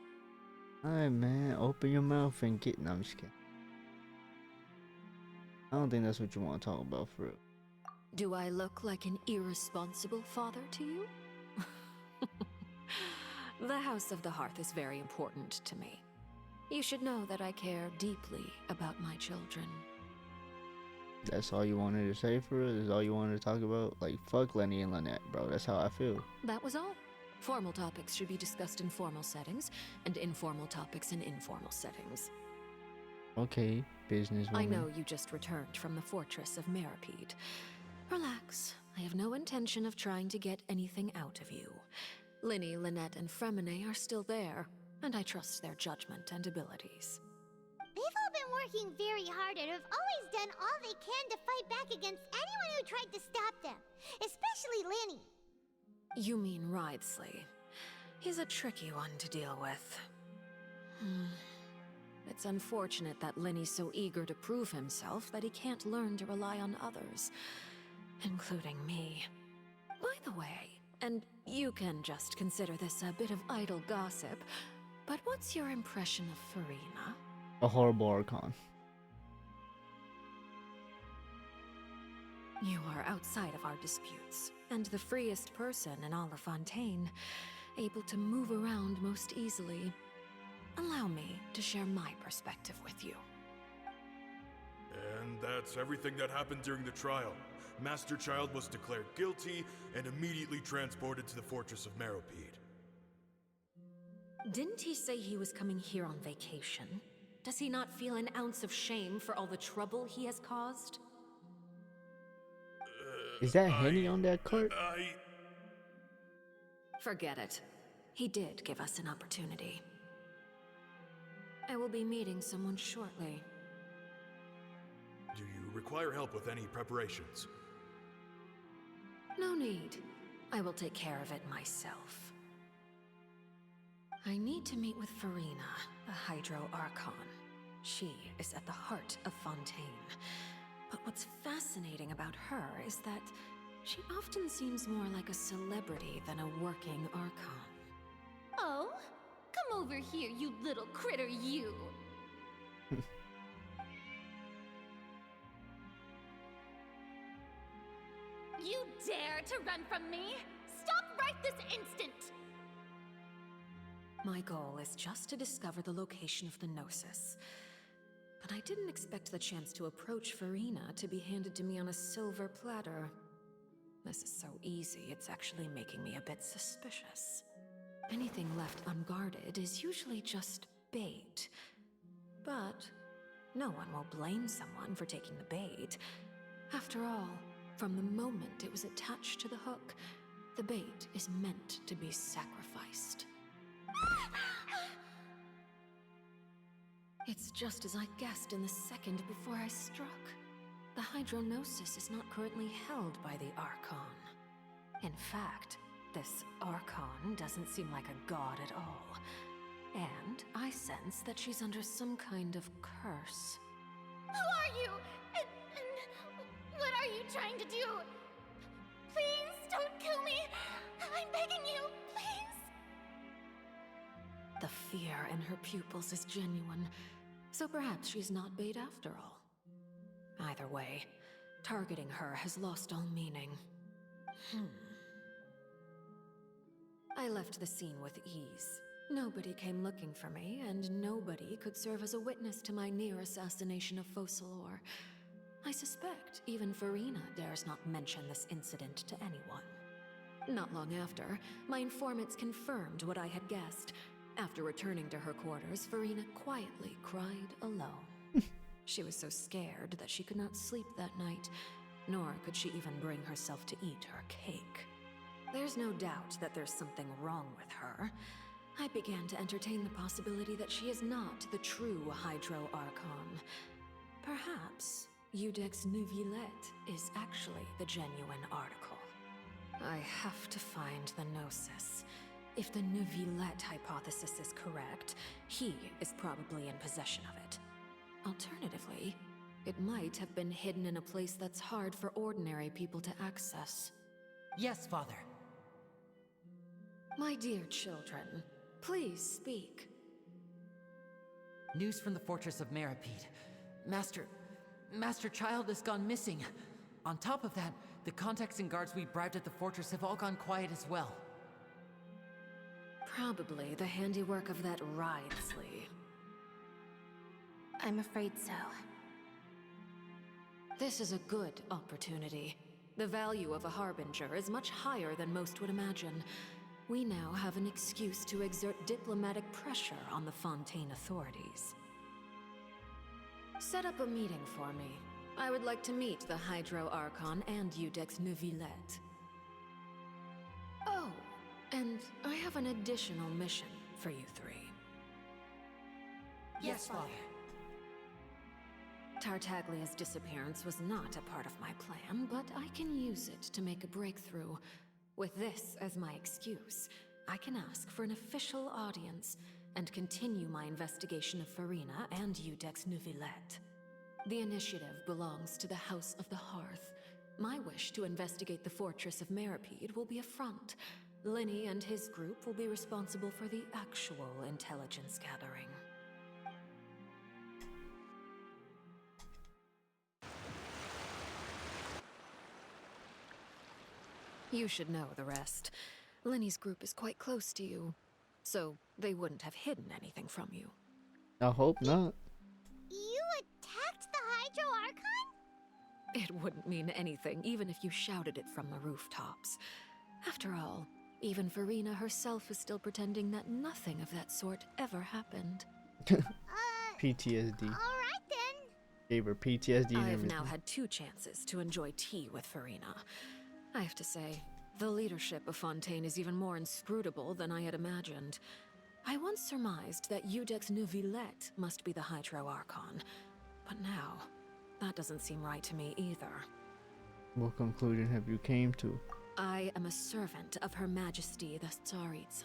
Alright, man. Open your mouth and get... No, I'm just kidding. I don't think that's what you want to talk about for real. Do I look like an irresponsible father to you? The House of the Hearth is very important to me. You should know that I care deeply about my children. That's all you wanted to say for real? That's all you wanted to talk about? Like, fuck Lenny and Lynette, bro. That's how I feel. That was all. Formal topics should be discussed in formal settings, and informal topics in informal settings. Okay, businesswoman. I know you just returned from the fortress of Meripede. Relax. I have no intention of trying to get anything out of you. Linny, Lynette, and Fremine are still there, and I trust their judgment and abilities. They've all been working very hard and have always done all they can to fight back against anyone who tried to stop them, especially Linny. You mean Wriothesley. He's a tricky one to deal with. It's unfortunate that Linny's so eager to prove himself that he can't learn to rely on others, including me. By the way, and you can just consider this a bit of idle gossip, but what's your impression of Farina? A horrible Archon. You are outside of our disputes, and the freest person in all of Fontaine, able to move around most easily. Allow me to share my perspective with you. And that's everything that happened during the trial. Master Child was declared guilty and immediately transported to the Fortress of Meripede. Didn't he say he was coming here on vacation? Does he not feel an ounce of shame for all the trouble he has caused? Is that Henny on that cart? Forget it. He did give us an opportunity. I will be meeting someone shortly. Do you require help with any preparations? No need. I will take care of it myself. I need to meet with Farina, the Hydro Archon. She is at the heart of Fontaine. But what's fascinating about her is that she often seems more like a celebrity than a working Archon. Oh? Come over here, you little critter, you! You dare to run from me? Stop right this instant! My goal is just to discover the location of the Gnosis. But I didn't expect the chance to approach Farina to be handed to me on a silver platter. This is so easy, it's actually making me a bit suspicious. Anything left unguarded is usually just bait. But no one will blame someone for taking the bait. After all, from the moment it was attached to the hook, the bait is meant to be sacrificed. It's just as I guessed in the second before I struck. The Hydronosis is not currently held by the Archon. In fact, this Archon doesn't seem like a god at all. And I sense that she's under some kind of curse. Who are you? And what are you trying to do? Please don't kill me! I'm begging you, please! The fear in her pupils is genuine, so perhaps she's not bait after all. Either way, targeting her has lost all meaning. I left the scene with ease. Nobody came looking for me, and nobody could serve as a witness to my near assassination of Focalor. I suspect even Farina dares not mention this incident to anyone. Not long after, my informants confirmed what I had guessed. After returning to her quarters, Farina quietly cried alone. She was so scared that she could not sleep that night, nor could she even bring herself to eat her cake. There's no doubt that there's something wrong with her. I began to entertain the possibility that she is not the true Hydro Archon. Perhaps Iudex Neuvillette is actually the genuine article. I have to find the Gnosis. If the Neuvillette hypothesis is correct, he is probably in possession of it. Alternatively, it might have been hidden in a place that's hard for ordinary people to access. Yes, Father. My dear children, please speak. News from the fortress of Meripede. Master Child has gone missing. On top of that, the contacts and guards we bribed at the fortress have all gone quiet as well. Probably the handiwork of that Wriothesley. I'm afraid so. This is a good opportunity. The value of a Harbinger is much higher than most would imagine. We now have an excuse to exert diplomatic pressure on the Fontaine authorities. Set up a meeting for me. I would like to meet the Hydro Archon and Iudex Neuvillette. Oh, and I have an additional mission for you three. Yes, Father. Tartaglia's disappearance was not a part of my plan, but I can use it to make a breakthrough. With this as my excuse, I can ask for an official audience and continue my investigation of Farina and Iudex Neuvillette. The initiative belongs to the House of the Hearth. My wish to investigate the fortress of Meripede will be a front. Linny and his group will be responsible for the actual intelligence gathering. You should know the rest. Linny's group is quite close to you, so they wouldn't have hidden anything from you. I hope not. You attacked the Hydro Archon? It wouldn't mean anything, even if you shouted it from the rooftops. After all, even Farina herself is still pretending that nothing of that sort ever happened. PTSD. Alright then. Gave her PTSD and I've everything. now had 2 chances to enjoy tea with Farina. I have to say, the leadership of Fontaine is even more inscrutable than I had imagined. I once surmised that Iudex Neuvillette must be the Hydro Archon, but now, that doesn't seem right to me either. What conclusion have you came to? I am a servant of Her Majesty the Tsaritsa,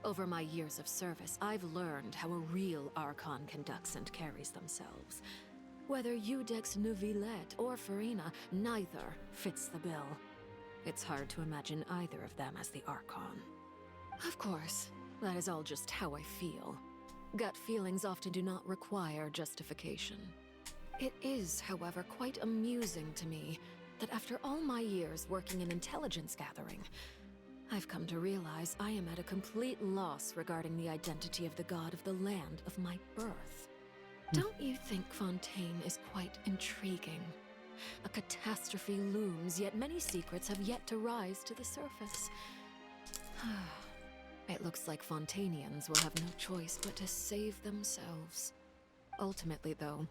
Over my years of service, I've learned how a real Archon conducts and carries themselves. Whether Eudex Neuvillette or Farina, neither fits the bill. It's hard to imagine either of them as the Archon. Of course, that is all just how I feel. Gut feelings often do not require justification. It is, however, quite amusing to me that after all my years working in intelligence gathering, I've come to realize I am at a complete loss regarding the identity of the god of the land of my birth. Don't you think Fontaine is quite intriguing? A catastrophe looms, yet many secrets have yet to rise to the surface. It looks like Fontainians will have no choice but to save themselves. Ultimately, though,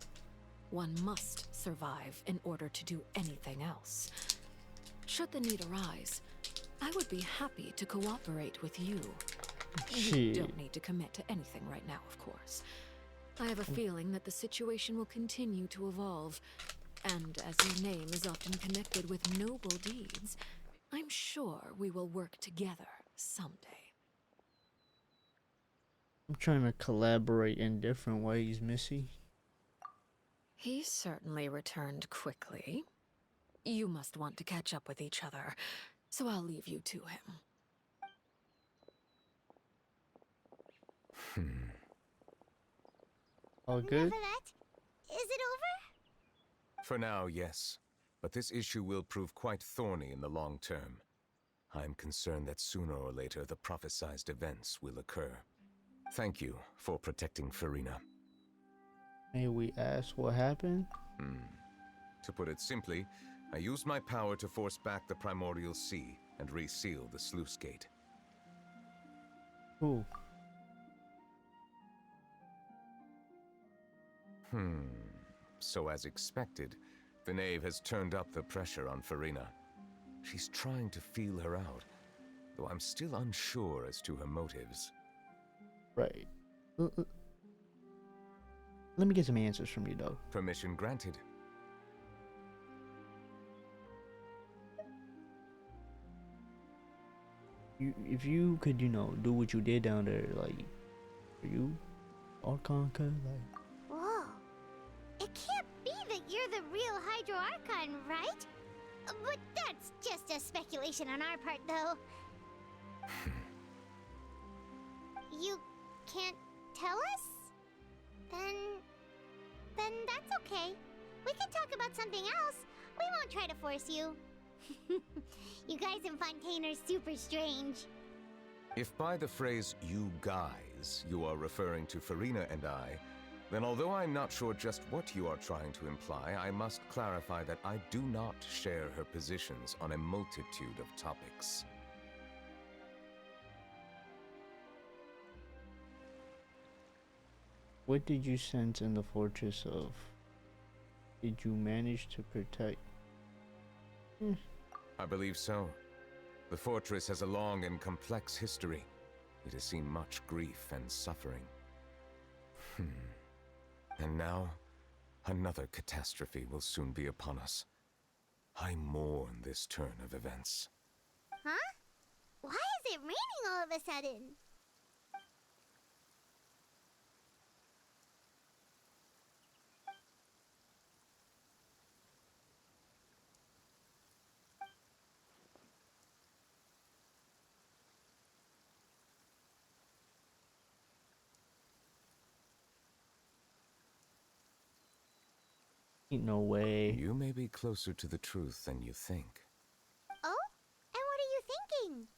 one must survive in order to do anything else. Should the need arise, I would be happy to cooperate with you. You don't need to commit to anything right now, of course. I have a feeling that the situation will continue to evolve, and as your name is often connected with noble deeds, I'm sure we will work together someday. I'm trying to collaborate in different ways, Missy. He certainly returned quickly. You must want to catch up with each other, so I'll leave you to him. All good? Neuvillette, is it over? For now, yes. But this issue will prove quite thorny in the long term. I'm concerned that sooner or later the prophesized events will occur. Thank you for protecting Farina. May we ask what happened? To put it simply, I used my power to force back the Primordial Sea and reseal the sluice gate. Ooh. So as expected, the knave has turned up the pressure on Farina. She's trying to feel her out, though I'm still unsure as to her motives. Right. Let me get some answers from you, though. Permission granted. If you could, do what you did down there, like, are you Archon cut? Like, Whoa. It can't be that you're the real Hydro Archon, right? But that's just a speculation on our part, though. You can't tell us? Then that's okay. We can talk about something else. We won't try to force you. You guys in Fontaine are super strange. If by the phrase, you guys, you are referring to Farina and I, then although I'm not sure just what you are trying to imply, I must clarify that I do not share her positions on a multitude of topics. what did you sense in the Fortress of? Did you manage to protect? I believe so. The fortress has a long and complex history. It has seen much grief and suffering. And now, another catastrophe will soon be upon us. I mourn this turn of events. Huh? Why is it raining all of a sudden? Ain't no way. You may be closer to the truth than you think. Oh? And what are you thinking?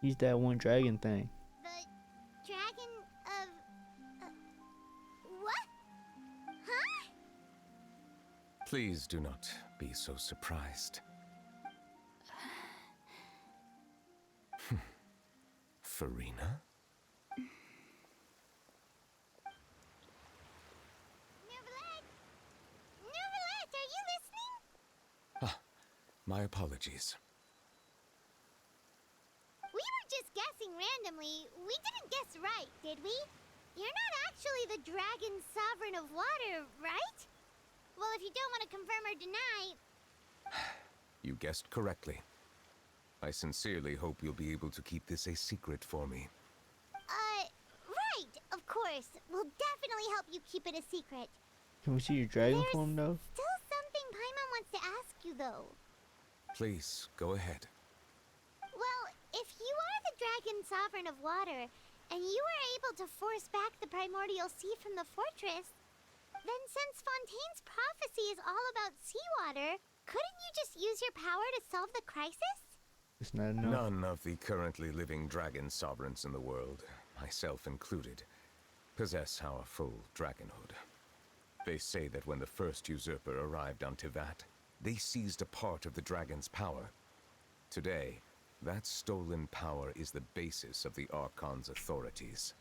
He's that one dragon thing. The dragon of... what? Huh? Please do not be so surprised. Farina? Neuvillette, are you listening? My apologies. We were just guessing randomly. We didn't guess right, did we? You're not actually the dragon sovereign of water, right? Well, if you don't want to confirm or deny... You guessed correctly. I sincerely hope you'll be able to keep this a secret for me. Right, of course. We'll definitely help you keep it a secret. Can we see your dragon form though? Still something Paimon wants to ask you though. Please, go ahead. Well, if you are the dragon sovereign of water, and you were able to force back the primordial sea from the fortress, then since Fontaine's prophecy is all about seawater, couldn't you just use your power to solve the crisis? It's not enough. None of the currently living dragon sovereigns in the world, myself included, possess our full dragonhood. They say that when the first usurper arrived on Tivat, they seized a part of the dragon's power. Today, that stolen power is the basis of the Archon's authorities.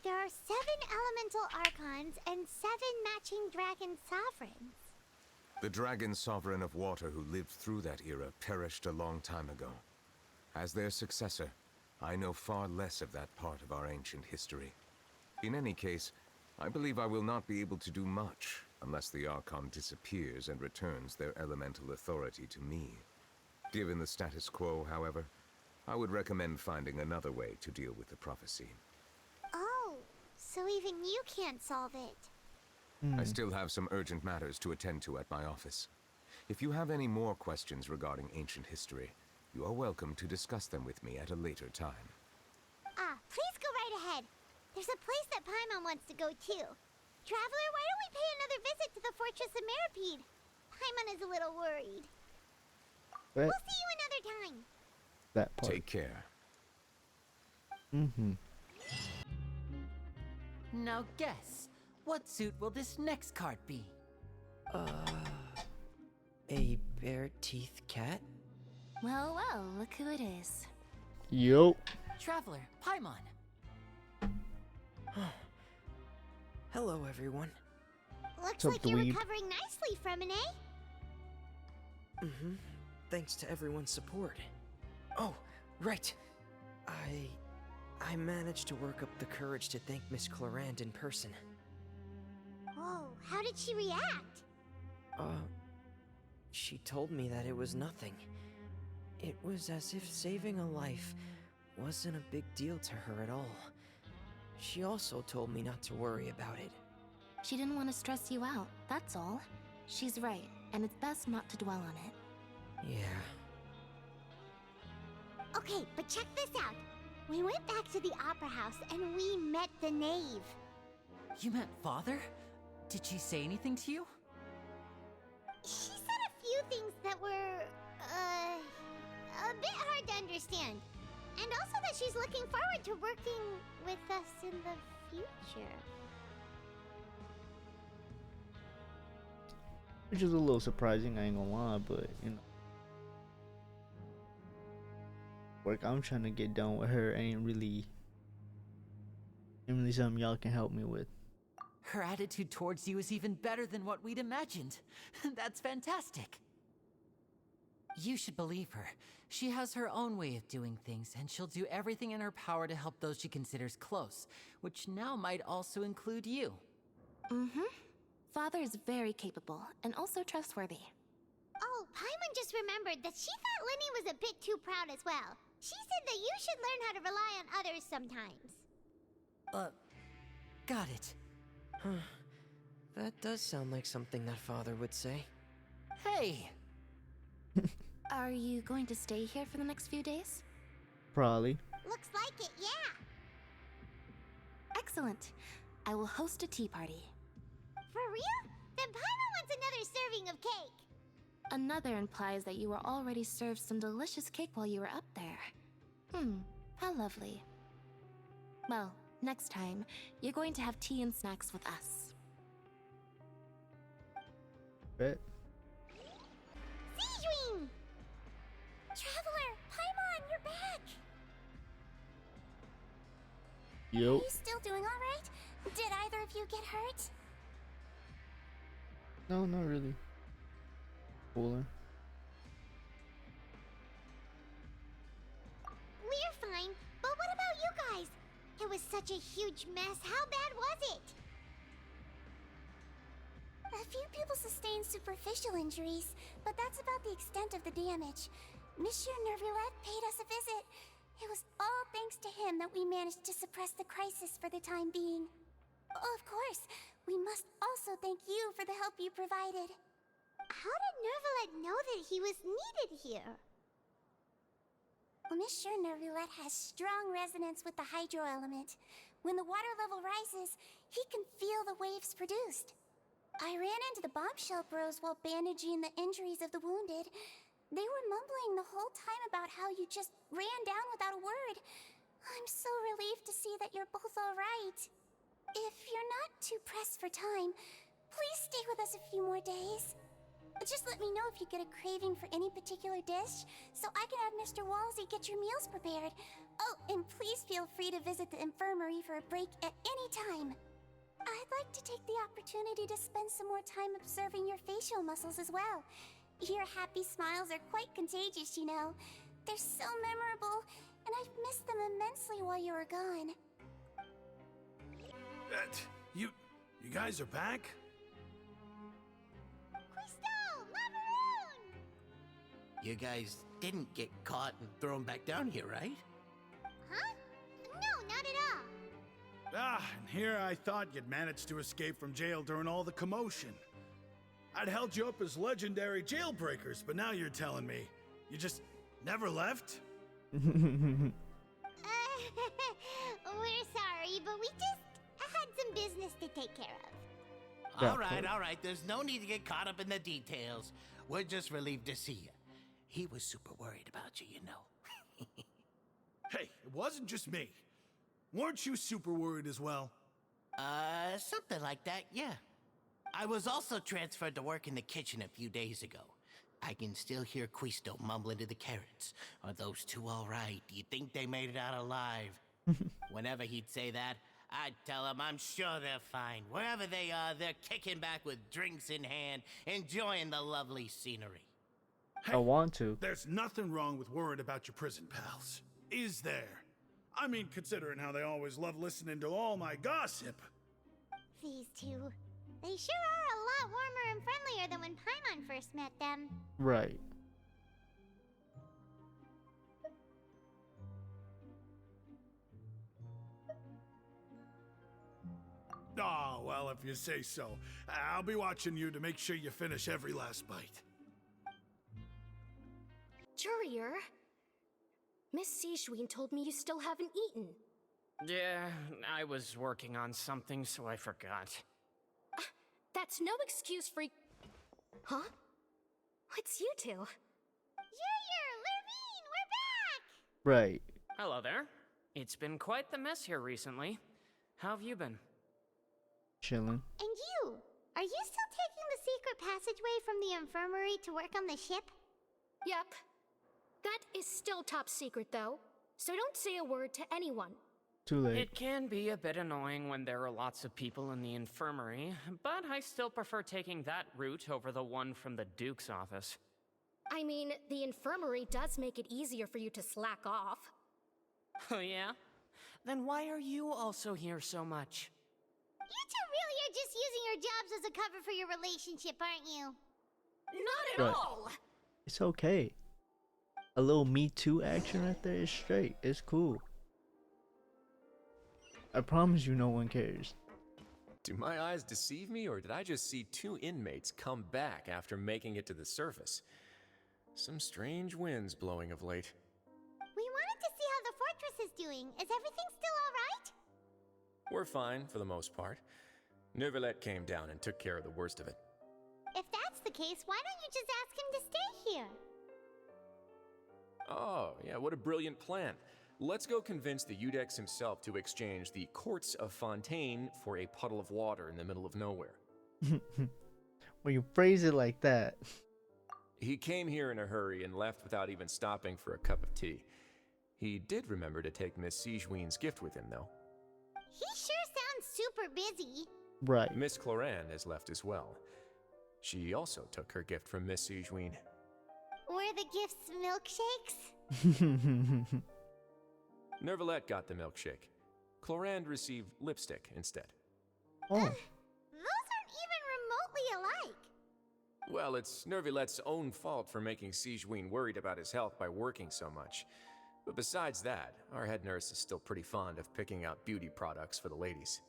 There are 7 elemental archons and 7 matching dragon sovereigns. The dragon sovereign of water who lived through that era perished a long time ago. As their successor, I know far less of that part of our ancient history. In any case, I believe I will not be able to do much unless the Archon disappears and returns their elemental authority to me. Given the status quo, however, I would recommend finding another way to deal with the prophecy. Oh, so even you can't solve it. I still have some urgent matters to attend to at my office. If you have any more questions regarding ancient history, you are welcome to discuss them with me at a later time. Please go right ahead. There's a place that Paimon wants to go too. Traveler, why don't we pay another visit to the Fortress of Meripede? Paimon is a little worried. What? We'll see you another time. That part. Take care. Now guess, what suit will this next card be? A bare-teeth cat? Well, well, look who it is. Yo. Traveler, Paimon. Hello, everyone. Looks What's up, like you're dweeb? recovering nicely from it, eh? Thanks to everyone's support. Oh, right. I managed to work up the courage to thank Miss Clarant in person. Whoa, how did she react? She told me that it was nothing. It was as if saving a life wasn't a big deal to her at all. She also told me not to worry about it. She didn't want to stress you out, that's all. She's right, and it's best not to dwell on it. Yeah. Okay, but check this out. We went back to the Opera House and we met the knave. You met Father? Did she say anything to you? She said a few things that were, a bit hard to understand. And also that she's looking forward to working with us in the future. Which is a little surprising, I ain't gonna lie, but you know. Work I'm trying to get done with her ain't really something y'all can help me with. Her attitude towards you is even better than what we'd imagined. That's fantastic. You should believe her. She has her own way of doing things, and she'll do everything in her power to help those she considers close, which now might also include you. Father is very capable, and also trustworthy. Oh, Paimon just remembered that she thought Lenny was a bit too proud as well. She said that you should learn how to rely on others sometimes. Got it. That does sound like something that Father would say. Hey! Are you going to stay here for the next few days? Probably. Looks like it, yeah. Excellent. I will host a tea party. For real? Then Paimon wants another serving of cake. Another implies that you were already served some delicious cake while you were up there. How lovely. Well, next time, you're going to have tea and snacks with us. Bet. Siegewing! Traveler, Paimon, you're back! Yo. Are you still doing alright? Did either of you get hurt? No, not really. Cooler. We're fine, but what about you guys? It was such a huge mess. How bad was it? A few people sustained superficial injuries, but that's about the extent of the damage. Monsieur Nervillette paid us a visit. It was all thanks to him that we managed to suppress the crisis for the time being. Of course, we must also thank you for the help you provided. How did Nervillette know that he was needed here? Well, Monsieur Nervillette has strong resonance with the hydro element. When the water level rises, he can feel the waves produced. I ran into the bombshell bros while bandaging the injuries of the wounded. They were mumbling the whole time about how you just ran down without a word. I'm so relieved to see that you're both all right. If you're not too pressed for time, please stay with us a few more days. Just let me know if you get a craving for any particular dish, so I can have Mr. Walsey get your meals prepared. Oh, and please feel free to visit the infirmary for a break at any time. I'd like to take the opportunity to spend some more time observing your facial muscles as well. Your happy smiles are quite contagious, you know. They're so memorable, and I've missed them immensely while you were gone. You guys are back? Crystal! Macaroon! You guys didn't get caught and thrown back down here, right? Huh? No, not at all. And here I thought you'd managed to escape from jail during all the commotion. I'd held you up as legendary jailbreakers, but now you're telling me you just never left? We're sorry, but we just had some business to take care of. All right. There's no need to get caught up in the details. We're just relieved to see you. He was super worried about you, you know. Hey, it wasn't just me. Weren't you super worried as well? Something like that, yeah. I was also transferred to work in the kitchen a few days ago. I can still hear Quisto mumbling to the carrots. Are those two all right? Do you think they made it out alive? Whenever he'd say that, I'd tell him I'm sure they're fine. Wherever they are, they're kicking back with drinks in hand, enjoying the lovely scenery. Hey, I want to. There's nothing wrong with worrying about your prison pals, is there? I mean, considering how they always love listening to all my gossip. These two. They sure are a lot warmer and friendlier than when Paimon first met them. Right. Oh, well, if you say so. I'll be watching you to make sure you finish every last bite. Courier, Miss Sijween told me you still haven't eaten. Yeah, I was working on something, so I forgot. That's no excuse for... Huh? It's you two. Lurvine, we're back! Right. Hello there. It's been quite the mess here recently. How have you been? Chilling. And you? Are you still taking the secret passageway from the infirmary to work on the ship? Yep. That is still top secret, though. So don't say a word to anyone. Too late. It can be a bit annoying when there are lots of people in the infirmary, but I still prefer taking that route over the one from the Duke's office. I mean, the infirmary does make it easier for you to slack off. Oh yeah? Then why are you also here so much? You two really are just using your jobs as a cover for your relationship, aren't you? Not at all! It's okay. A little Me Too action right there is straight. It's cool. I promise you no one cares. Do my eyes deceive me, or did I just see two inmates come back after making it to the surface? Some strange winds blowing of late. We wanted to see how the fortress is doing. Is everything still alright? We're fine, for the most part. Nervillette came down and took care of the worst of it. If that's the case, why don't you just ask him to stay here? Oh, yeah, what a brilliant plan. Let's go convince the Udex himself to exchange the Courts of Fontaine for a puddle of water in the middle of nowhere. When you phrase it like that. He came here in a hurry and left without even stopping for a cup of tea. He did remember to take Miss Sijween's gift with him, though. He sure sounds super busy. Right. Miss Cloran has left as well. She also took her gift from Miss Sijween. Were the gifts milkshakes? Nervillette got the milkshake. Clorand received lipstick instead. Oh. Those aren't even remotely alike. Well, it's Nervilette's own fault for making Sigewinne worried about his health by working so much. But besides that, our head nurse is still pretty fond of picking out beauty products for the ladies.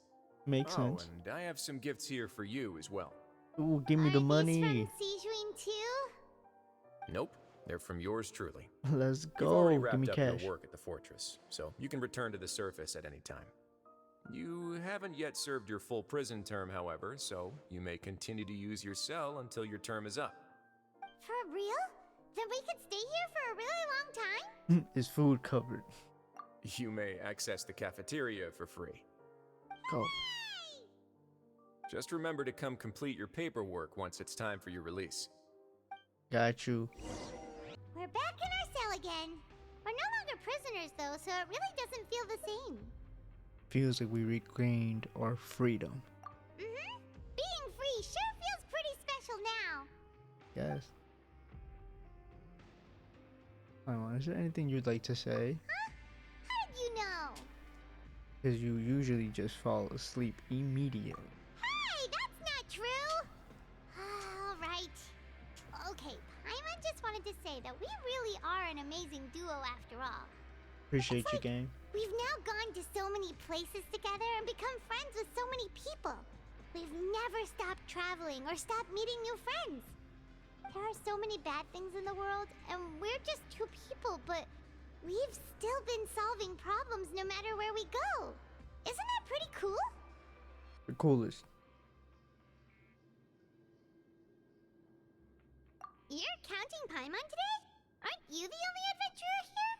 Makes sense. And I have some gifts here for you as well. Ooh, give me the money. From Sigewinne too? Nope, they're from yours truly. Let's You've go. already Give wrapped me up cash. your work at the fortress, so you can return to the surface at any time. You haven't yet served your full prison term, however, so you may continue to use your cell until your term is up. For real? Then we could stay here for a really long time? Is food covered? You may access the cafeteria for free. Go. Just remember to come complete your paperwork once it's time for your release. Got you. We're back in our cell again. We're no longer prisoners though, so it really doesn't feel the same. Feels like we regained our freedom. Mm-hmm. Being free sure feels pretty special now. Yes. Is there anything you'd like to say? Huh? How did you know? Because you usually just fall asleep immediately. Hey, that's not true! Alright. Okay, Paimon just wanted to say that we really are an amazing duo after all. Appreciate you, gang. We've now gone to so many places together and become friends with so many people. We've never stopped traveling or stopped meeting new friends. There are so many bad things in the world, and we're just two people, but we've still been solving problems no matter where we go. Isn't that pretty cool? The coolest. You're counting Paimon today? Aren't you the only adventurer here?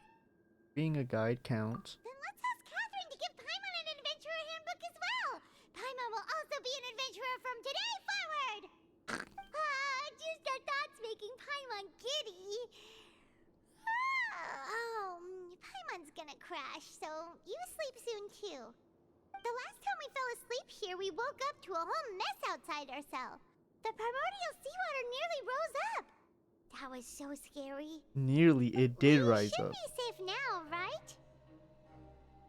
Being a guide counts. Then let's ask Catherine to give Paimon an adventurer handbook as well. Paimon will also be an adventurer from today forward. Just the thoughts making Paimon giddy. Paimon's gonna crash, so you sleep soon too. The last time we fell asleep here, we woke up to a whole mess outside our cell. The primordial seawater nearly rose up. That was so scary. Nearly, it did rise We should up. be safe now, right?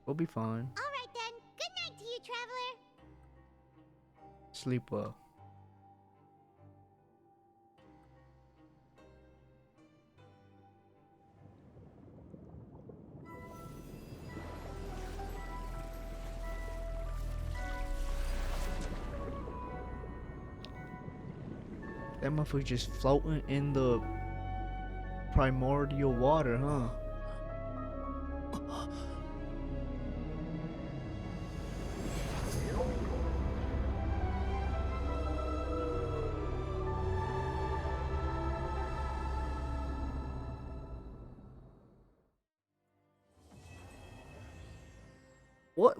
We'll be fine. All right then. Good night to you, traveler. Sleep well. That motherfucker just floating in the primordial water, huh? What?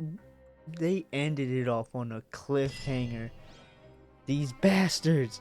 They ended it off on a cliffhanger. These bastards.